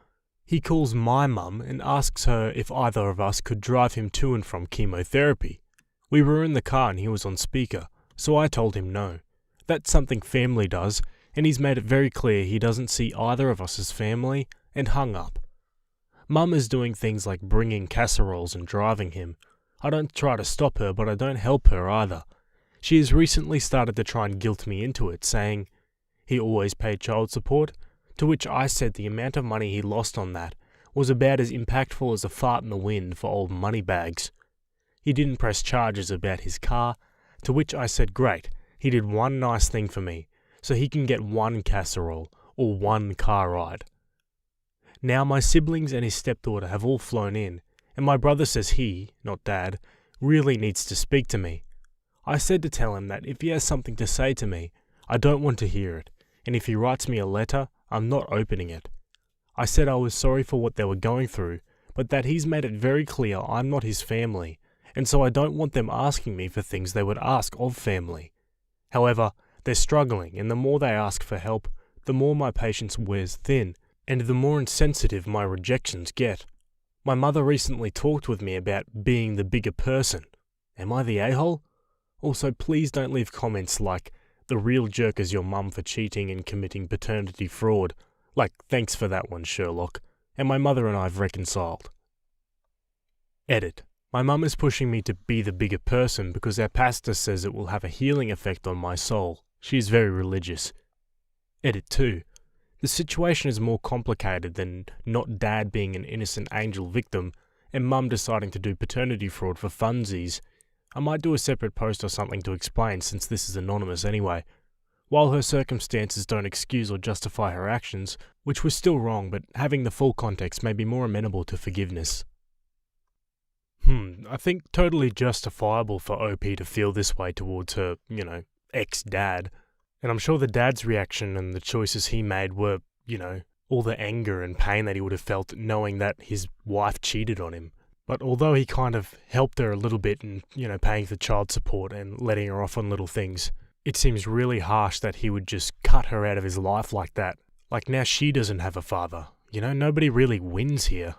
He calls my mum and asks her if either of us could drive him to and from chemotherapy. We were in the car and he was on speaker, so I told him no. That's something family does, and he's made it very clear he doesn't see either of us as family, and hung up. Mum is doing things like bringing casseroles and driving him. I don't try to stop her, but I don't help her either. She has recently started to try and guilt me into it, saying he always paid child support, to which I said the amount of money he lost on that was about as impactful as a fart in the wind for old moneybags. He didn't press charges about his car, to which I said great, he did one nice thing for me, so he can get one casserole or one car ride. Now my siblings and his stepdaughter have all flown in, and my brother says he, not Dad, really needs to speak to me. I said to tell him that if he has something to say to me, I don't want to hear it, and if he writes me a letter, I'm not opening it. I said I was sorry for what they were going through, but that he's made it very clear I'm not his family, and so I don't want them asking me for things they would ask of family. However, they're struggling, and the more they ask for help, the more my patience wears thin, and the more insensitive my rejections get. My mother recently talked with me about being the bigger person. Am I the a-hole? Also, please don't leave comments like, the real jerk is your mum for cheating and committing paternity fraud. Like, thanks for that one, Sherlock. And my mother and I have reconciled. Edit. My mum is pushing me to be the bigger person because our pastor says it will have a healing effect on my soul. She is very religious. Edit 2. The situation is more complicated than not Dad being an innocent angel victim and Mum deciding to do paternity fraud for funsies. I might do a separate post or something to explain since this is anonymous anyway. While her circumstances don't excuse or justify her actions, which were still wrong, but having the full context may be more amenable to forgiveness. I think totally justifiable for OP to feel this way towards her, ex-dad. And I'm sure the dad's reaction and the choices he made were, all the anger and pain that he would have felt knowing that his wife cheated on him. But although he kind of helped her a little bit in, paying for child support and letting her off on little things, it seems really harsh that he would just cut her out of his life like that. Like now she doesn't have a father. Nobody really wins here.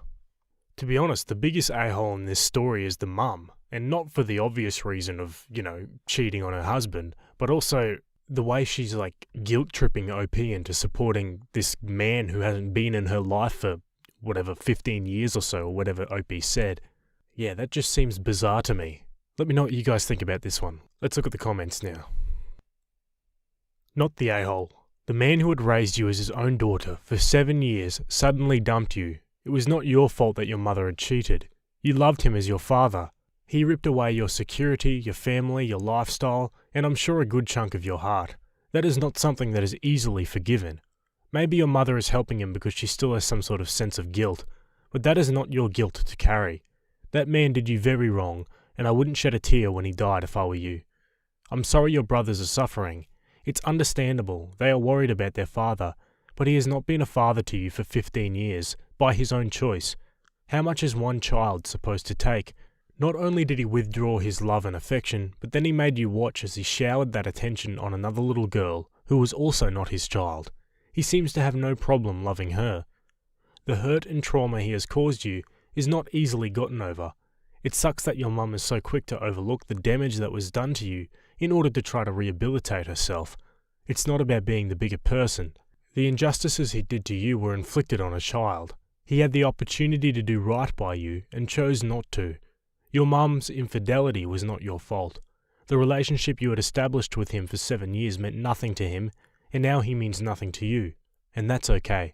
To be honest, the biggest a-hole in this story is the mum. And not for the obvious reason of, cheating on her husband, but also the way she's guilt-tripping OP into supporting this man who hasn't been in her life for 15 years or so, or whatever OP said. Yeah, that just seems bizarre to me. Let me know what you guys think about this one. Let's look at the comments now. Not the a-hole. The man who had raised you as his own daughter for 7 years suddenly dumped you. It was not your fault that your mother had cheated. You loved him as your father. He ripped away your security, your family, your lifestyle, and I'm sure a good chunk of your heart. That is not something that is easily forgiven. Maybe your mother is helping him because she still has some sort of sense of guilt, but that is not your guilt to carry. That man did you very wrong, and I wouldn't shed a tear when he died if I were you. I'm sorry your brothers are suffering. It's understandable, they are worried about their father, but he has not been a father to you for 15 years, by his own choice. How much is one child supposed to take? Not only did he withdraw his love and affection, but then he made you watch as he showered that attention on another little girl, who was also not his child. He seems to have no problem loving her. The hurt and trauma he has caused you is not easily gotten over. It sucks that your mum is so quick to overlook the damage that was done to you in order to try to rehabilitate herself. It's not about being the bigger person. The injustices he did to you were inflicted on a child. He had the opportunity to do right by you and chose not to. Your mum's infidelity was not your fault. The relationship you had established with him for 7 years meant nothing to him, and now he means nothing to you. And that's okay.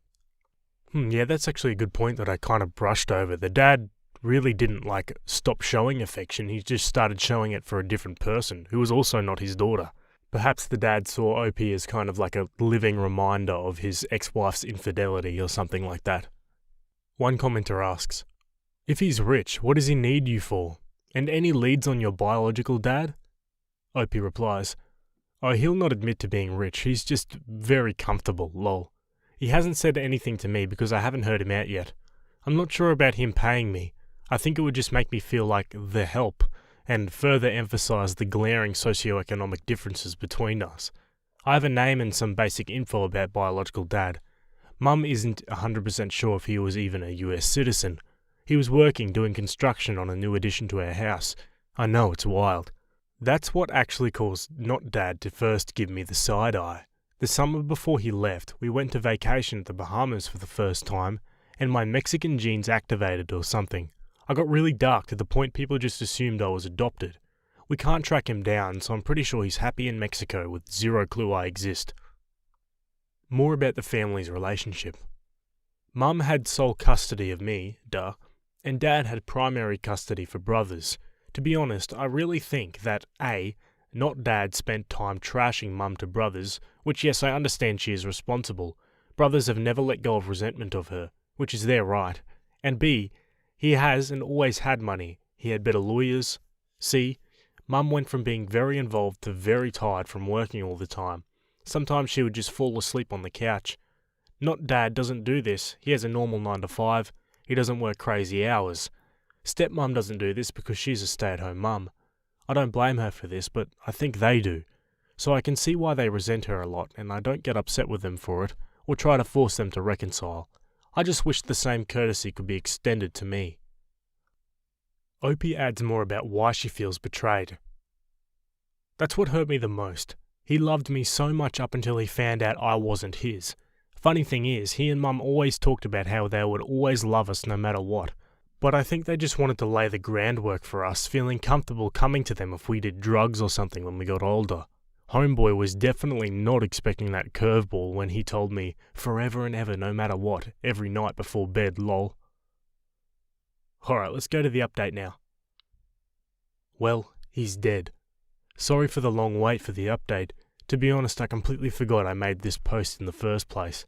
Yeah, that's actually a good point that I kind of brushed over. The dad really didn't stop showing affection. He just started showing it for a different person who was also not his daughter. Perhaps the dad saw Opie as kind of like a living reminder of his ex-wife's infidelity or something like that. One commenter asks, "If he's rich, what does he need you for? And any leads on your biological dad?" Opie replies, "Oh, he'll not admit to being rich. He's just very comfortable, lol. He hasn't said anything to me because I haven't heard him out yet. I'm not sure about him paying me. I think it would just make me feel like the help and further emphasize the glaring socioeconomic differences between us. I have a name and some basic info about biological dad. Mum isn't 100% sure if he was even a US citizen. He was working doing construction on a new addition to our house. I know, it's wild. That's what actually caused not dad to first give me the side eye. The summer before he left, we went to vacation at the Bahamas for the first time, and my Mexican genes activated or something. I got really dark to the point people just assumed I was adopted. We can't track him down, so I'm pretty sure he's happy in Mexico with zero clue I exist." More about the family's relationship. Mum had sole custody of me, and Dad had primary custody for brothers. To be honest, I really think that A, not Dad spent time trashing Mum to brothers, which yes, I understand she is responsible. Brothers have never let go of resentment of her, which is their right. And B, he has and always had money. He had better lawyers. C, Mum went from being very involved to very tired from working all the time. Sometimes she would just fall asleep on the couch. Not Dad doesn't do this. He has a normal 9 to 5. He doesn't work crazy hours. Stepmom doesn't do this because she's a stay-at-home mum. I don't blame her for this, but I think they do. So I can see why they resent her a lot, and I don't get upset with them for it, or try to force them to reconcile. I just wish the same courtesy could be extended to me. Opie adds more about why she feels betrayed. "That's what hurt me the most. He loved me so much up until he found out I wasn't his. Funny thing is, he and Mum always talked about how they would always love us no matter what. But I think they just wanted to lay the groundwork for us, feeling comfortable coming to them if we did drugs or something when we got older. Homeboy was definitely not expecting that curveball when he told me, forever and ever no matter what, every night before bed, lol." Alright, let's go to the update now. Well, he's dead. Sorry for the long wait for the update. To be honest, I completely forgot I made this post in the first place.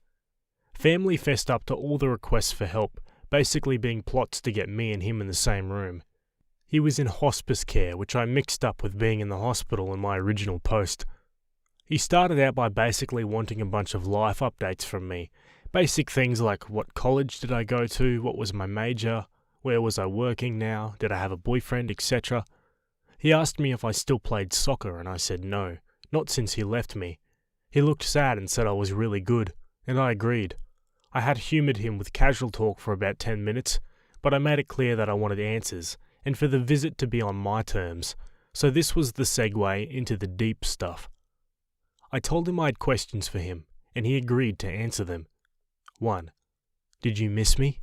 Family fessed up to all the requests for help, basically being plots to get me and him in the same room. He was in hospice care, which I mixed up with being in the hospital in my original post. He started out by basically wanting a bunch of life updates from me. Basic things like what college did I go to, what was my major, where was I working now, did I have a boyfriend, etc. He asked me if I still played soccer and I said no, not since he left me. He looked sad and said I was really good, and I agreed. I had humoured him with casual talk for about 10 minutes, but I made it clear that I wanted answers, and for the visit to be on my terms, so this was the segue into the deep stuff. I told him I had questions for him, and he agreed to answer them. 1. Did you miss me?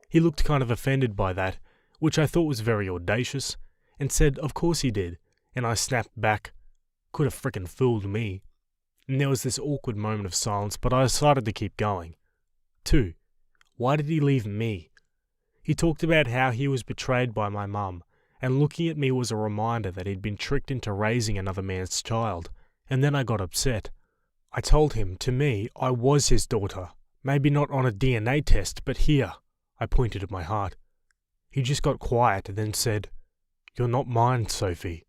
He looked kind of offended by that, which I thought was very audacious, and said of course he did, and I snapped back. Could have frickin' fooled me. And there was this awkward moment of silence, but I decided to keep going. 2. Why did he leave me? He talked about how he was betrayed by my mum, and looking at me was a reminder that he'd been tricked into raising another man's child, and then I got upset. I told him, to me, I was his daughter. Maybe not on a DNA test, but here. I pointed at my heart. He just got quiet and then said, "You're not mine, Sophie."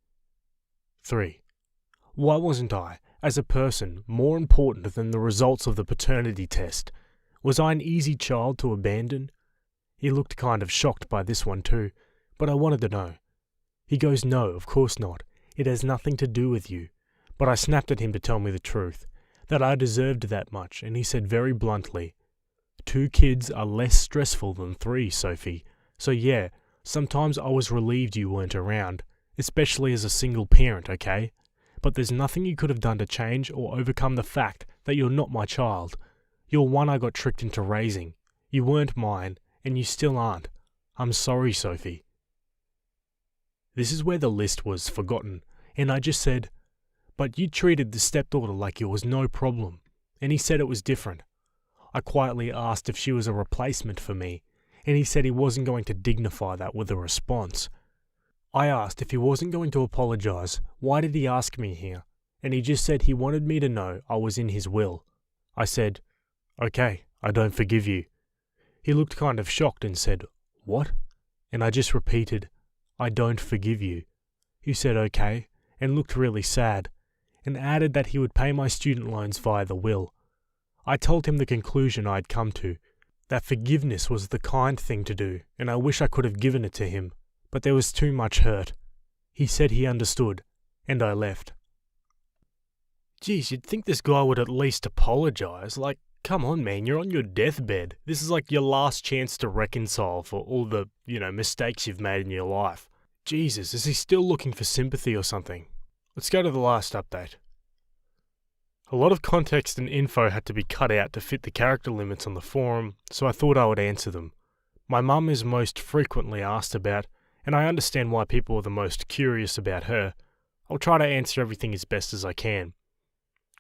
3. Why wasn't I, as a person, more important than the results of the paternity test? Was I an easy child to abandon? He looked kind of shocked by this one too, but I wanted to know. He goes, "No, of course not. It has nothing to do with you." But I snapped at him to tell me the truth, that I deserved that much, and he said very bluntly, 2 kids are less stressful than 3, Sophie. So yeah, sometimes I was relieved you weren't around, especially as a single parent, okay? But there's nothing you could have done to change or overcome the fact that you're not my child. You're one I got tricked into raising. You weren't mine, and you still aren't. I'm sorry, Sophie. This is where the list was forgotten, and I just said, "But you treated the stepdaughter like it was no problem," and he said it was different. I quietly asked if she was a replacement for me, and he said he wasn't going to dignify that with a response. I asked if he wasn't going to apologise, why did he ask me here? And he just said he wanted me to know I was in his will. I said, "Okay, I don't forgive you." He looked kind of shocked and said, "What?" And I just repeated, "I don't forgive you." He said okay, and looked really sad, and added that he would pay my student loans via the will. I told him the conclusion I had come to, that forgiveness was the kind thing to do, and I wish I could have given it to him, but there was too much hurt. He said he understood, and I left. Geez, you'd think this guy would at least apologise. Like, come on, man, you're on your deathbed. This is like your last chance to reconcile for all the, mistakes you've made in your life. Jesus, is he still looking for sympathy or something? Let's go to the last update. A lot of context and info had to be cut out to fit the character limits on the forum, so I thought I would answer them. My mum is most frequently asked about, and I understand why people are the most curious about her. I'll try to answer everything as best as I can.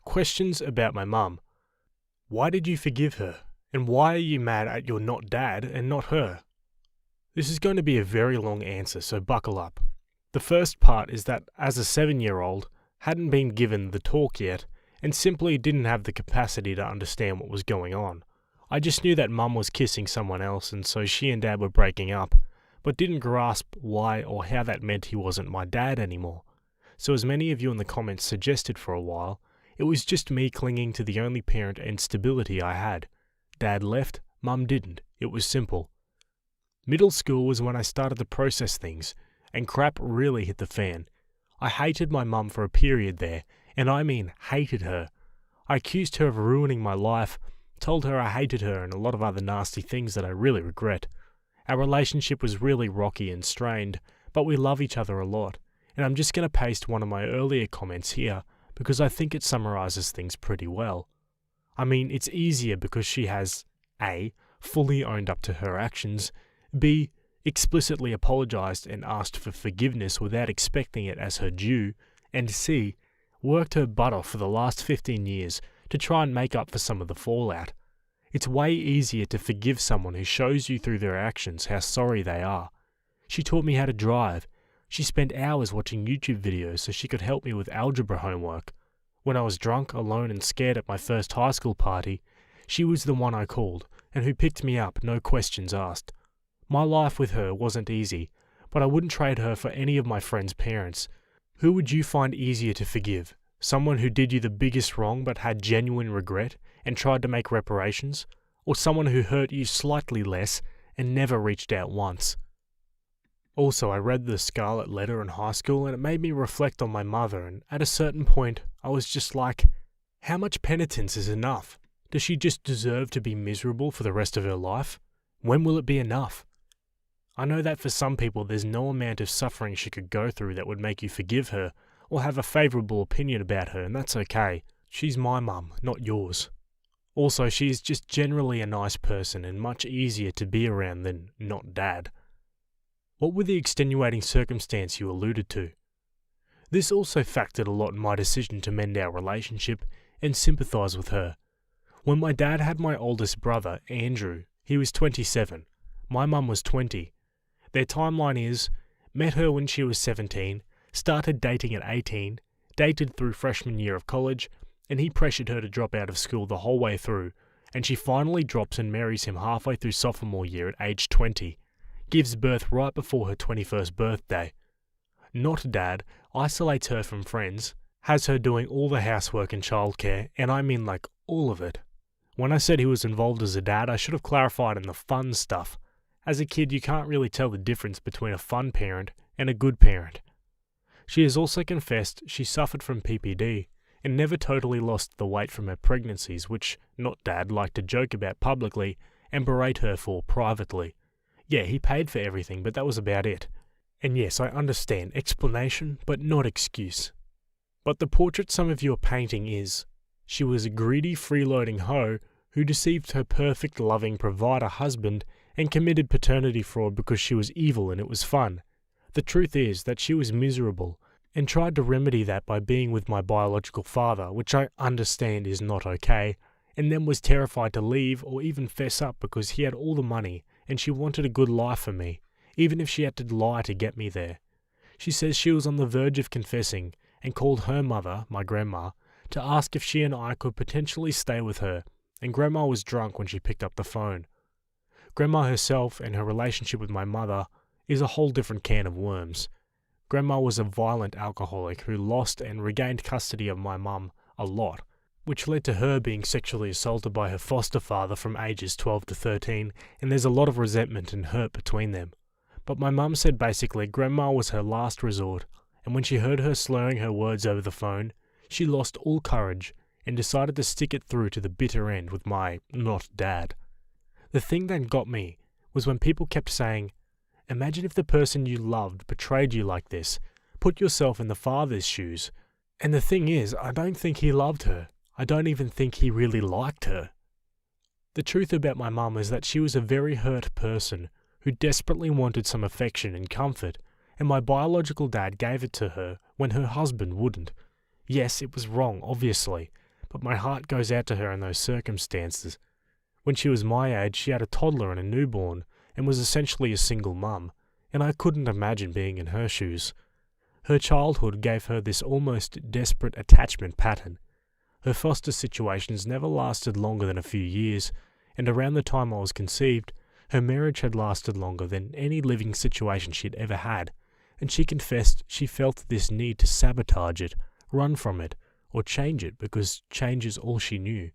Questions about my mum. Why did you forgive her? And why are you mad at your not dad and not her? This is going to be a very long answer, so buckle up. The first part is that as a 7-year-old, hadn't been given the talk yet, and simply didn't have the capacity to understand what was going on. I just knew that mum was kissing someone else, and so she and dad were breaking up, but didn't grasp why or how that meant he wasn't my dad anymore. So as many of you in the comments suggested for a while, it was just me clinging to the only parent and stability I had. Dad left, mum didn't. It was simple. Middle school was when I started to process things, and crap really hit the fan. I hated my mum for a period there, and I mean hated her. I accused her of ruining my life, told her I hated her and a lot of other nasty things that I really regret. Our relationship was really rocky and strained, but we love each other a lot, and I'm just going to paste one of my earlier comments here because I think it summarises things pretty well. I mean, it's easier because she has A. fully owned up to her actions, B. explicitly apologised and asked for forgiveness without expecting it as her due, and C. worked her butt off for the last 15 years to try and make up for some of the fallout. It's way easier to forgive someone who shows you through their actions how sorry they are. She taught me how to drive. She spent hours watching YouTube videos so she could help me with algebra homework. When I was drunk, alone and scared at my first high school party, she was the one I called and who picked me up, no questions asked. My life with her wasn't easy, but I wouldn't trade her for any of my friends' parents. Who would you find easier to forgive? Someone who did you the biggest wrong but had genuine regret and tried to make reparations? Or someone who hurt you slightly less and never reached out once? Also, I read The Scarlet Letter in high school and it made me reflect on my mother, and at a certain point I was just like, how much penitence is enough? Does she just deserve to be miserable for the rest of her life? When will it be enough? I know that for some people there's no amount of suffering she could go through that would make you forgive her or have a favourable opinion about her, and that's okay. She's my mum, not yours. Also, she is just generally a nice person and much easier to be around than not dad. What were the extenuating circumstance you alluded to? This also factored a lot in my decision to mend our relationship and sympathise with her. When my dad had my oldest brother, Andrew, he was 27. My mum was 20. Their timeline is, met her when she was 17, started dating at 18, dated through freshman year of college, and he pressured her to drop out of school the whole way through, and she finally drops and marries him halfway through sophomore year at age 20, gives birth right before her 21st birthday. Not dad, isolates her from friends, has her doing all the housework and childcare, and I mean like all of it. When I said he was involved as a dad, I should have clarified in the fun stuff. As a kid, you can't really tell the difference between a fun parent and a good parent. She has also confessed she suffered from PPD and never totally lost the weight from her pregnancies, which not dad liked to joke about publicly and berate her for privately. Yeah, he paid for everything, but that was about it. And yes, I understand explanation, but not excuse. But the portrait some of you are painting is, she was a greedy freeloading hoe who deceived her perfect loving provider husband and committed paternity fraud because she was evil and it was fun. The truth is that she was miserable and tried to remedy that by being with my biological father, which I understand is not okay, and then was terrified to leave or even fess up because he had all the money and she wanted a good life for me, even if she had to lie to get me there. She says she was on the verge of confessing and called her mother, my grandma, to ask if she and I could potentially stay with her, and Grandma was drunk when she picked up the phone. Grandma herself and her relationship with my mother is a whole different can of worms. Grandma was a violent alcoholic who lost and regained custody of my mum a lot, which led to her being sexually assaulted by her foster father from ages 12 to 13, and there's a lot of resentment and hurt between them. But my mum said basically Grandma was her last resort, and when she heard her slurring her words over the phone, she lost all courage and decided to stick it through to the bitter end with my not dad. The thing that got me was when people kept saying, "Imagine if the person you loved betrayed you like this. Put yourself in the father's shoes." And the thing is, I don't think he loved her. I don't even think he really liked her. The truth about my mum is that she was a very hurt person who desperately wanted some affection and comfort, and my biological dad gave it to her when her husband wouldn't. Yes, it was wrong, obviously, but my heart goes out to her in those circumstances. When she was my age, she had a toddler and a newborn, and was essentially a single mum, and I couldn't imagine being in her shoes. Her childhood gave her this almost desperate attachment pattern. Her foster situations never lasted longer than a few years, and around the time I was conceived, her marriage had lasted longer than any living situation she'd ever had, and she confessed she felt this need to sabotage it, run from it, or change it because change is all she knew.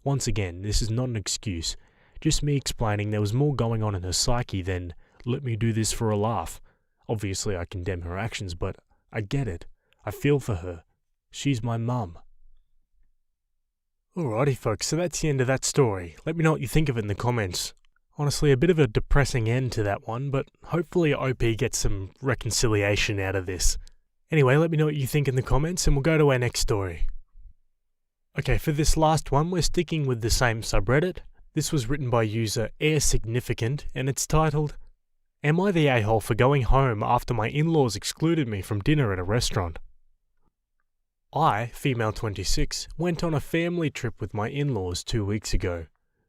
Once again, this is not an excuse, just me explaining there was more going on in her psyche than, let me do this for a laugh. Obviously I condemn her actions, but I get it. I feel for her. She's my mum. Alrighty folks, so that's the end of that story. Let me know what you think of it in the comments. Honestly, a bit of a depressing end to that one, but hopefully OP gets some reconciliation out of this. Anyway, let me know what you think in the comments and we'll go to our next story. Okay, for this last one, we're sticking with the same subreddit. This was written by user AirSignificant and it's titled, "Am I the a-hole for going home after my in-laws excluded me from dinner at a restaurant?" I, female 26, went on a family trip with my in-laws 2 weeks ago.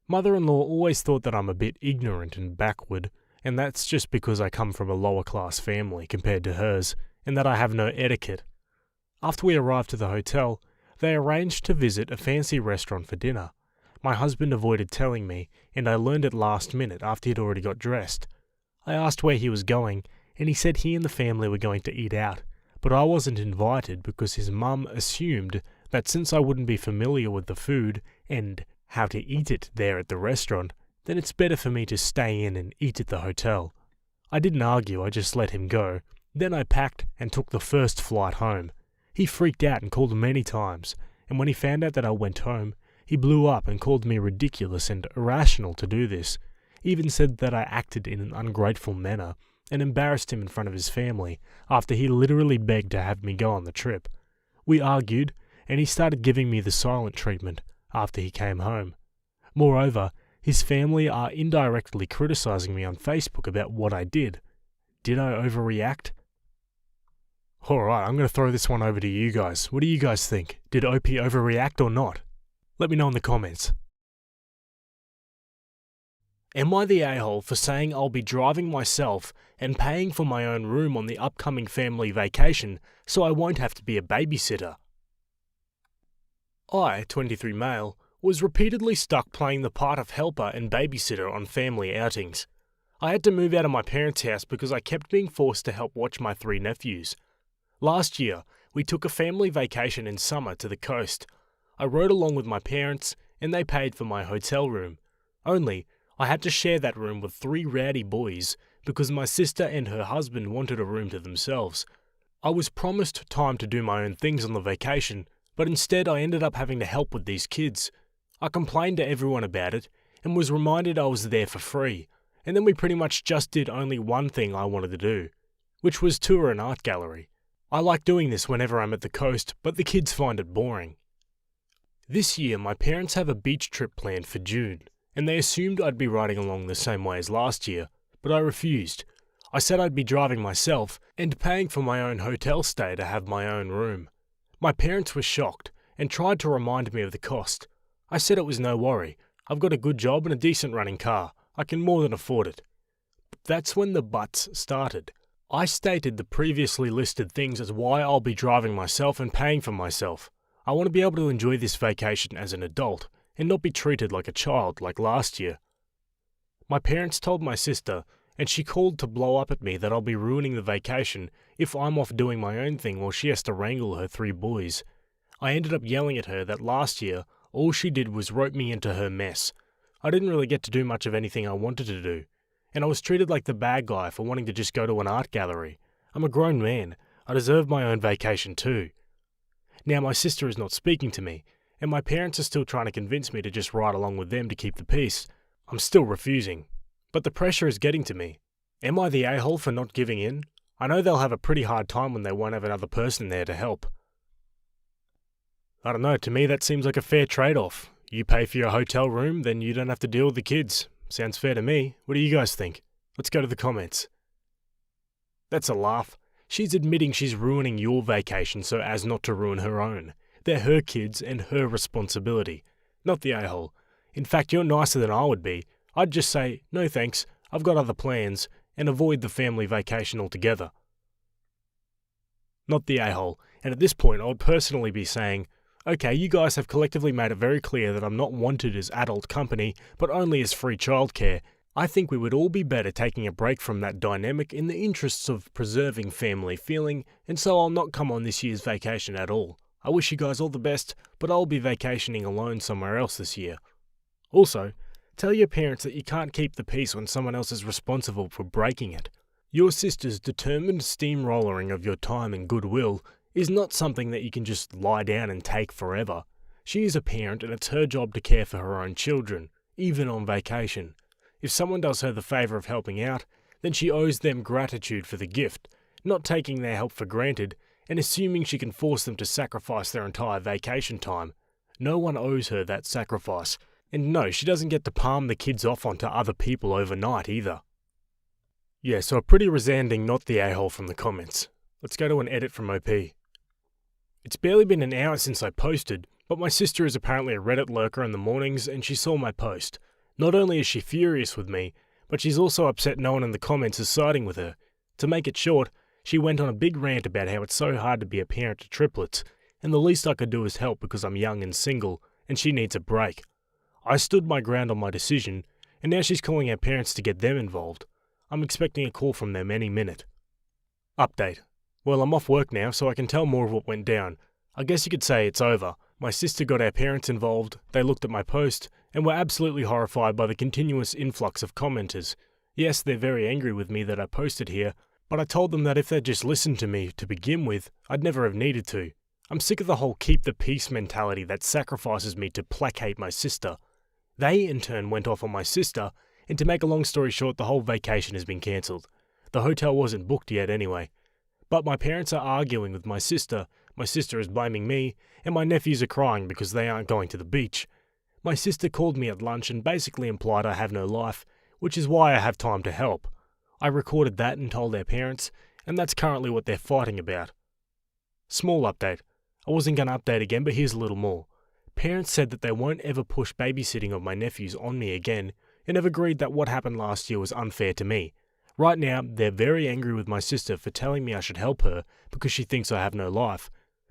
Mother-in-law always thought that I'm a bit ignorant and backward, and that's just because I come from a lower class family compared to hers, and that I have no etiquette. After we arrived to the hotel, they arranged to visit a fancy restaurant for dinner. My husband avoided telling me, and I learned it last minute after he'd already got dressed. I asked where he was going, and he said he and the family were going to eat out, but I wasn't invited because his mum assumed that since I wouldn't be familiar with the food and how to eat it there at the restaurant, then it's better for me to stay in and eat at the hotel. I didn't argue, I just let him go. Then I packed and took the first flight home. He freaked out and called many times, and when he found out that I went home, he blew up and called me ridiculous and irrational to do this. He even said that I acted in an ungrateful manner and embarrassed him in front of his family after he literally begged to have me go on the trip. We argued, and he started giving me the silent treatment after he came home. Moreover, his family are indirectly criticizing me on Facebook about what I did. Did I overreact? Alright, I'm going to throw this one over to you guys. What do you guys think? Did OP overreact or not? Let me know in the comments. Am I the a-hole for saying I'll be driving myself and paying for my own room on the upcoming family vacation so I won't have to be a babysitter? I, 23 male, was repeatedly stuck playing the part of helper and babysitter on family outings. I had to move out of my parents' house because I kept being forced to help watch my 3 nephews. Last year, we took a family vacation in summer to the coast. I rode along with my parents and they paid for my hotel room. Only, I had to share that room with 3 rowdy boys because my sister and her husband wanted a room to themselves. I was promised time to do my own things on the vacation, but instead I ended up having to help with these kids. I complained to everyone about it and was reminded I was there for free, and then we pretty much just did only one thing I wanted to do, which was tour an art gallery. I like doing this whenever I'm at the coast, but the kids find it boring. This year my parents have a beach trip planned for June, and they assumed I'd be riding along the same way as last year, but I refused. I said I'd be driving myself and paying for my own hotel stay to have my own room. My parents were shocked and tried to remind me of the cost. I said it was no worry. I've got a good job and a decent running car. I can more than afford it. That's when the buts started. I stated the previously listed things as why I'll be driving myself and paying for myself. I want to be able to enjoy this vacation as an adult and not be treated like a child like last year. My parents told my sister, and she called to blow up at me that I'll be ruining the vacation if I'm off doing my own thing while she has to wrangle her 3 boys. I ended up yelling at her that last year all she did was rope me into her mess. I didn't really get to do much of anything I wanted to do, and I was treated like the bad guy for wanting to just go to an art gallery. I'm a grown man. I deserve my own vacation too. Now my sister is not speaking to me, and my parents are still trying to convince me to just ride along with them to keep the peace. I'm still refusing, but the pressure is getting to me. Am I the a-hole for not giving in? I know they'll have a pretty hard time when they won't have another person there to help. I don't know, to me that seems like a fair trade-off. You pay for your hotel room, then you don't have to deal with the kids. Sounds fair to me. What do you guys think? Let's go to the comments. That's a laugh. She's admitting she's ruining your vacation so as not to ruin her own. They're her kids and her responsibility, not the a-hole. In fact, you're nicer than I would be. I'd just say, no thanks, I've got other plans, and avoid the family vacation altogether. Not the a-hole, and at this point I would personally be saying, okay, you guys have collectively made it very clear that I'm not wanted as adult company, but only as free childcare. I think we would all be better taking a break from that dynamic in the interests of preserving family feeling, and so I'll not come on this year's vacation at all. I wish you guys all the best, but I'll be vacationing alone somewhere else this year. Also, tell your parents that you can't keep the peace when someone else is responsible for breaking it. Your sister's determined steamrollering of your time and goodwill is not something that you can just lie down and take forever. She is a parent and it's her job to care for her own children, even on vacation. If someone does her the favour of helping out, then she owes them gratitude for the gift, not taking their help for granted and assuming she can force them to sacrifice their entire vacation time. No one owes her that sacrifice. And no, she doesn't get to palm the kids off onto other people overnight either. Yeah, so a pretty resounding not the a-hole from the comments. Let's go to an edit from OP. It's barely been an hour since I posted, but my sister is apparently a Reddit lurker in the mornings and she saw my post. Not only is she furious with me, but she's also upset no one in the comments is siding with her. To make it short, she went on a big rant about how it's so hard to be a parent to triplets, and the least I could do is help because I'm young and single, and she needs a break. I stood my ground on my decision, and now she's calling our parents to get them involved. I'm expecting a call from them any minute. Update. Well, I'm off work now, so I can tell more of what went down. I guess you could say it's over. My sister got our parents involved, they looked at my post, and were absolutely horrified by the continuous influx of commenters. Yes, they're very angry with me that I posted here, but I told them that if they'd just listened to me to begin with, I'd never have needed to. I'm sick of the whole keep the peace mentality that sacrifices me to placate my sister. They, in turn, went off on my sister, and to make a long story short, the whole vacation has been cancelled. The hotel wasn't booked yet anyway. But my parents are arguing with my sister is blaming me, and my nephews are crying because they aren't going to the beach. My sister called me at lunch and basically implied I have no life, which is why I have time to help. I recorded that and told their parents, and that's currently what they're fighting about. Small update. I wasn't going to update again, but here's a little more. Parents said that they won't ever push babysitting of my nephews on me again, and have agreed that what happened last year was unfair to me. Right now, they're very angry with my sister for telling me I should help her because she thinks I have no life.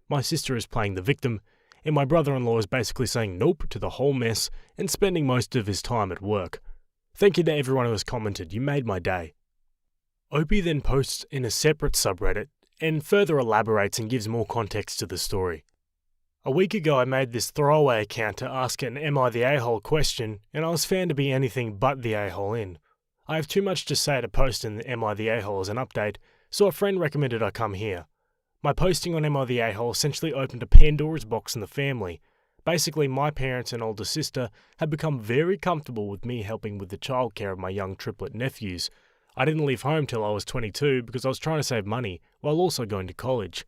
My sister is playing the victim, and my brother-in-law is basically saying nope to the whole mess and spending most of his time at work. Thank you to everyone who has commented, you made my day. Opie then posts in a separate subreddit and further elaborates and gives more context to the story. A week ago I made this throwaway account to ask an Am I the A-hole question, and I was found to be anything but the A-hole in. I have too much to say to post in the Am I the A-hole as an update, so a friend recommended I come here. My posting on Am I the A-hole essentially opened a Pandora's box in the family. Basically, my parents and older sister had become very comfortable with me helping with the childcare of my young triplet nephews. I didn't leave home till I was 22 because I was trying to save money while also going to college.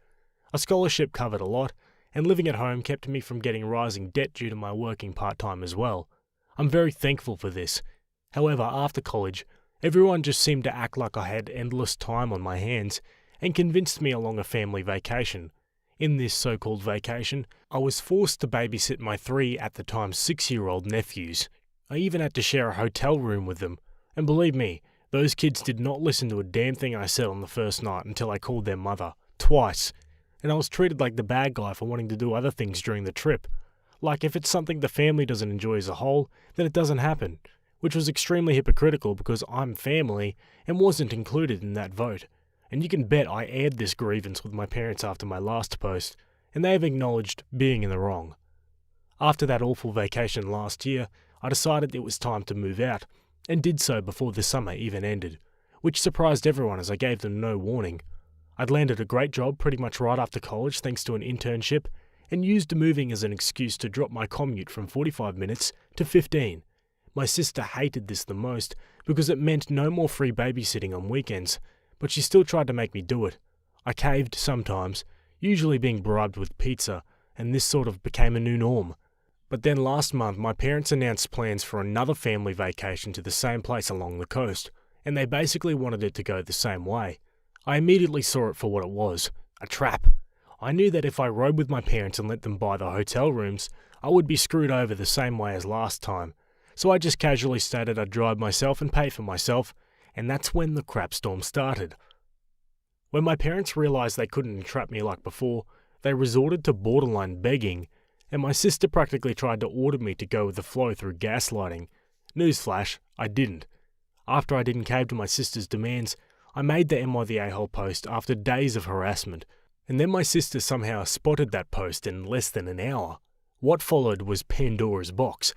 A scholarship covered a lot, and living at home kept me from getting rising debt due to my working part-time as well. I'm very thankful for this. However, after college, everyone just seemed to act like I had endless time on my hands and convinced me along a family vacation. In this so-called vacation, I was forced to babysit my 3 at the time 6-year-old nephews. I even had to share a hotel room with them, and believe me, those kids did not listen to a damn thing I said on the first night until I called their mother, twice, and I was treated like the bad guy for wanting to do other things during the trip. Like if it's something the family doesn't enjoy as a whole, then it doesn't happen, which was extremely hypocritical because I'm family and wasn't included in that vote. And you can bet I aired this grievance with my parents after my last post, and they have acknowledged being in the wrong. After that awful vacation last year, I decided it was time to move out, and did so before the summer even ended, which surprised everyone as I gave them no warning. I'd landed a great job pretty much right after college thanks to an internship, and used moving as an excuse to drop my commute from 45 minutes to 15. My sister hated this the most because it meant no more free babysitting on weekends, but she still tried to make me do it. I caved sometimes, usually being bribed with pizza, and this sort of became a new norm. But then last month my parents announced plans for another family vacation to the same place along the coast, and they basically wanted it to go the same way. I immediately saw it for what it was, a trap. I knew that if I rode with my parents and let them buy the hotel rooms, I would be screwed over the same way as last time. So I just casually stated I'd drive myself and pay for myself, and that's when the crap storm started. When my parents realised they couldn't entrap me like before, they resorted to borderline begging, and my sister practically tried to order me to go with the flow through gaslighting. Newsflash, I didn't. After I didn't cave to my sister's demands, I made the Am I the A-hole post after days of harassment, and then my sister somehow spotted that post in less than an hour. What followed was Pandora's box.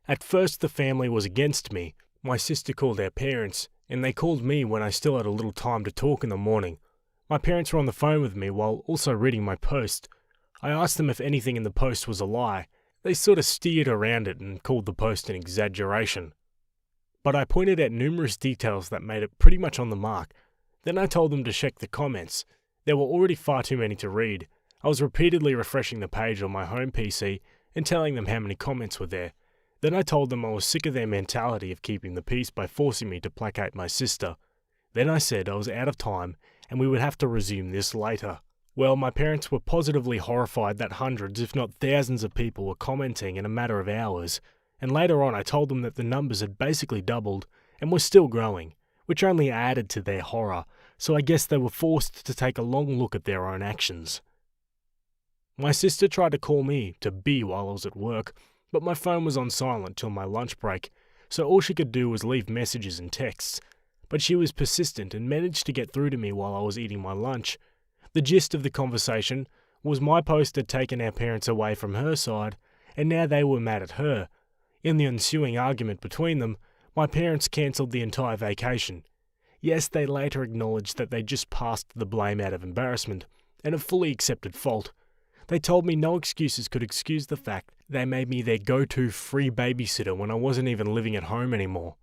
At first the family was against me. My sister called their parents, and they called me when I still had a little time to talk in the morning. My parents were on the phone with me while also reading my post. I asked them if anything in the post was a lie. They sort of steered around it and called the post an exaggeration. But I pointed out numerous details that made it pretty much on the mark. Then I told them to check the comments. There were already far too many to read. I was repeatedly refreshing the page on my home PC and telling them how many comments were there. Then I told them I was sick of their mentality of keeping the peace by forcing me to placate my sister. Then I said I was out of time and we would have to resume this later. Well, my parents were positively horrified that hundreds, if not thousands of people were commenting in a matter of hours, and later on I told them that the numbers had basically doubled and were still growing, which only added to their horror, so I guess they were forced to take a long look at their own actions. My sister tried to call me to B while I was at work, but my phone was on silent till my lunch break, so all she could do was leave messages and texts. But she was persistent and managed to get through to me while I was eating my lunch. The gist of the conversation was my post had taken our parents away from her side, and now they were mad at her. In the ensuing argument between them, my parents cancelled the entire vacation. Yes, they later acknowledged that they just passed the blame out of embarrassment, and a fully accepted fault. They told me no excuses could excuse the fact they made me their go-to free babysitter when I wasn't even living at home anymore.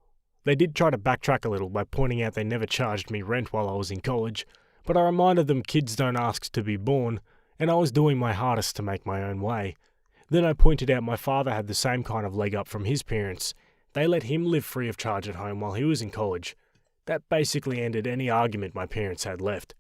They did try to backtrack a little by pointing out they never charged me rent while I was in college, but I reminded them kids don't ask to be born, and I was doing my hardest to make my own way. Then I pointed out my father had the same kind of leg up from his parents. They let him live free of charge at home while he was in college. That basically ended any argument my parents had left.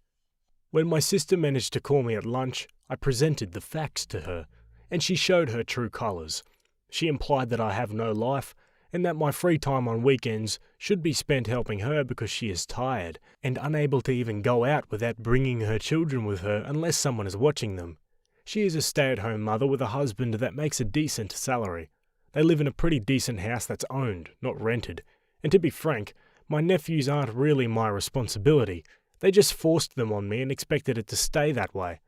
When my sister managed to call me at lunch, I presented the facts to her, and she showed her true colours. She implied that I have no life, and that my free time on weekends should be spent helping her because she is tired and unable to even go out without bringing her children with her unless someone is watching them. She is a stay-at-home mother with a husband that makes a decent salary. They live in a pretty decent house that's owned, not rented, and to be frank, my nephews aren't really my responsibility. They just forced them on me and expected it to stay that way.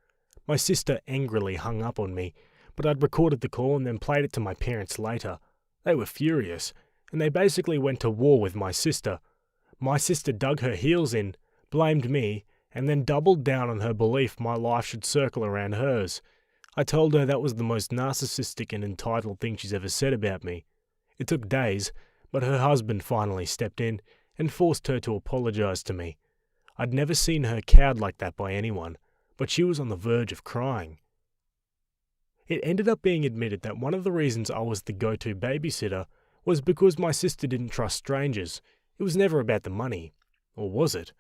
My sister angrily hung up on me, but I'd recorded the call and then played it to my parents later. They were furious, and they basically went to war with my sister. My sister dug her heels in, blamed me, and then doubled down on her belief my life should circle around hers. I told her that was the most narcissistic and entitled thing she's ever said about me. It took days, but her husband finally stepped in and forced her to apologise to me. I'd never seen her cowed like that by anyone, but she was on the verge of crying. It ended up being admitted that one of the reasons I was the go-to babysitter was because my sister didn't trust strangers. It was never about the money. Or was it?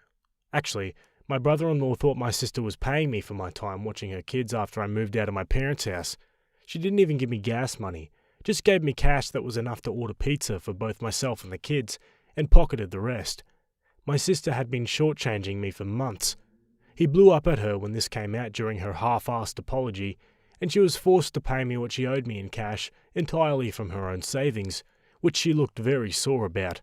Actually, My brother-in-law thought my sister was paying me for my time watching her kids after I moved out of my parents' house. She didn't even give me gas money, just gave me cash that was enough to order pizza for both myself and the kids, and pocketed the rest. My sister had been shortchanging me for months. He blew up at her when this came out during her half-assed apology, and she was forced to pay me what she owed me in cash entirely from her own savings, which she looked very sore about.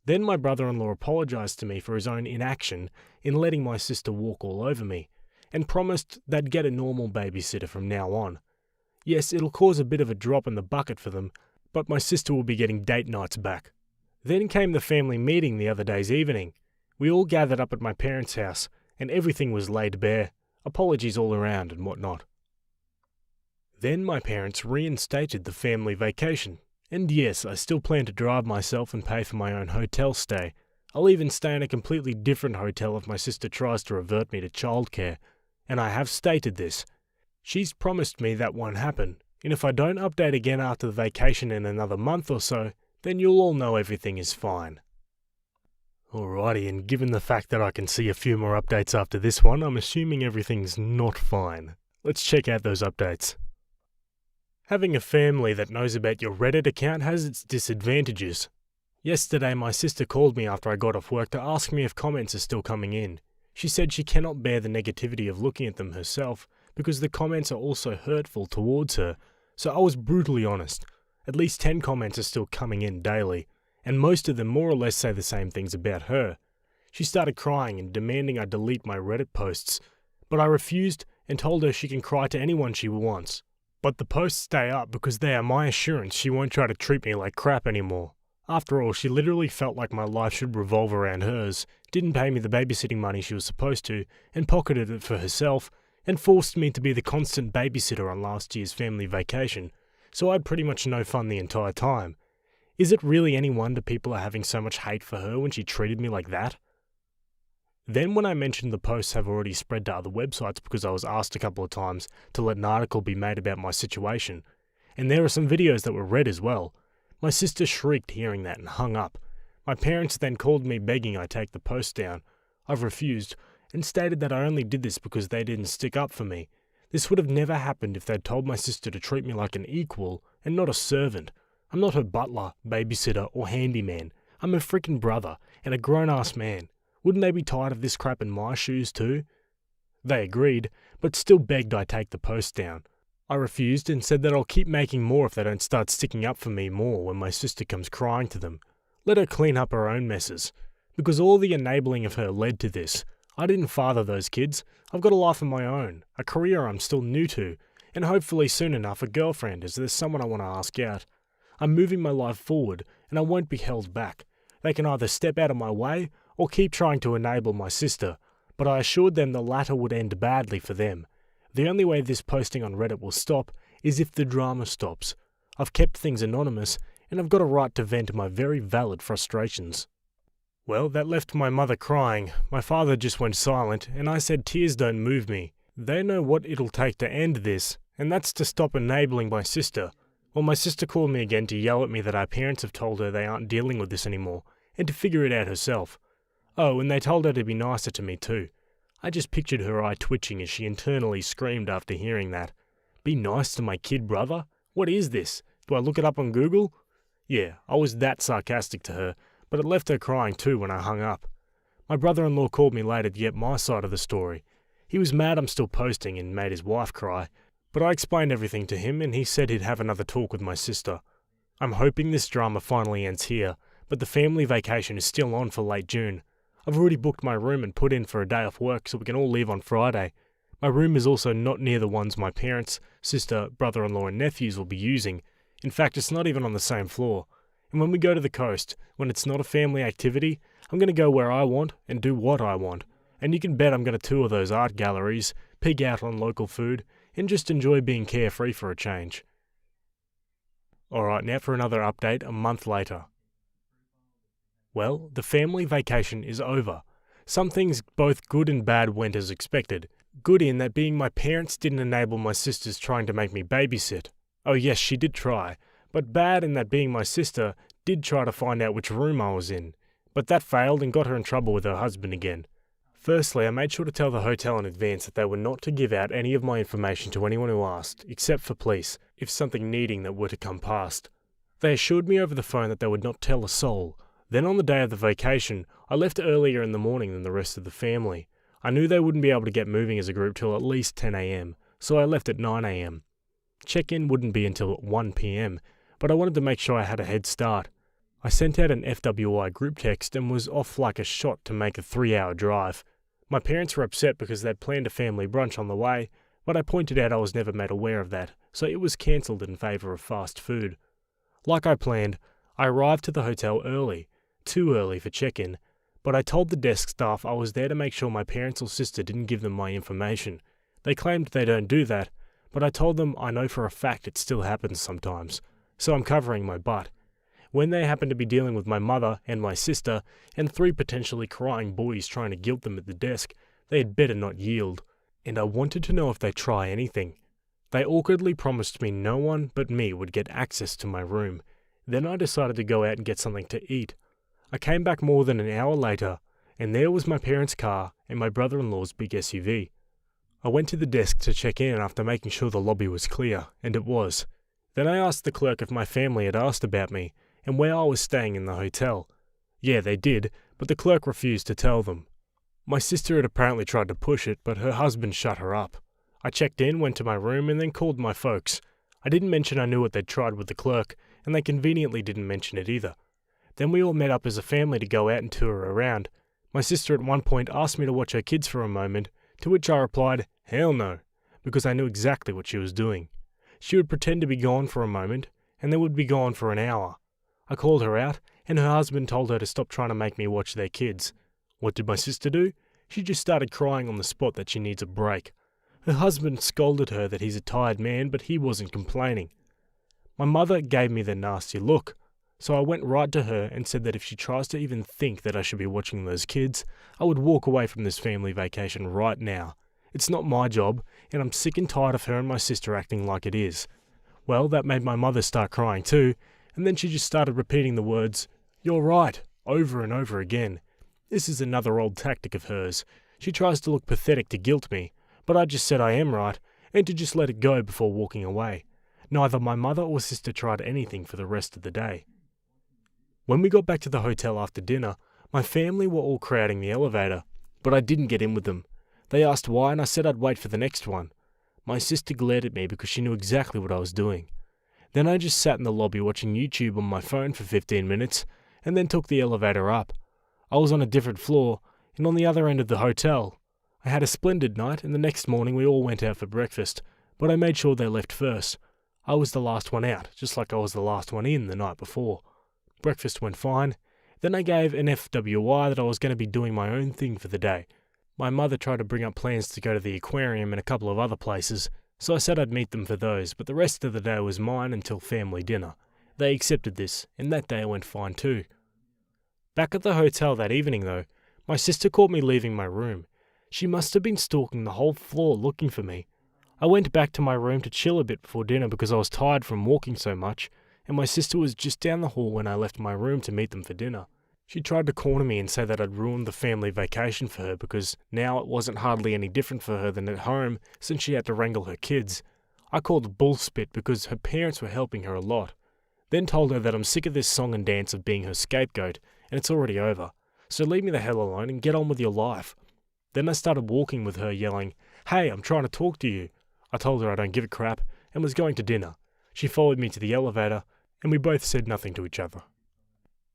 Then my brother-in-law apologised to me for his own inaction in letting my sister walk all over me, and promised they'd get a normal babysitter from now on. Yes, it'll cause a bit of a drop in the bucket for them, but my sister will be getting date nights back. Then came the family meeting the other day's evening. We all gathered up at my parents' house, and everything was laid bare, apologies all around and whatnot. Then my parents reinstated the family vacation, and yes, I still plan to drive myself and pay for my own hotel stay. I'll even stay in a completely different hotel if my sister tries to revert me to childcare, and I have stated this. She's promised me that won't happen, and if I don't update again after the vacation in another month or so, then you'll all know everything is fine. Alrighty, and given the fact that I can see a few more updates after this one, I'm assuming everything's not fine. Let's check out those updates. Having a family that knows about your Reddit account has its disadvantages. Yesterday my sister called me after I got off work to ask me if comments are still coming in. She said she cannot bear the negativity of looking at them herself because the comments are also hurtful towards her, so I was brutally honest. At least 10 comments are still coming in daily, and most of them more or less say the same things about her. She started crying and demanding I delete my Reddit posts, but I refused and told her she can cry to anyone she wants. But the posts stay up because they are my assurance she won't try to treat me like crap anymore. After all, she literally felt like my life should revolve around hers, didn't pay me the babysitting money she was supposed to, and pocketed it for herself, and forced me to be the constant babysitter on last year's family vacation, so I had pretty much no fun the entire time. Is it really any wonder people are having so much hate for her when she treated me like that? Then when I mentioned the posts have already spread to other websites because I was asked a couple of times to let an article be made about my situation, and there are some videos that were read as well, my sister shrieked hearing that and hung up. My parents then called me begging I take the post down. I've refused, and stated that I only did this because they didn't stick up for me. This would have never happened if they'd told my sister to treat me like an equal and not a servant. I'm not her butler, babysitter, or handyman. I'm her freaking brother, and a grown-ass man. Wouldn't they be tired of this crap in my shoes too? They agreed, but still begged I take the post down. I refused and said that I'll keep making more if they don't start sticking up for me more when my sister comes crying to them. Let her clean up her own messes. Because all the enabling of her led to this. I didn't father those kids. I've got a life of my own, a career I'm still new to, and hopefully soon enough a girlfriend as there's someone I want to ask out. I'm moving my life forward, and I won't be held back. They can either step out of my way, or keep trying to enable my sister, but I assured them the latter would end badly for them. The only way this posting on Reddit will stop is if the drama stops. I've kept things anonymous, and I've got a right to vent my very valid frustrations. Well, that left my mother crying, my father just went silent, and I said tears don't move me. They know what it'll take to end this, and that's to stop enabling my sister. Well, my sister called me again to yell at me that our parents have told her they aren't dealing with this anymore, and to figure it out herself. Oh, and they told her to be nicer to me too. I just pictured her eye twitching as she internally screamed after hearing that. Be nice to my kid brother? What is this? Do I look it up on Google? Yeah, I was that sarcastic to her, but it left her crying too when I hung up. My brother-in-law called me later to get my side of the story. He was mad I'm still posting and made his wife cry, but I explained everything to him and he said he'd have another talk with my sister. I'm hoping this drama finally ends here, but the family vacation is still on for late June. I've already booked my room and put in for a day off work so we can all leave on Friday. My room is also not near the ones my parents, sister, brother-in-law and nephews will be using. In fact, it's not even on the same floor. And when we go to the coast, when it's not a family activity, I'm going to go where I want and do what I want. And you can bet I'm going to tour those art galleries, pig out on local food, and just enjoy being carefree for a change. Alright, now for another update a month later. Well, the family vacation is over. Some things both good and bad went as expected. Good in that being my parents didn't enable my sisters trying to make me babysit. Oh yes, she did try. But bad in that being my sister did try to find out which room I was in. But that failed and got her in trouble with her husband again. Firstly, I made sure to tell the hotel in advance that they were not to give out any of my information to anyone who asked, except for police, if something needing that were to come past. They assured me over the phone that they would not tell a soul. Then on the day of the vacation, I left earlier in the morning than the rest of the family. I knew they wouldn't be able to get moving as a group till at least 10 a.m, so I left at 9 a.m. Check-in wouldn't be until 1 p.m, but I wanted to make sure I had a head start. I sent out an FWI group text and was off like a shot to make a 3-hour drive. My parents were upset because they'd planned a family brunch on the way, but I pointed out I was never made aware of that, so it was cancelled in favour of fast food. Like I planned, I arrived to the hotel early, too early for check-in, but I told the desk staff I was there to make sure my parents or sister didn't give them my information. They claimed they don't do that, but I told them I know for a fact it still happens sometimes, so I'm covering my butt. When they happened to be dealing with my mother and my sister, and 3 potentially crying boys trying to guilt them at the desk, they had better not yield, and I wanted to know if they'd try anything. They awkwardly promised me no one but me would get access to my room. Then I decided to go out and get something to eat. I came back more than an hour later, and there was my parents' car and my brother-in-law's big SUV. I went to the desk to check in after making sure the lobby was clear, and it was. Then I asked the clerk if my family had asked about me, and where I was staying in the hotel. Yeah, they did, but the clerk refused to tell them. My sister had apparently tried to push it, but her husband shut her up. I checked in, went to my room, and then called my folks. I didn't mention I knew what they'd tried with the clerk, and they conveniently didn't mention it either. Then we all met up as a family to go out and tour around. My sister at one point asked me to watch her kids for a moment, to which I replied, hell no, because I knew exactly what she was doing. She would pretend to be gone for a moment, and then would be gone for an hour. I called her out, and her husband told her to stop trying to make me watch their kids. What did my sister do? She just started crying on the spot that she needs a break. Her husband scolded her that he's a tired man, but he wasn't complaining. My mother gave me the nasty look, so I went right to her and said that if she tries to even think that I should be watching those kids, I would walk away from this family vacation right now. It's not my job, and I'm sick and tired of her and my sister acting like it is. Well, that made my mother start crying too, and then she just started repeating the words, "You're right," over and over again. This is another old tactic of hers. She tries to look pathetic to guilt me, but I just said I am right, and to just let it go before walking away. Neither my mother or sister tried anything for the rest of the day. When we got back to the hotel after dinner, my family were all crowding the elevator, but I didn't get in with them. They asked why, and I said I'd wait for the next one. My sister glared at me because she knew exactly what I was doing. Then I just sat in the lobby watching YouTube on my phone for 15 minutes, and then took the elevator up. I was on a different floor, and on the other end of the hotel. I had a splendid night, and the next morning we all went out for breakfast, but I made sure they left first. I was the last one out, just like I was the last one in the night before. Breakfast went fine. Then I gave an FWI that I was going to be doing my own thing for the day. My mother tried to bring up plans to go to the aquarium and a couple of other places, so I said I'd meet them for those, but the rest of the day was mine until family dinner. They accepted this, and that day went fine too. Back at the hotel that evening though, my sister caught me leaving my room. She must have been stalking the whole floor looking for me. I went back to my room to chill a bit before dinner because I was tired from walking so much, and my sister was just down the hall when I left my room to meet them for dinner. She tried to corner me and say that I'd ruined the family vacation for her because now it wasn't hardly any different for her than at home since she had to wrangle her kids. I called bullspit because her parents were helping her a lot. Then told her that I'm sick of this song and dance of being her scapegoat and it's already over, so leave me the hell alone and get on with your life. Then I started walking with her yelling, "Hey, I'm trying to talk to you." I told her I don't give a crap and was going to dinner. She followed me to the elevator and we both said nothing to each other.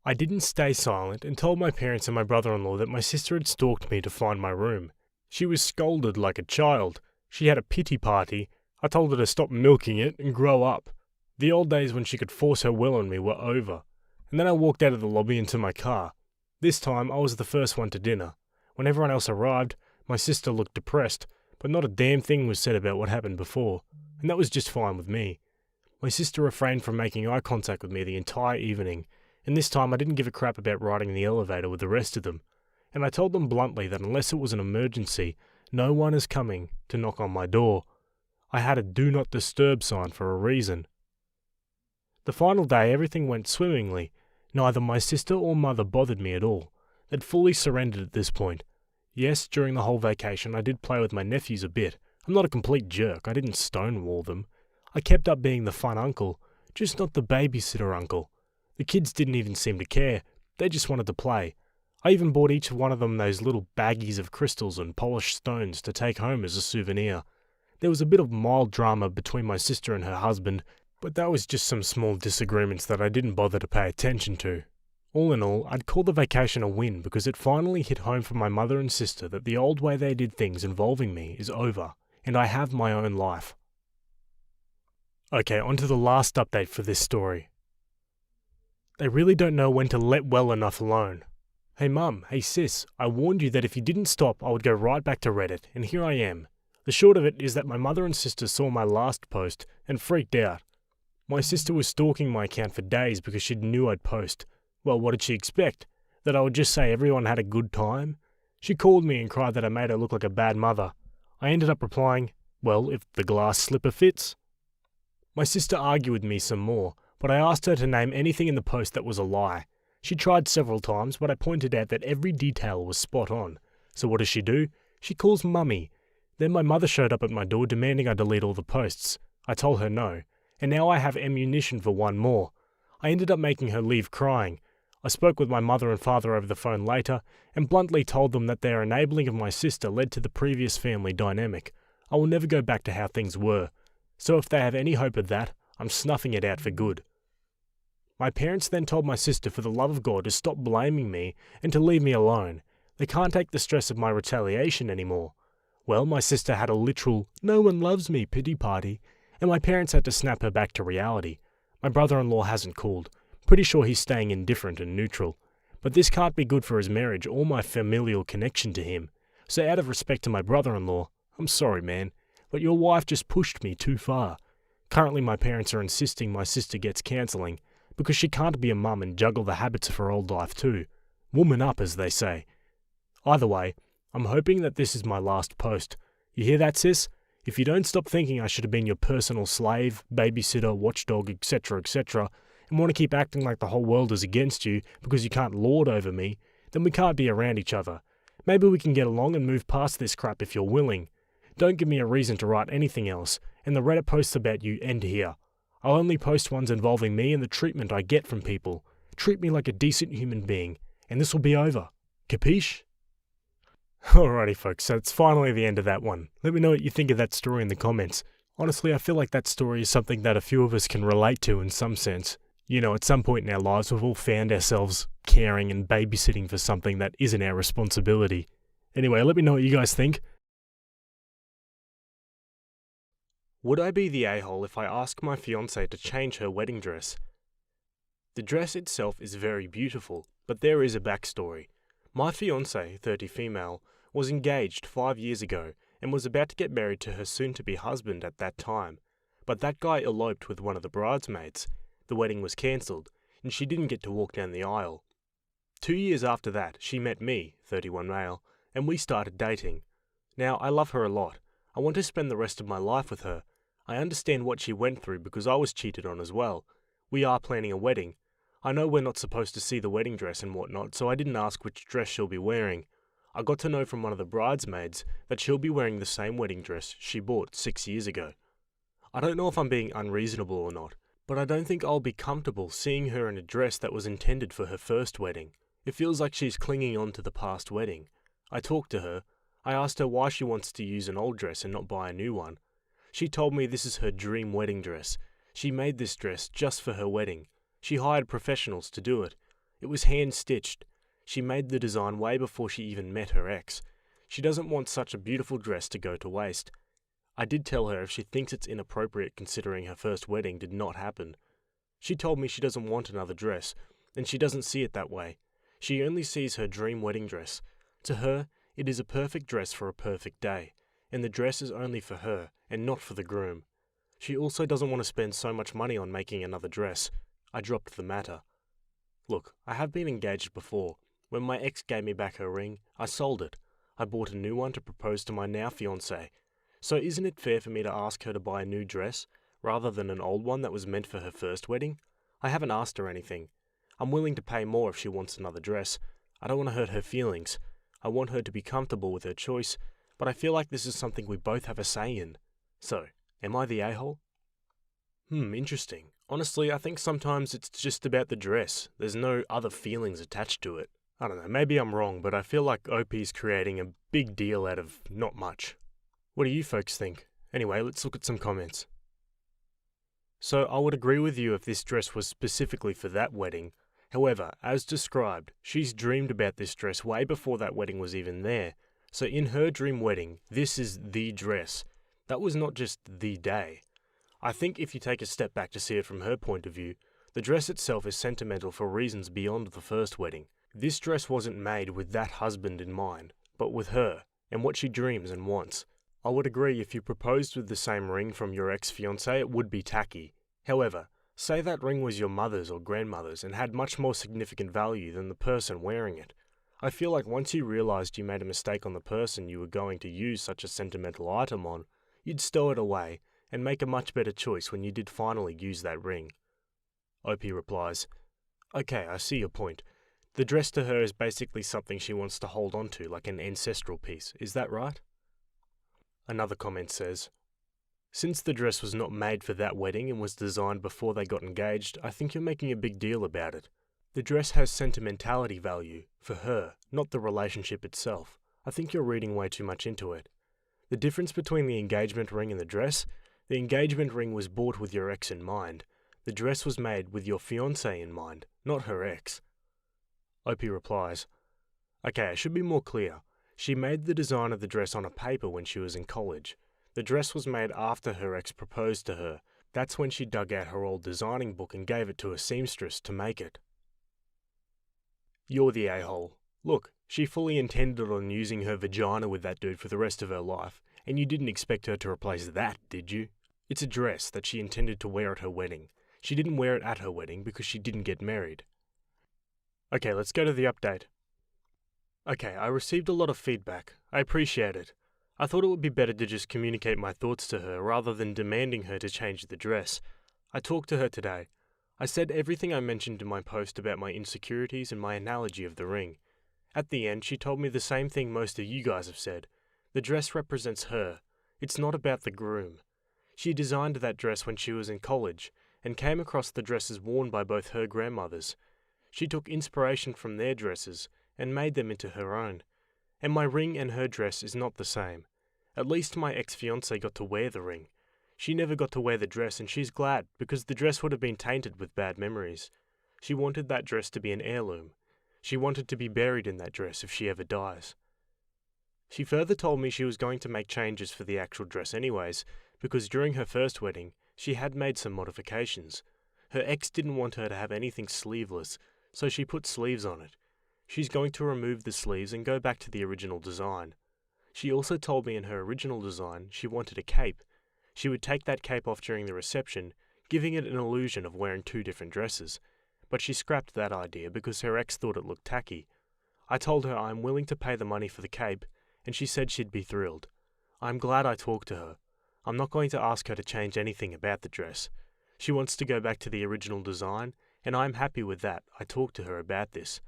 I didn't stay silent and told my parents and my brother-in-law that my sister had stalked me to find my room. She was scolded like a child. She had a pity party. I told her to stop milking it and grow up. The old days when she could force her will on me were over. And then I walked out of the lobby into my car. This time I was the first one to dinner. When everyone else arrived, my sister looked depressed, but not a damn thing was said about what happened before, and that was just fine with me. My sister refrained from making eye contact with me the entire evening, and this time I didn't give a crap about riding the elevator with the rest of them, and I told them bluntly that unless it was an emergency, no one is coming to knock on my door. I had a do not disturb sign for a reason. The final day everything went swimmingly. Neither my sister or mother bothered me at all. They'd fully surrendered at this point. Yes, during the whole vacation I did play with my nephews a bit. I'm not a complete jerk, I didn't stonewall them. I kept up being the fun uncle, just not the babysitter uncle. The kids didn't even seem to care, they just wanted to play. I even bought each one of them those little baggies of crystals and polished stones to take home as a souvenir. There was a bit of mild drama between my sister and her husband, but that was just some small disagreements that I didn't bother to pay attention to. All in all, I'd call the vacation a win because it finally hit home for my mother and sister that the old way they did things involving me is over, and I have my own life. Okay, on to the last update for this story. They really don't know when to let well enough alone. Hey mum, hey sis, I warned you that if you didn't stop I would go right back to Reddit, and here I am. The short of it is that my mother and sister saw my last post and freaked out. My sister was stalking my account for days because she knew I'd post. Well, what did she expect? That I would just say everyone had a good time? She called me and cried that I made her look like a bad mother. I ended up replying, well, if the glass slipper fits. My sister argued with me some more, but I asked her to name anything in the post that was a lie. She tried several times, but I pointed out that every detail was spot on. So what does she do? She calls Mummy. Then my mother showed up at my door demanding I delete all the posts. I told her no, and now I have ammunition for one more. I ended up making her leave crying. I spoke with my mother and father over the phone later, and bluntly told them that their enabling of my sister led to the previous family dynamic. I will never go back to how things were. So if they have any hope of that, I'm snuffing it out for good. My parents then told my sister for the love of God to stop blaming me and to leave me alone. They can't take the stress of my retaliation anymore. Well, my sister had a literal "no one loves me" pity party, and my parents had to snap her back to reality. My brother-in-law hasn't called. Pretty sure he's staying indifferent and neutral. But this can't be good for his marriage or my familial connection to him. So out of respect to my brother-in-law, I'm sorry man, but your wife just pushed me too far. Currently my parents are insisting my sister gets counselling, because she can't be a mum and juggle the habits of her old life too. Woman up, as they say. Either way, I'm hoping that this is my last post. You hear that, sis? If you don't stop thinking I should have been your personal slave, babysitter, watchdog, etc., and want to keep acting like the whole world is against you because you can't lord over me, then we can't be around each other. Maybe we can get along and move past this crap if you're willing. Don't give me a reason to write anything else, and the Reddit posts about you end here. I'll only post ones involving me and the treatment I get from people. Treat me like a decent human being, and this will be over. Capiche? Alrighty folks, so it's finally the end of that one. Let me know what you think of that story in the comments. Honestly, I feel like that story is something that a few of us can relate to in some sense. You know, at some point in our lives we've all found ourselves caring and babysitting for something that isn't our responsibility. Anyway, let me know what you guys think. Would I be the a-hole if I ask my fiancée to change her wedding dress? The dress itself is very beautiful, but there is a backstory. My fiancée, 30 female, was engaged 5 years ago and was about to get married to her soon-to-be husband at that time. But that guy eloped with one of the bridesmaids. The wedding was cancelled, and she didn't get to walk down the aisle. 2 years after that, she met me, 31 male, and we started dating. Now, I love her a lot. I want to spend the rest of my life with her. I understand what she went through because I was cheated on as well. We are planning a wedding. I know we're not supposed to see the wedding dress and whatnot, so I didn't ask which dress she'll be wearing. I got to know from one of the bridesmaids that she'll be wearing the same wedding dress she bought 6 years ago. I don't know if I'm being unreasonable or not, but I don't think I'll be comfortable seeing her in a dress that was intended for her first wedding. It feels like she's clinging on to the past wedding. I talked to her. I asked her why she wants to use an old dress and not buy a new one. She told me this is her dream wedding dress. She made this dress just for her wedding. She hired professionals to do it. It was hand-stitched. She made the design way before she even met her ex. She doesn't want such a beautiful dress to go to waste. I did tell her if she thinks it's inappropriate considering her first wedding did not happen. She told me she doesn't want another dress, and she doesn't see it that way. She only sees her dream wedding dress. To her, it is a perfect dress for a perfect day, and the dress is only for her and not for the groom. She also doesn't want to spend so much money on making another dress. I dropped the matter. Look, I have been engaged before. When my ex gave me back her ring, I sold it. I bought a new one to propose to my now fiancée. So isn't it fair for me to ask her to buy a new dress, rather than an old one that was meant for her first wedding? I haven't asked her anything. I'm willing to pay more if she wants another dress. I don't want to hurt her feelings. I want her to be comfortable with her choice, but I feel like this is something we both have a say in. So, am I the a-hole? Interesting. Honestly, I think sometimes it's just about the dress. There's no other feelings attached to it. I don't know, maybe I'm wrong, but I feel like OP's creating a big deal out of not much. What do you folks think? Anyway, let's look at some comments. So, I would agree with you if this dress was specifically for that wedding. However, as described, she's dreamed about this dress way before that wedding was even there. So in her dream wedding, this is the dress. That was not just the day. I think if you take a step back to see it from her point of view, the dress itself is sentimental for reasons beyond the first wedding. This dress wasn't made with that husband in mind, but with her, and what she dreams and wants. I would agree if you proposed with the same ring from your ex-fiancé, it would be tacky. However, say that ring was your mother's or grandmother's and had much more significant value than the person wearing it. I feel like once you realised you made a mistake on the person you were going to use such a sentimental item on, you'd stow it away and make a much better choice when you did finally use that ring. OP replies, "Okay, I see your point. The dress to her is basically something she wants to hold on to, like an ancestral piece. Is that right?" Another comment says, "Since the dress was not made for that wedding and was designed before they got engaged, I think you're making a big deal about it. The dress has sentimentality value for her, not the relationship itself. I think you're reading way too much into it. The difference between the engagement ring and the dress, the engagement ring was bought with your ex in mind. The dress was made with your fiancé in mind, not her ex." OP replies, "Okay, I should be more clear. She made the design of the dress on a paper when she was in college. The dress was made after her ex proposed to her. That's when she dug out her old designing book and gave it to a seamstress to make it." You're the a-hole. Look, she fully intended on using her vagina with that dude for the rest of her life, and you didn't expect her to replace that, did you? It's a dress that she intended to wear at her wedding. She didn't wear it at her wedding because she didn't get married. Okay, let's go to the update. Okay, I received a lot of feedback. I appreciate it. I thought it would be better to just communicate my thoughts to her rather than demanding her to change the dress. I talked to her today. I said everything I mentioned in my post about my insecurities and my analogy of the ring. At the end, she told me the same thing most of you guys have said. The dress represents her. It's not about the groom. She designed that dress when she was in college and came across the dresses worn by both her grandmothers. She took inspiration from their dresses and made them into her own. And my ring and her dress is not the same. At least my ex-fiancé got to wear the ring. She never got to wear the dress, and she's glad because the dress would have been tainted with bad memories. She wanted that dress to be an heirloom. She wanted to be buried in that dress if she ever dies. She further told me she was going to make changes for the actual dress anyways, because during her first wedding, she had made some modifications. Her ex didn't want her to have anything sleeveless, so she put sleeves on it. She's going to remove the sleeves and go back to the original design. She also told me in her original design she wanted a cape. She would take that cape off during the reception, giving it an illusion of wearing two different dresses. But she scrapped that idea because her ex thought it looked tacky. I told her I'm willing to pay the money for the cape, and she said she'd be thrilled. I'm glad I talked to her. I'm not going to ask her to change anything about the dress. She wants to go back to the original design, and I'm happy with that. I talked to her about this.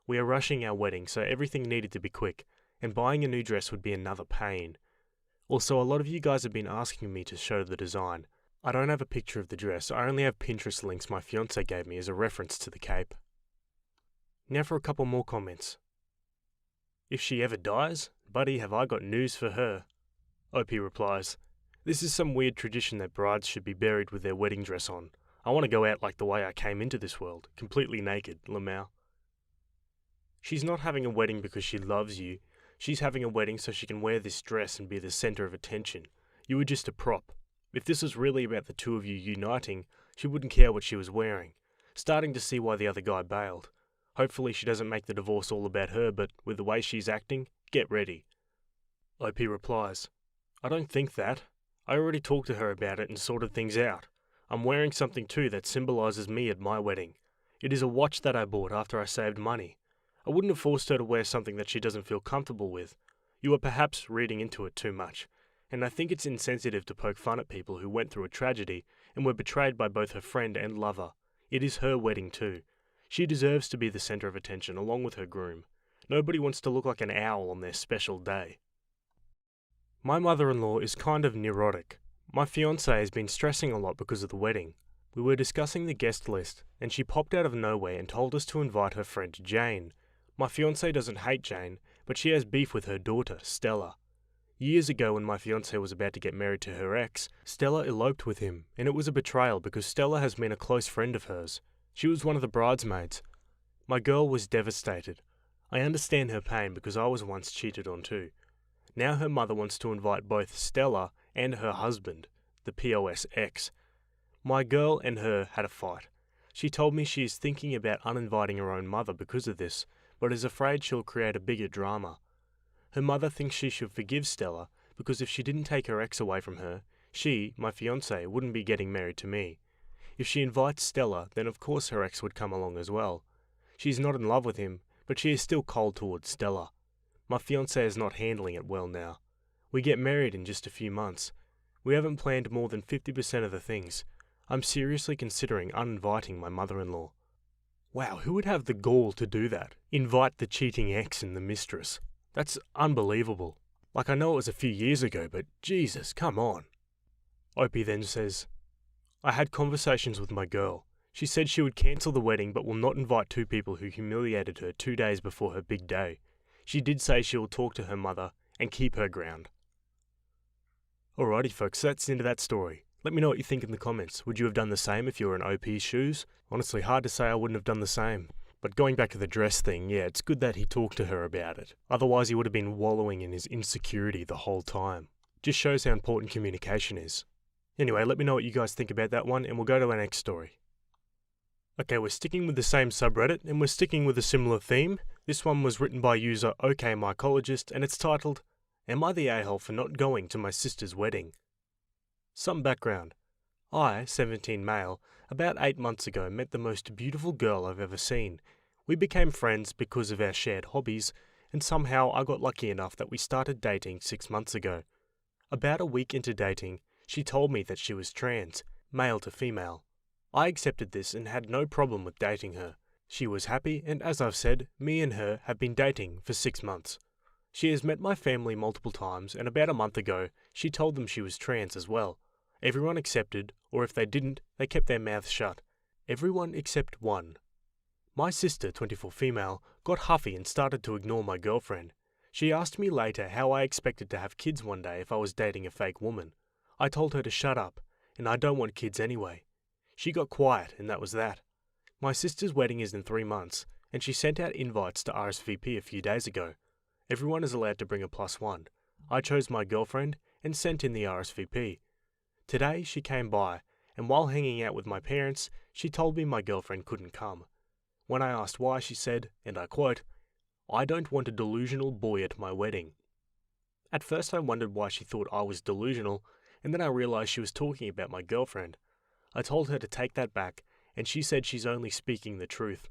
We are rushing our wedding, so everything needed to be quick, and buying a new dress would be another pain. Also, a lot of you guys have been asking me to show the design. I don't have a picture of the dress, I only have Pinterest links my fiancé gave me as a reference to the cape. Now for a couple more comments. If she ever dies, buddy, have I got news for her. OP replies, "This is some weird tradition that brides should be buried with their wedding dress on. I want to go out like the way I came into this world, completely naked, Lamau." She's not having a wedding because she loves you. She's having a wedding so she can wear this dress and be the centre of attention. You were just a prop. If this was really about the two of you uniting, she wouldn't care what she was wearing. Starting to see why the other guy bailed. Hopefully she doesn't make the divorce all about her, but with the way she's acting, get ready. OP replies, "I don't think that. I already talked to her about it and sorted things out. I'm wearing something too that symbolises me at my wedding. It is a watch that I bought after I saved money. I wouldn't have forced her to wear something that she doesn't feel comfortable with. You are perhaps reading into it too much, and I think it's insensitive to poke fun at people who went through a tragedy and were betrayed by both her friend and lover. It is her wedding too. She deserves to be the centre of attention along with her groom. Nobody wants to look like an owl on their special day. My mother-in-law is kind of neurotic. My fiancée has been stressing a lot because of the wedding. We were discussing the guest list, and she popped out of nowhere and told us to invite her friend Jane. My fiancée doesn't hate Jane, but she has beef with her daughter, Stella. Years ago, when my fiancée was about to get married to her ex, Stella eloped with him, and it was a betrayal because Stella has been a close friend of hers. She was one of the bridesmaids. My girl was devastated. I understand her pain because I was once cheated on too. Now her mother wants to invite both Stella and her husband, the POS ex. My girl and her had a fight. She told me she is thinking about uninviting her own mother because of this, but is afraid she'll create a bigger drama. Her mother thinks she should forgive Stella because if she didn't take her ex away from her, she, my fiancée, wouldn't be getting married to me. If she invites Stella, then of course her ex would come along as well. She's not in love with him, but she is still cold towards Stella. My fiancée is not handling it well now. We get married in just a few months. We haven't planned more than 50% of the things. I'm seriously considering uninviting my mother-in-law. Wow, who would have the gall to do that? Invite the cheating ex and the mistress. That's unbelievable. Like, I know it was a few years ago, but Jesus, come on. Opie then says, I had conversations with my girl. She said she would cancel the wedding but will not invite two people who humiliated her 2 days before her big day. She did say she will talk to her mother and keep her ground. Alrighty folks, that's the end of that story. Let me know what you think in the comments. Would you have done the same if you were in OP's shoes? Honestly, hard to say I wouldn't have done the same. But going back to the dress thing, yeah, it's good that he talked to her about it. Otherwise he would have been wallowing in his insecurity the whole time. Just shows how important communication is. Anyway, let me know what you guys think about that one and we'll go to our next story. Okay, we're sticking with the same subreddit and we're sticking with a similar theme. This one was written by user OKMycologist and it's titled, Am I the a-hole for not going to my sister's wedding? Some background. I, 17 male, about 8 months ago met the most beautiful girl I've ever seen. We became friends because of our shared hobbies, and somehow I got lucky enough that we started dating 6 months ago. About a week into dating, she told me that she was trans, male to female. I accepted this and had no problem with dating her. She was happy, and as I've said, me and her have been dating for 6 months. She has met my family multiple times, and about a month ago, she told them she was trans as well. Everyone accepted, or if they didn't, they kept their mouths shut. Everyone except one. My sister, 24 female, got huffy and started to ignore my girlfriend. She asked me later how I expected to have kids one day if I was dating a fake woman. I told her to shut up, and I don't want kids anyway. She got quiet, and that was that. My sister's wedding is in 3 months, and she sent out invites to RSVP a few days ago. Everyone is allowed to bring a +1. I chose my girlfriend and sent in the RSVP. Today she came by, and while hanging out with my parents, she told me my girlfriend couldn't come. When I asked why, she said, and I quote, I don't want a delusional boy at my wedding. At first I wondered why she thought I was delusional, and then I realised she was talking about my girlfriend. I told her to take that back, and she said she's only speaking the truth.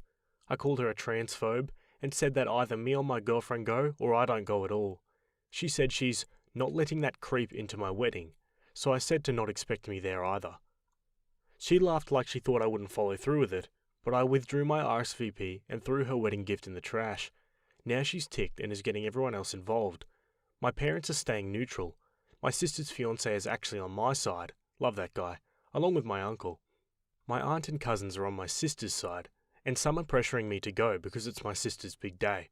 I called her a transphobe, and said that either me or my girlfriend go, or I don't go at all. She said she's not letting that creep into my wedding, so I said to not expect me there either. She laughed like she thought I wouldn't follow through with it, but I withdrew my RSVP and threw her wedding gift in the trash. Now she's ticked and is getting everyone else involved. My parents are staying neutral. My sister's fiancé is actually on my side, love that guy, along with my uncle. My aunt and cousins are on my sister's side, and some are pressuring me to go because it's my sister's big day.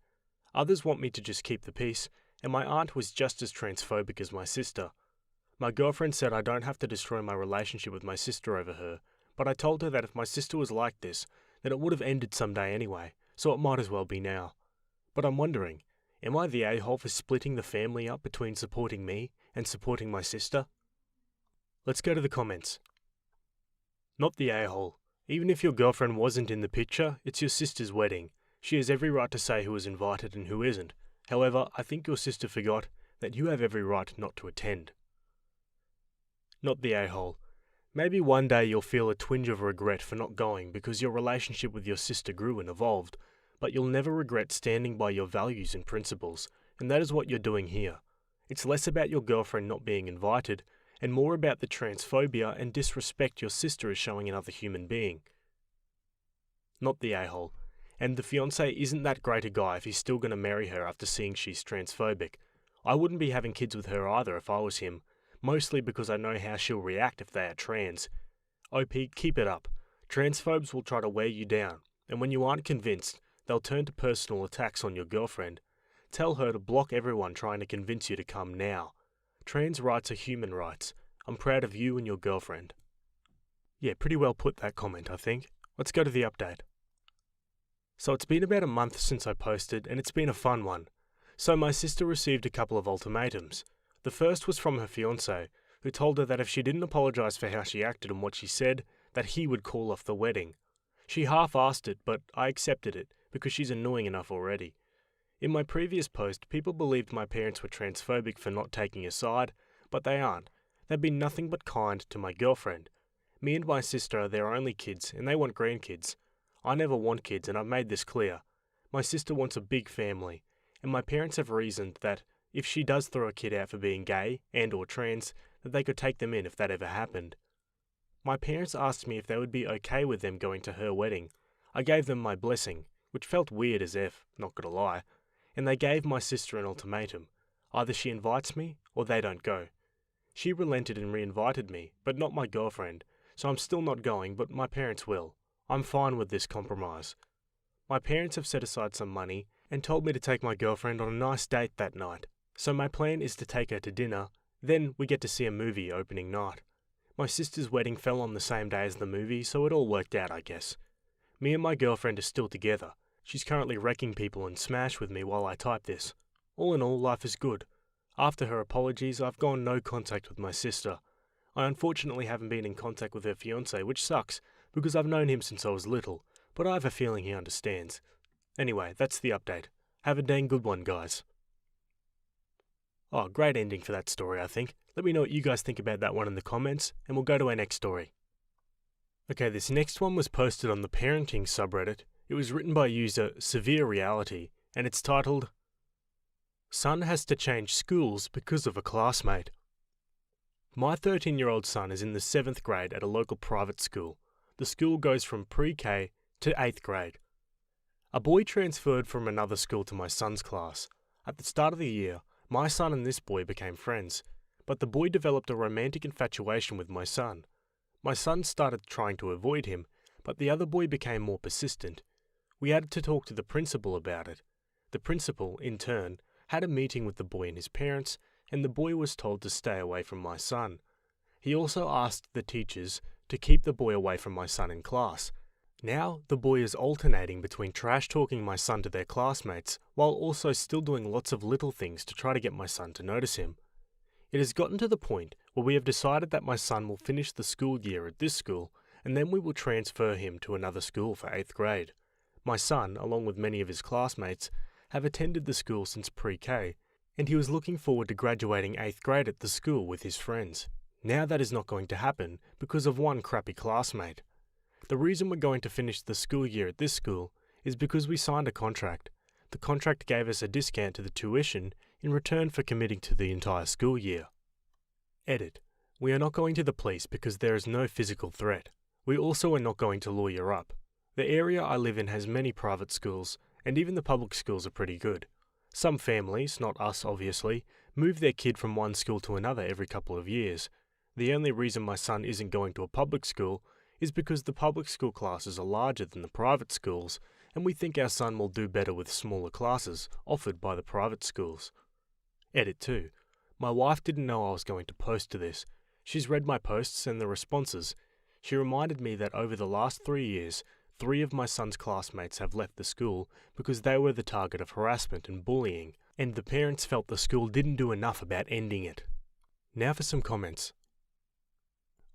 Others want me to just keep the peace, and my aunt was just as transphobic as my sister. My girlfriend said I don't have to destroy my relationship with my sister over her, but I told her that if my sister was like this, then it would have ended someday anyway, so it might as well be now. But I'm wondering, am I the a-hole for splitting the family up between supporting me and supporting my sister? Let's go to the comments. Not the a-hole. Even if your girlfriend wasn't in the picture, it's your sister's wedding. She has every right to say who is invited and who isn't. However, I think your sister forgot that you have every right not to attend. Not the a-hole. Maybe one day you'll feel a twinge of regret for not going because your relationship with your sister grew and evolved, but you'll never regret standing by your values and principles, and that is what you're doing here. It's less about your girlfriend not being invited, and more about the transphobia and disrespect your sister is showing another human being. Not the a-hole. and the fiance isn't that great a guy if he's still going to marry her after seeing she's transphobic. I wouldn't be having kids with her either if I was him, mostly because I know how she'll react if they are trans. OP, keep it up. Transphobes will try to wear you down, and when you aren't convinced, they'll turn to personal attacks on your girlfriend. Tell her to block everyone trying to convince you to come now. Trans rights are human rights. I'm proud of you and your girlfriend. Yeah, pretty well put, that comment, I think. Let's go to the update. So it's been about a month since I posted, and it's been a fun one. So my sister received a couple of ultimatums. The first was from her fiancé, who told her that if she didn't apologise for how she acted and what she said, that he would call off the wedding. She half-asked it, but I accepted it, because she's annoying enough already. In my previous post, people believed my parents were transphobic for not taking a side, but they aren't. They've been nothing but kind to my girlfriend. Me and my sister are their only kids, and they want grandkids. I never want kids, and I've made this clear. My sister wants a big family, and my parents have reasoned that if she does throw a kid out for being gay and or trans, that they could take them in if that ever happened. My parents asked me if they would be okay with them going to her wedding. I gave them my blessing, which felt weird as F, not gonna lie, and they gave my sister an ultimatum. Either she invites me, or they don't go. She relented and re-invited me, but not my girlfriend, so I'm still not going, but my parents will. I'm fine with this compromise. My parents have set aside some money and told me to take my girlfriend on a nice date that night. So my plan is to take her to dinner, then we get to see a movie opening night. My sister's wedding fell on the same day as the movie, so it all worked out, I guess. Me and my girlfriend are still together. She's currently wrecking people in Smash with me while I type this. All in all, life is good. After her apologies, I've gone no contact with my sister. I unfortunately haven't been in contact with her fiancé, which sucks, because I've known him since I was little, but I have a feeling he understands. Anyway, that's the update. Have a dang good one, guys. Oh, great ending for that story, I think. Let me know what you guys think about that one in the comments, and we'll go to our next story. Okay, this next one was posted on the parenting subreddit. It was written by user Severe Reality, and it's titled, Son has to change schools because of a classmate. My 13-year-old son is in the 7th grade at a local private school. The school goes from pre-K to 8th grade. A boy transferred from another school to my son's class. At the start of the year, my son and this boy became friends, but the boy developed a romantic infatuation with my son. My son started trying to avoid him, but the other boy became more persistent. We had to talk to the principal about it. The principal, in turn, had a meeting with the boy and his parents, and the boy was told to stay away from my son. He also asked the teachers to keep the boy away from my son in class. Now, the boy is alternating between trash-talking my son to their classmates, while also still doing lots of little things to try to get my son to notice him. It has gotten to the point where we have decided that my son will finish the school year at this school, and then we will transfer him to another school for 8th grade. My son, along with many of his classmates, have attended the school since pre-K, and he was looking forward to graduating 8th grade at the school with his friends. Now that is not going to happen because of one crappy classmate. The reason we're going to finish the school year at this school is because we signed a contract. The contract gave us a discount to the tuition in return for committing to the entire school year. Edit. We are not going to the police because there is no physical threat. We also are not going to lawyer up. The area I live in has many private schools, and even the public schools are pretty good. Some families, not us obviously, move their kid from one school to another every couple of years. The only reason my son isn't going to a public school is because the public school classes are larger than the private schools, and we think our son will do better with smaller classes offered by the private schools. Edit 2. My wife didn't know I was going to post to this. She's read my posts and the responses. She reminded me that over the last 3 years, 3 of my son's classmates have left the school because they were the target of harassment and bullying, and the parents felt the school didn't do enough about ending it. Now for some comments.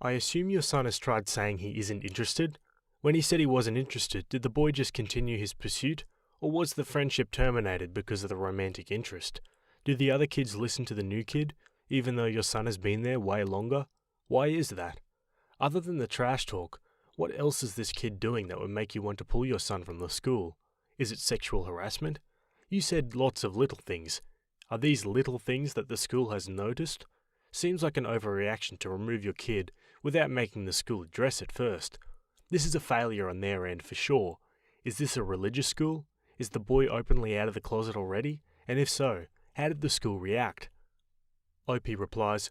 I assume your son has tried saying he isn't interested? When he said he wasn't interested, did the boy just continue his pursuit, or was the friendship terminated because of the romantic interest? Do the other kids listen to the new kid, even though your son has been there way longer? Why is that? Other than the trash talk, what else is this kid doing that would make you want to pull your son from the school? Is it sexual harassment? You said lots of little things. Are these little things that the school has noticed? Seems like an overreaction to remove your kid without making the school address it first. This is a failure on their end for sure. Is this a religious school? Is the boy openly out of the closet already? And if so, how did the school react? Opie replies,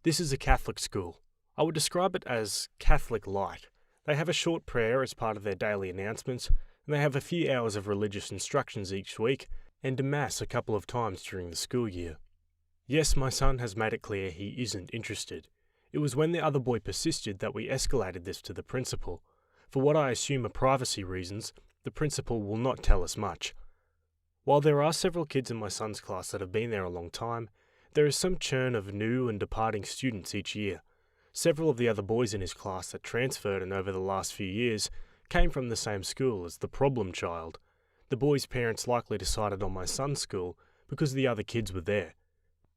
"This is a Catholic school. I would describe it as Catholic light. They have a short prayer as part of their daily announcements, and they have a few hours of religious instructions each week, and a mass a couple of times during the school year." Yes, my son has made it clear he isn't interested. It was when the other boy persisted that we escalated this to the principal. For what I assume are privacy reasons, the principal will not tell us much. While there are several kids in my son's class that have been there a long time, there is some churn of new and departing students each year. Several of the other boys in his class that transferred and over the last few years came from the same school as the problem child. The boys' parents likely decided on my son's school because the other kids were there.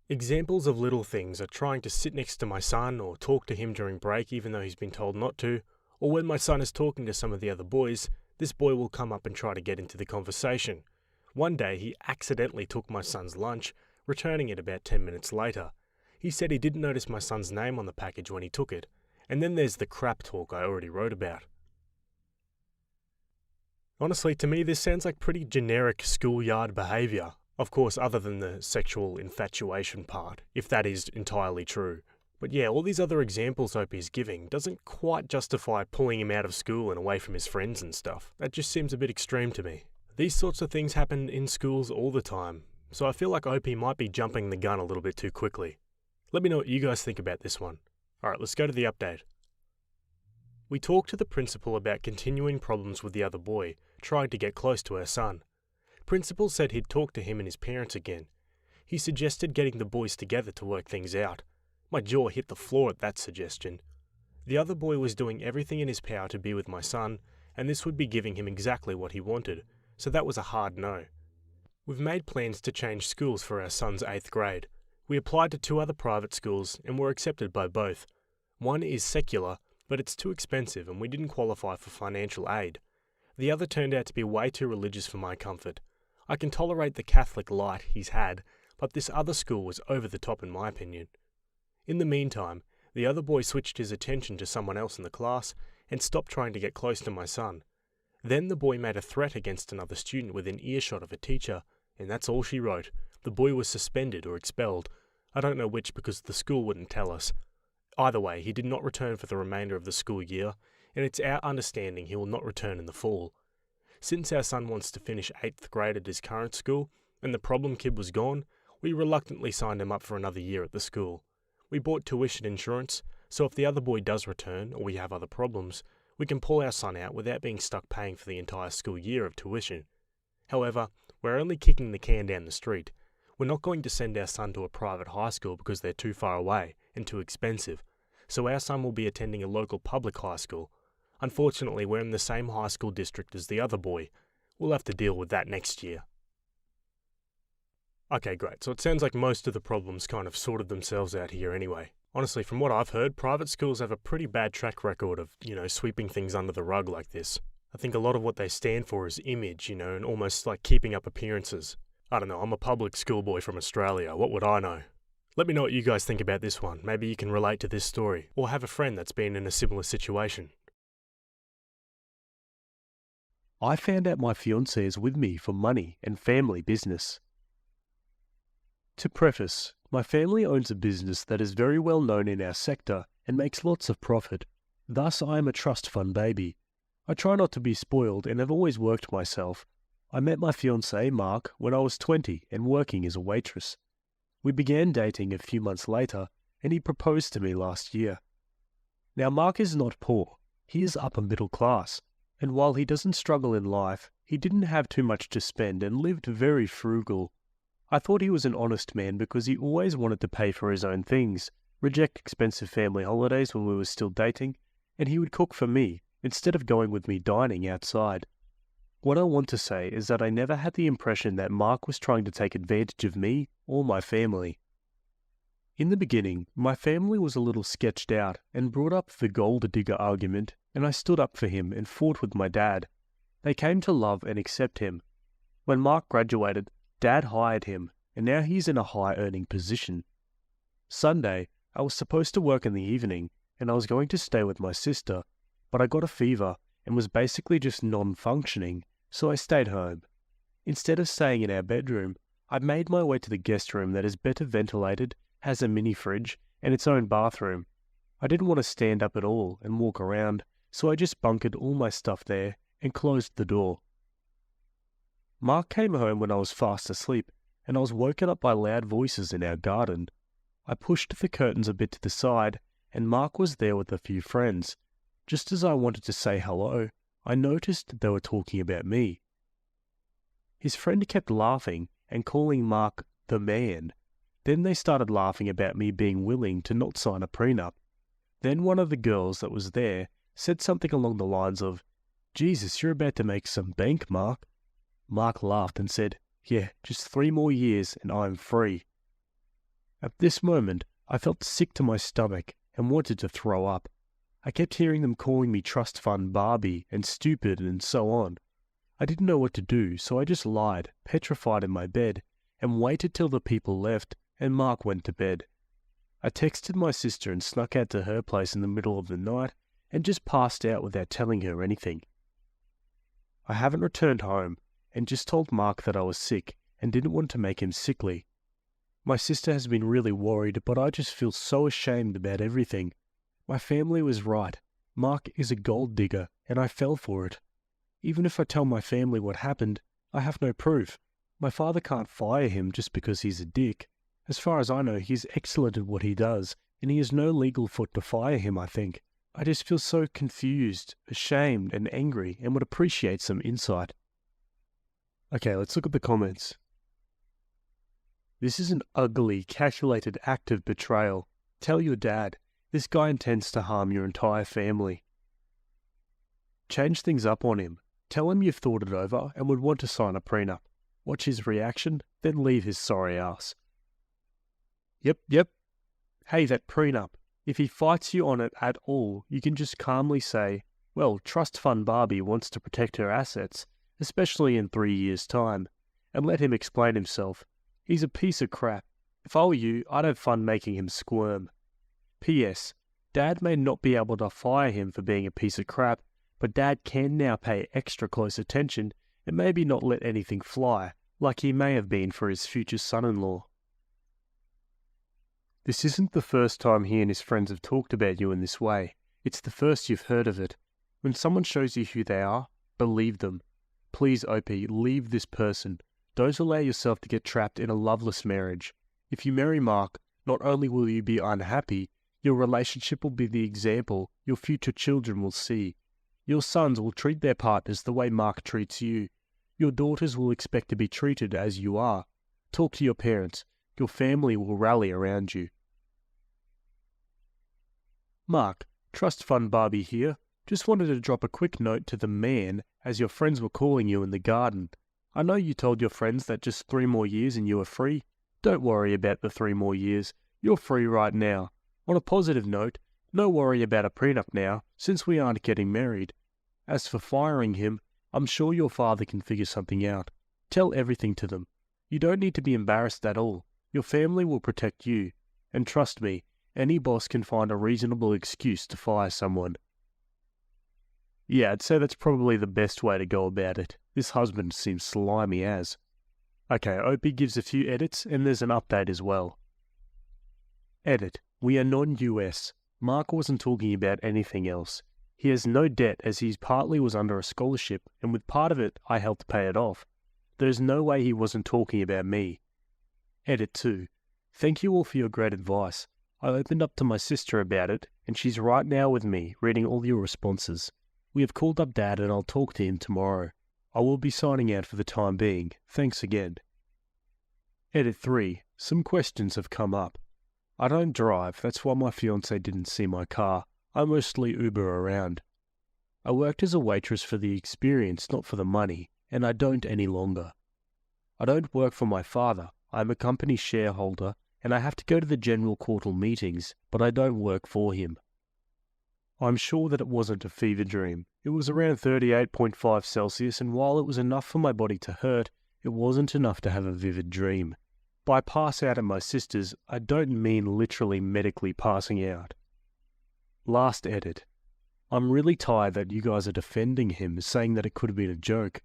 Examples of little things are trying to sit next to my son or talk to him during break even though he's been told not to, or when my son is talking to some of the other boys, this boy will come up and try to get into the conversation. One day he accidentally took my son's lunch, returning it about 10 minutes later. He said he didn't notice my son's name on the package when he took it, and then there's the crap talk I already wrote about. Honestly, to me this sounds like pretty generic schoolyard behaviour. Of course, other than the sexual infatuation part, if that is entirely true. But yeah, all these other examples Opie's giving doesn't quite justify pulling him out of school and away from his friends and stuff. That just seems a bit extreme to me. These sorts of things happen in schools all the time, so I feel like Opie might be jumping the gun a little bit too quickly. Let me know what you guys think about this one. Alright, let's go to the update. We talked to the principal about continuing problems with the other boy, trying to get close to our son. Principal said he'd talk to him and his parents again. He suggested getting the boys together to work things out. My jaw hit the floor at that suggestion. The other boy was doing everything in his power to be with my son, and this would be giving him exactly what he wanted, so that was a hard no. We've made plans to change schools for our son's 8th grade. We applied to 2 other private schools and were accepted by both. One is secular, but it's too expensive and we didn't qualify for financial aid. The other turned out to be way too religious for my comfort. I can tolerate the Catholic light he's had, but this other school was over the top in my opinion. In the meantime, the other boy switched his attention to someone else in the class and stopped trying to get close to my son. Then the boy made a threat against another student within earshot of a teacher, and that's all she wrote. The boy was suspended or expelled. I don't know which because the school wouldn't tell us. Either way, he did not return for the remainder of the school year, and it's our understanding he will not return in the fall. Since our son wants to finish 8th grade at his current school, and the problem kid was gone, we reluctantly signed him up for another year at the school. We bought tuition insurance, so if the other boy does return, or we have other problems, we can pull our son out without being stuck paying for the entire school year of tuition. However, we're only kicking the can down the street. We're not going to send our son to a private high school because they're too far away and too expensive, so our son will be attending a local public high school. Unfortunately, we're in the same high school district as the other boy. We'll have to deal with that next year. Okay, great. So it sounds like most of the problems kind of sorted themselves out here anyway. Honestly, from what I've heard, private schools have a pretty bad track record of, sweeping things under the rug like this. I think a lot of what they stand for is image, and almost like keeping up appearances. I don't know, I'm a public schoolboy from Australia. What would I know? Let me know what you guys think about this one. Maybe you can relate to this story, or have a friend that's been in a similar situation. I found out my fiancé is with me for money and family business. To preface, my family owns a business that is very well known in our sector and makes lots of profit. Thus, I am a trust fund baby. I try not to be spoiled and have always worked myself. I met my fiancé, Mark, when I was 20 and working as a waitress. We began dating a few months later and he proposed to me last year. Now, Mark is not poor. He is upper middle class. And while he doesn't struggle in life, he didn't have too much to spend and lived very frugal. I thought he was an honest man because he always wanted to pay for his own things, reject expensive family holidays when we were still dating, and he would cook for me instead of going with me dining outside. What I want to say is that I never had the impression that Mark was trying to take advantage of me or my family. In the beginning, my family was a little sketched out and brought up the gold digger argument, and I stood up for him and fought with my dad. They came to love and accept him. When Mark graduated, Dad hired him, and now he's in a high-earning position. Sunday, I was supposed to work in the evening, and I was going to stay with my sister, but I got a fever, and was basically just non-functioning, so I stayed home. Instead of staying in our bedroom, I made my way to the guest room that is better ventilated, has a mini fridge, and its own bathroom. I didn't want to stand up at all and walk around, so I just bunkered all my stuff there and closed the door. Mark came home when I was fast asleep, and I was woken up by loud voices in our garden. I pushed the curtains a bit to the side, and Mark was there with a few friends. Just as I wanted to say hello, I noticed they were talking about me. His friend kept laughing and calling Mark the man. Then they started laughing about me being willing to not sign a prenup. Then one of the girls that was there said something along the lines of, "Jesus, you're about to make some bank, Mark." Mark laughed and said, "Yeah, just 3 more years and I'm free." At this moment, I felt sick to my stomach and wanted to throw up. I kept hearing them calling me trust fund Barbie and stupid and so on. I didn't know what to do, so I just lied, petrified in my bed, and waited till the people left and Mark went to bed. I texted my sister and snuck out to her place in the middle of the night and just passed out without telling her anything. I haven't returned home and just told Mark that I was sick and didn't want to make him sickly. My sister has been really worried, but I just feel so ashamed about everything. My family was right. Mark is a gold digger and I fell for it. Even if I tell my family what happened, I have no proof. My father can't fire him just because he's a dick. As far as I know, he's excellent at what he does, and he has no legal foot to fire him, I think. I just feel so confused, ashamed, and angry, and would appreciate some insight. Okay, let's look at the comments. This is an ugly, calculated act of betrayal. Tell your dad. This guy intends to harm your entire family. Change things up on him. Tell him you've thought it over and would want to sign a prenup. Watch his reaction, then leave his sorry ass. Yep. Hey, that prenup. If he fights you on it at all, you can just calmly say, well, Trust Fund Barbie wants to protect her assets, especially in 3 years' time, and let him explain himself. He's a piece of crap. If I were you, I'd have fun making him squirm. P.S. Dad may not be able to fire him for being a piece of crap, but Dad can now pay extra close attention and maybe not let anything fly, like he may have been for his future son-in-law. This isn't the first time he and his friends have talked about you in this way. It's the first you've heard of it. When someone shows you who they are, believe them. Please, OP, leave this person. Don't allow yourself to get trapped in a loveless marriage. If you marry Mark, not only will you be unhappy, your relationship will be the example your future children will see. Your sons will treat their partners the way Mark treats you. Your daughters will expect to be treated as you are. Talk to your parents. Your family will rally around you. Mark, Trust Fund Barbie here. Just wanted to drop a quick note to the man as your friends were calling you in the garden. I know you told your friends that just 3 more years and you are free. Don't worry about the 3 more years. You're free right now. On a positive note, no worry about a prenup now, since we aren't getting married. As for firing him, I'm sure your father can figure something out. Tell everything to them. You don't need to be embarrassed at all. Your family will protect you. And trust me, any boss can find a reasonable excuse to fire someone. Yeah, I'd say that's probably the best way to go about it. This husband seems slimy as. Okay, Opie gives a few edits and there's an update as well. Edit. We are non-US. Mark wasn't talking about anything else. He has no debt as he partly was under a scholarship and with part of it I helped pay it off. There's no way he wasn't talking about me. Edit 2. Thank you all for your great advice. I opened up to my sister about it and she's right now with me reading all your responses. We have called up Dad and I'll talk to him tomorrow. I will be signing out for the time being. Thanks again. Edit 3. Some questions have come up. I don't drive, that's why my fiancé didn't see my car. I mostly Uber around. I worked as a waitress for the experience, not for the money, and I don't any longer. I don't work for my father. I'm a company shareholder, and I have to go to the general quarter meetings, but I don't work for him. I'm sure that it wasn't a fever dream. It was around 38.5 Celsius, and while it was enough for my body to hurt, it wasn't enough to have a vivid dream. By pass out at my sister's, I don't mean literally medically passing out. Last edit. I'm really tired that you guys are defending him, saying that it could have been a joke.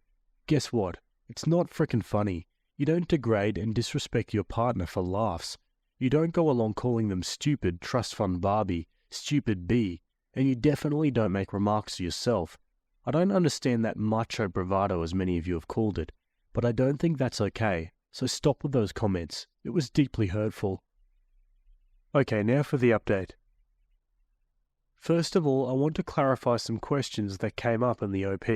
Guess what? It's not frickin' funny. You don't degrade and disrespect your partner for laughs. You don't go along calling them stupid trust fund Barbie, stupid B, and you definitely don't make remarks to yourself. I don't understand that macho bravado as many of you have called it, but I don't think that's okay, so stop with those comments. It was deeply hurtful. Okay, now for the update. First of all, I want to clarify some questions that came up in the OP.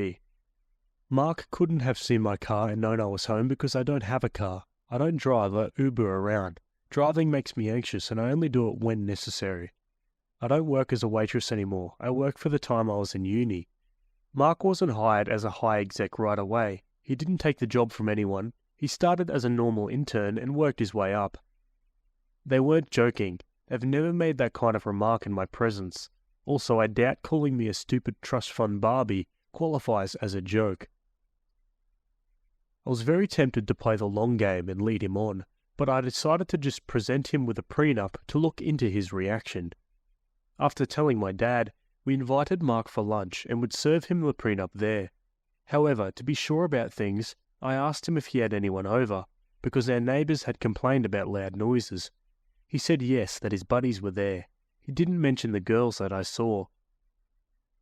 Mark couldn't have seen my car and known I was home because I don't have a car. I don't drive or Uber around. Driving makes me anxious and I only do it when necessary. I don't work as a waitress anymore. I work for the time I was in uni. Mark wasn't hired as a high exec right away. He didn't take the job from anyone. He started as a normal intern and worked his way up. They weren't joking. They've never made that kind of remark in my presence. Also, I doubt calling me a stupid trust fund Barbie qualifies as a joke. I was very tempted to play the long game and lead him on, but I decided to just present him with a prenup to look into his reaction. After telling my dad, we invited Mark for lunch and would serve him the prenup there. However, to be sure about things, I asked him if he had anyone over, because our neighbours had complained about loud noises. He said yes, that his buddies were there. He didn't mention the girls that I saw.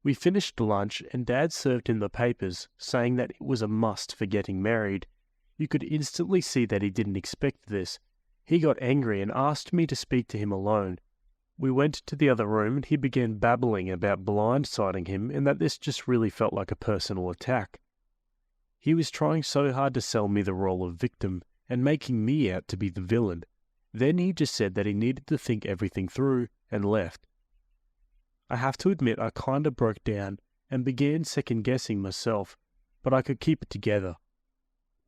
We finished lunch and Dad served him the papers, saying that it was a must for getting married. You could instantly see that he didn't expect this. He got angry and asked me to speak to him alone. We went to the other room and he began babbling about blindsiding him and that this just really felt like a personal attack. He was trying so hard to sell me the role of victim and making me out to be the villain. Then he just said that he needed to think everything through and left. I have to admit I kinda broke down and began second-guessing myself, but I could keep it together.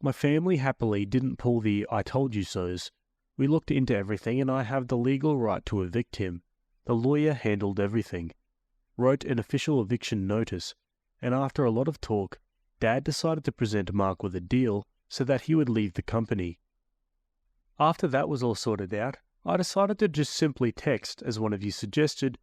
My family happily didn't pull the I told you so's. We looked into everything and I have the legal right to evict him. The lawyer handled everything, wrote an official eviction notice, and after a lot of talk, Dad decided to present Mark with a deal so that he would leave the company. After that was all sorted out, I decided to just simply text, as one of you suggested,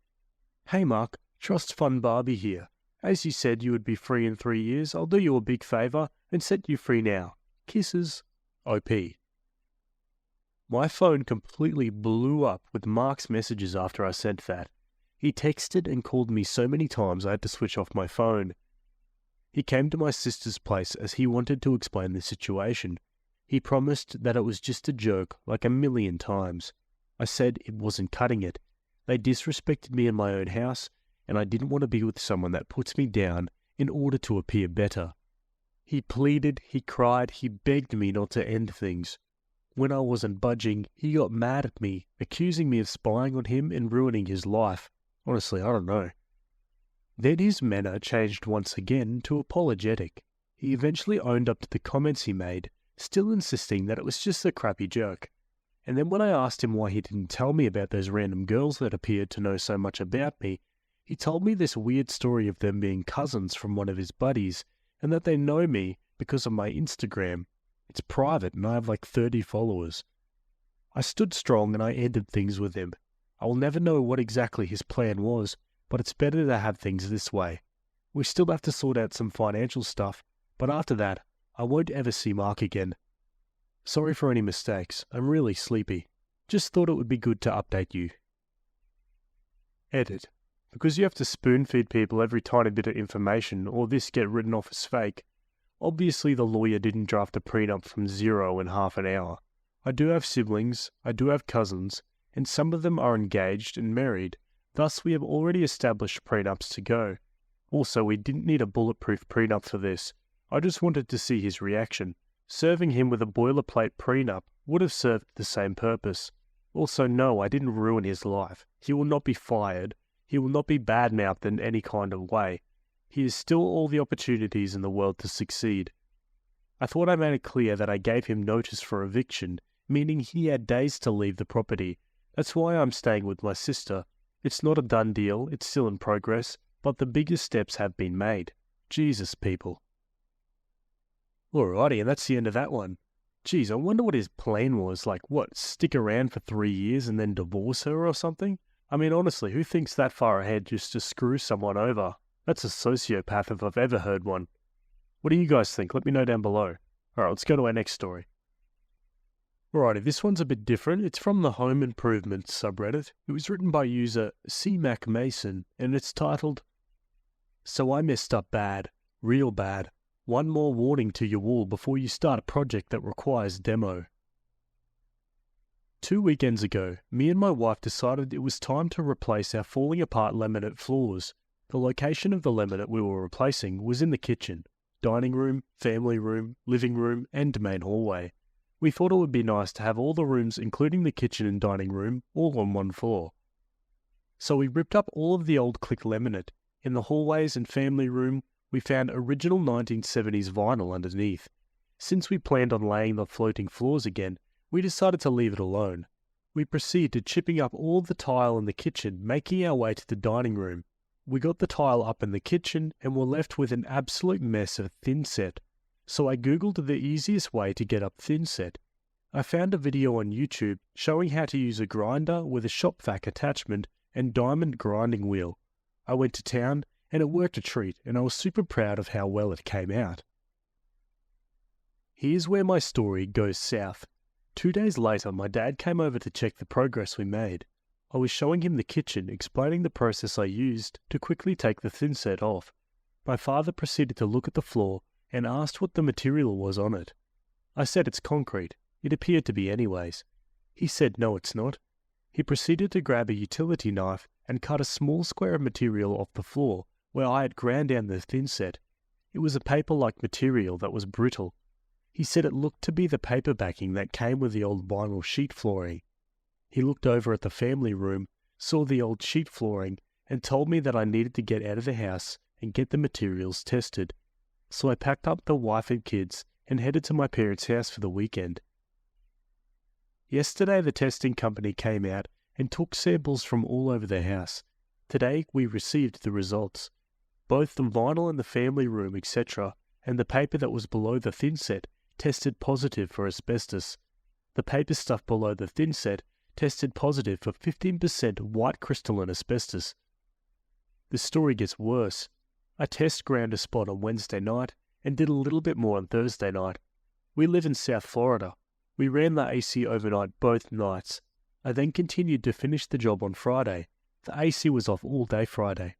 "Hey Mark, Trust Fund Barbie here. As you said you would be free in 3 years, I'll do you a big favour and set you free now. Kisses, OP." My phone completely blew up with Mark's messages after I sent that. He texted and called me so many times I had to switch off my phone. He came to my sister's place as he wanted to explain the situation. He promised that it was just a joke like a million times. I said it wasn't cutting it. They disrespected me in my own house, and I didn't want to be with someone that puts me down in order to appear better. He pleaded, he cried, he begged me not to end things. When I wasn't budging, he got mad at me, accusing me of spying on him and ruining his life. Honestly, I don't know. Then his manner changed once again to apologetic. He eventually owned up to the comments he made, still insisting that it was just a crappy joke. And then when I asked him why he didn't tell me about those random girls that appeared to know so much about me, he told me this weird story of them being cousins from one of his buddies, and that they know me because of my Instagram. It's private and I have like 30 followers. I stood strong and I ended things with him. I will never know what exactly his plan was, but it's better to have things this way. We still have to sort out some financial stuff, but after that, I won't ever see Mark again. Sorry for any mistakes, I'm really sleepy. Just thought it would be good to update you. Edit. Because you have to spoon-feed people every tiny bit of information or this get written off as fake. Obviously the lawyer didn't draft a prenup from zero in half an hour. I do have siblings, I do have cousins, and some of them are engaged and married. Thus we have already established prenups to go. Also, we didn't need a bulletproof prenup for this. I just wanted to see his reaction. Serving him with a boilerplate prenup would have served the same purpose. Also, no, I didn't ruin his life. He will not be fired. He will not be bad-mouthed in any kind of way. He has still all the opportunities in the world to succeed. I thought I made it clear that I gave him notice for eviction, meaning he had days to leave the property. That's why I'm staying with my sister. It's not a done deal, it's still in progress, but the biggest steps have been made. Jesus, people. Alrighty, and that's the end of that one. Geez, I wonder what his plan was. Like, what, stick around for 3 years and then divorce her or something? I mean, honestly, who thinks that far ahead just to screw someone over? That's a sociopath if I've ever heard one. What do you guys think? Let me know down below. Alright, let's go to our next story. Alrighty, this one's a bit different. It's from the Home Improvement subreddit. It was written by user CMac Mason, and it's titled, "So I messed up bad. Real bad. One more warning to your wall before you start a project that requires demo." 2 weekends ago, me and my wife decided it was time to replace our falling apart laminate floors. The location of the laminate we were replacing was in the kitchen, dining room, family room, living room, and main hallway. We thought it would be nice to have all the rooms, including the kitchen and dining room, all on one floor. So we ripped up all of the old click laminate. In the hallways and family room, we found original 1970s vinyl underneath. Since we planned on laying the floating floors again, we decided to leave it alone. We proceeded chipping up all of the tile in the kitchen, making our way to the dining room. We got the tile up in the kitchen and were left with an absolute mess of thinset. So I googled the easiest way to get up thinset. I found a video on YouTube showing how to use a grinder with a shop vac attachment and diamond grinding wheel. I went to town and it worked a treat, and I was super proud of how well it came out. Here's where my story goes south. 2 days later, my dad came over to check the progress we made. I was showing him the kitchen, explaining the process I used to quickly take the thinset off. My father proceeded to look at the floor and asked what the material was on it. I said it's concrete. It appeared to be anyways. He said no, it's not. He proceeded to grab a utility knife and cut a small square of material off the floor where I had ground down the thinset. It was a paper-like material that was brittle. He said it looked to be the paper backing that came with the old vinyl sheet flooring. He looked over at the family room, saw the old sheet flooring, and told me that I needed to get out of the house and get the materials tested. So I packed up the wife and kids and headed to my parents' house for the weekend. Yesterday the testing company came out and took samples from all over the house. Today we received the results. Both the vinyl in the family room, etc., and the paper that was below the thinset tested positive for asbestos. The paper stuff below the thinset tested positive for 15% white crystalline asbestos. The story gets worse. I test ground a spot on Wednesday night and did a little bit more on Thursday night. We live in South Florida. We ran the AC overnight both nights. I then continued to finish the job on Friday. The AC was off all day Friday.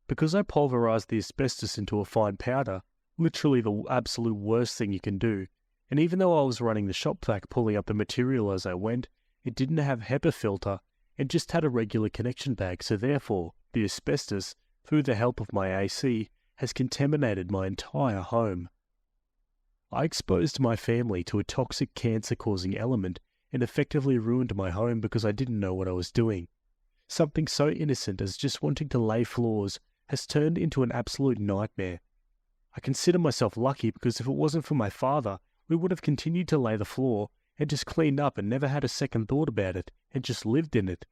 Because I pulverized the asbestos into a fine powder, literally the absolute worst thing you can do, and even though I was running the shop vac pulling up the material as I went, it didn't have HEPA filter and just had a regular connection bag, so therefore the asbestos, through the help of my AC, has contaminated my entire home. I exposed my family to a toxic cancer-causing element and effectively ruined my home because I didn't know what I was doing. Something so innocent as just wanting to lay floors has turned into an absolute nightmare. I consider myself lucky because if it wasn't for my father, we would have continued to lay the floor and just cleaned up and never had a second thought about it and just lived in it.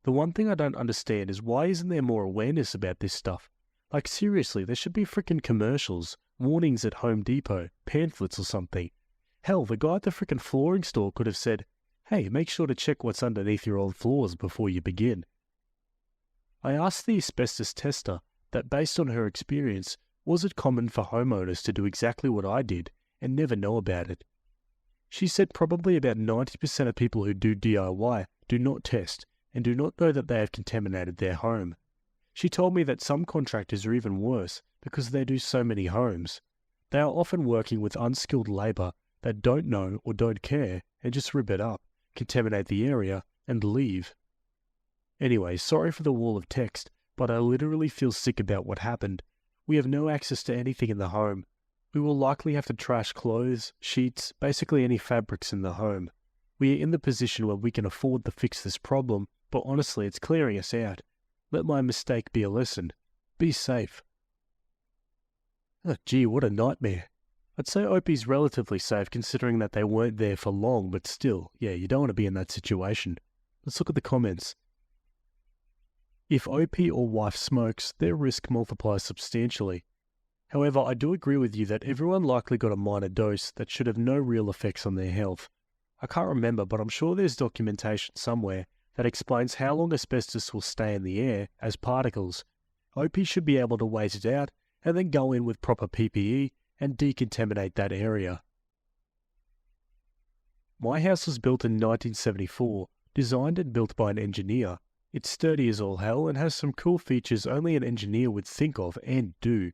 The one thing I don't understand is why isn't there more awareness about this stuff? Like seriously, there should be frickin' commercials, warnings at Home Depot, pamphlets or something. Hell, the guy at the frickin' flooring store could have said, "Hey, make sure to check what's underneath your old floors before you begin." I asked the asbestos tester that based on her experience, was it common for homeowners to do exactly what I did and never know about it? She said probably about 90% of people who do DIY do not test and do not know that they have contaminated their home. She told me that some contractors are even worse because they do so many homes. They are often working with unskilled labour that don't know or don't care and just rip it up, contaminate the area, and leave. Anyway, sorry for the wall of text, but I literally feel sick about what happened. We have no access to anything in the home. We will likely have to trash clothes, sheets, basically any fabrics in the home. We are in the position where we can afford to fix this problem, but honestly it's clearing us out. Let my mistake be a lesson. Be safe. Oh gee, what a nightmare. I'd say Opie's relatively safe considering that they weren't there for long, but still, yeah, you don't want to be in that situation. Let's look at the comments. If OP or wife smokes, their risk multiplies substantially. However, I do agree with you that everyone likely got a minor dose that should have no real effects on their health. I can't remember, but I'm sure there's documentation somewhere that explains how long asbestos will stay in the air as particles. OP should be able to wait it out and then go in with proper PPE and decontaminate that area. My house was built in 1974, designed and built by an engineer. It's sturdy as all hell and has some cool features only an engineer would think of and do.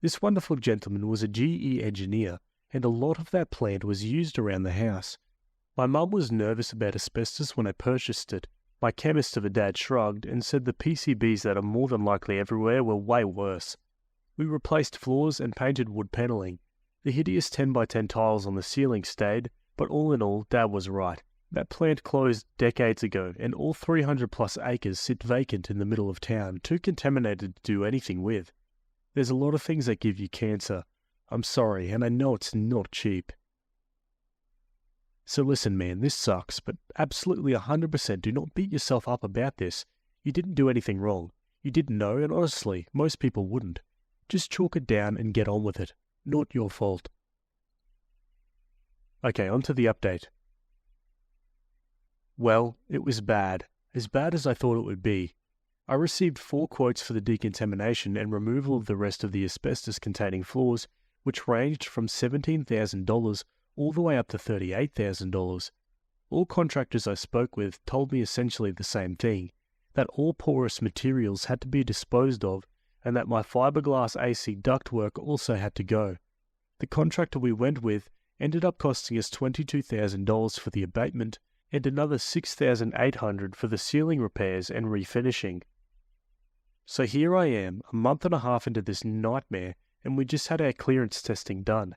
This wonderful gentleman was a GE engineer, and a lot of that plant was used around the house. My mum was nervous about asbestos when I purchased it. My chemist of a dad shrugged and said the PCBs that are more than likely everywhere were way worse. We replaced floors and painted wood panelling. The hideous 10x10 tiles on the ceiling stayed, but all in all, Dad was right. That plant closed decades ago, and all 300 plus acres sit vacant in the middle of town, too contaminated to do anything with. There's a lot of things that give you cancer. I'm sorry, and I know it's not cheap. So listen, man, this sucks, but absolutely 100% do not beat yourself up about this. You didn't do anything wrong. You didn't know, and honestly, most people wouldn't. Just chalk it down and get on with it. Not your fault. Okay, on to the update. Well, it was bad as I thought it would be. I received 4 quotes for the decontamination and removal of the rest of the asbestos-containing floors, which ranged from $17,000 all the way up to $38,000. All contractors I spoke with told me essentially the same thing, that all porous materials had to be disposed of and that my fiberglass AC ductwork also had to go. The contractor we went with ended up costing us $22,000 for the abatement and another $6,800 for the ceiling repairs and refinishing. So here I am, a month and a half into this nightmare, and we just had our clearance testing done.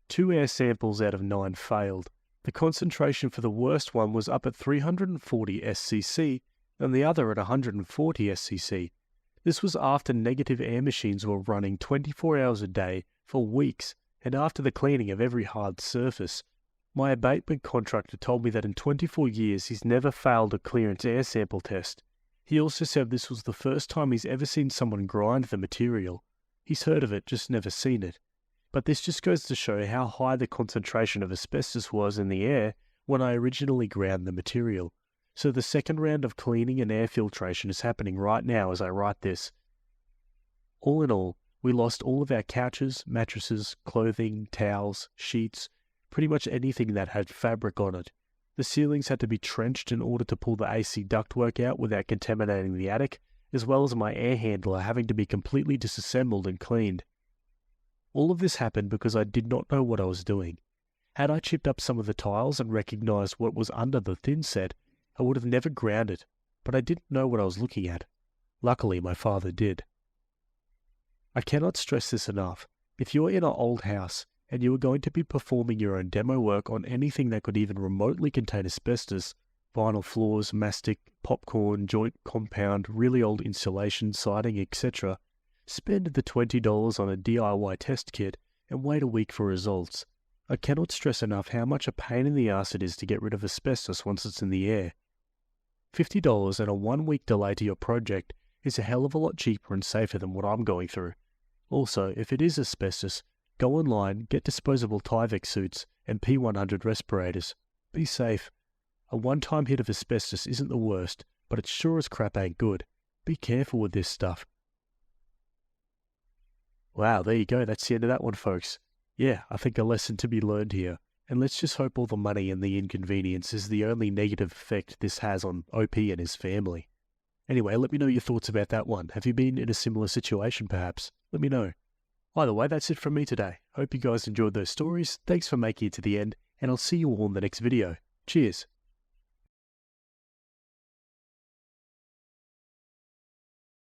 2 air samples out of 9 failed. The concentration for the worst one was up at 340 SCC and the other at 140 SCC. This was after negative air machines were running 24 hours a day for weeks and after the cleaning of every hard surface. My abatement contractor told me that in 24 years he's never failed a clearance air sample test. He also said this was the first time he's ever seen someone grind the material. He's heard of it, just never seen it. But this just goes to show how high the concentration of asbestos was in the air when I originally ground the material. So the second round of cleaning and air filtration is happening right now as I write this. All in all, we lost all of our couches, mattresses, clothing, towels, sheets, pretty much anything that had fabric on it. The ceilings had to be trenched in order to pull the AC ductwork out without contaminating the attic, as well as my air handler having to be completely disassembled and cleaned. All of this happened because I did not know what I was doing. Had I chipped up some of the tiles and recognized what was under the thin set, I would have never ground it, but I didn't know what I was looking at. Luckily, my father did. I cannot stress this enough. If you're in an old house and you are going to be performing your own demo work on anything that could even remotely contain asbestos, vinyl floors, mastic, popcorn, joint compound, really old insulation, siding, etc., spend the $20 on a DIY test kit and wait a week for results. I cannot stress enough how much a pain in the ass it is to get rid of asbestos once it's in the air. $50 and a 1-week delay to your project is a hell of a lot cheaper and safer than what I'm going through. Also, if it is asbestos, go online, get disposable Tyvek suits and P100 respirators. Be safe. A one-time hit of asbestos isn't the worst, but it sure as crap ain't good. Be careful with this stuff. Wow, there you go. That's the end of that one, folks. Yeah, I think a lesson to be learned here. And let's just hope all the money and the inconvenience is the only negative effect this has on OP and his family. Anyway, let me know your thoughts about that one. Have you been in a similar situation, perhaps? Let me know. Either way, that's it from me today. Hope you guys enjoyed those stories. Thanks for making it to the end, and I'll see you all in the next video. Cheers.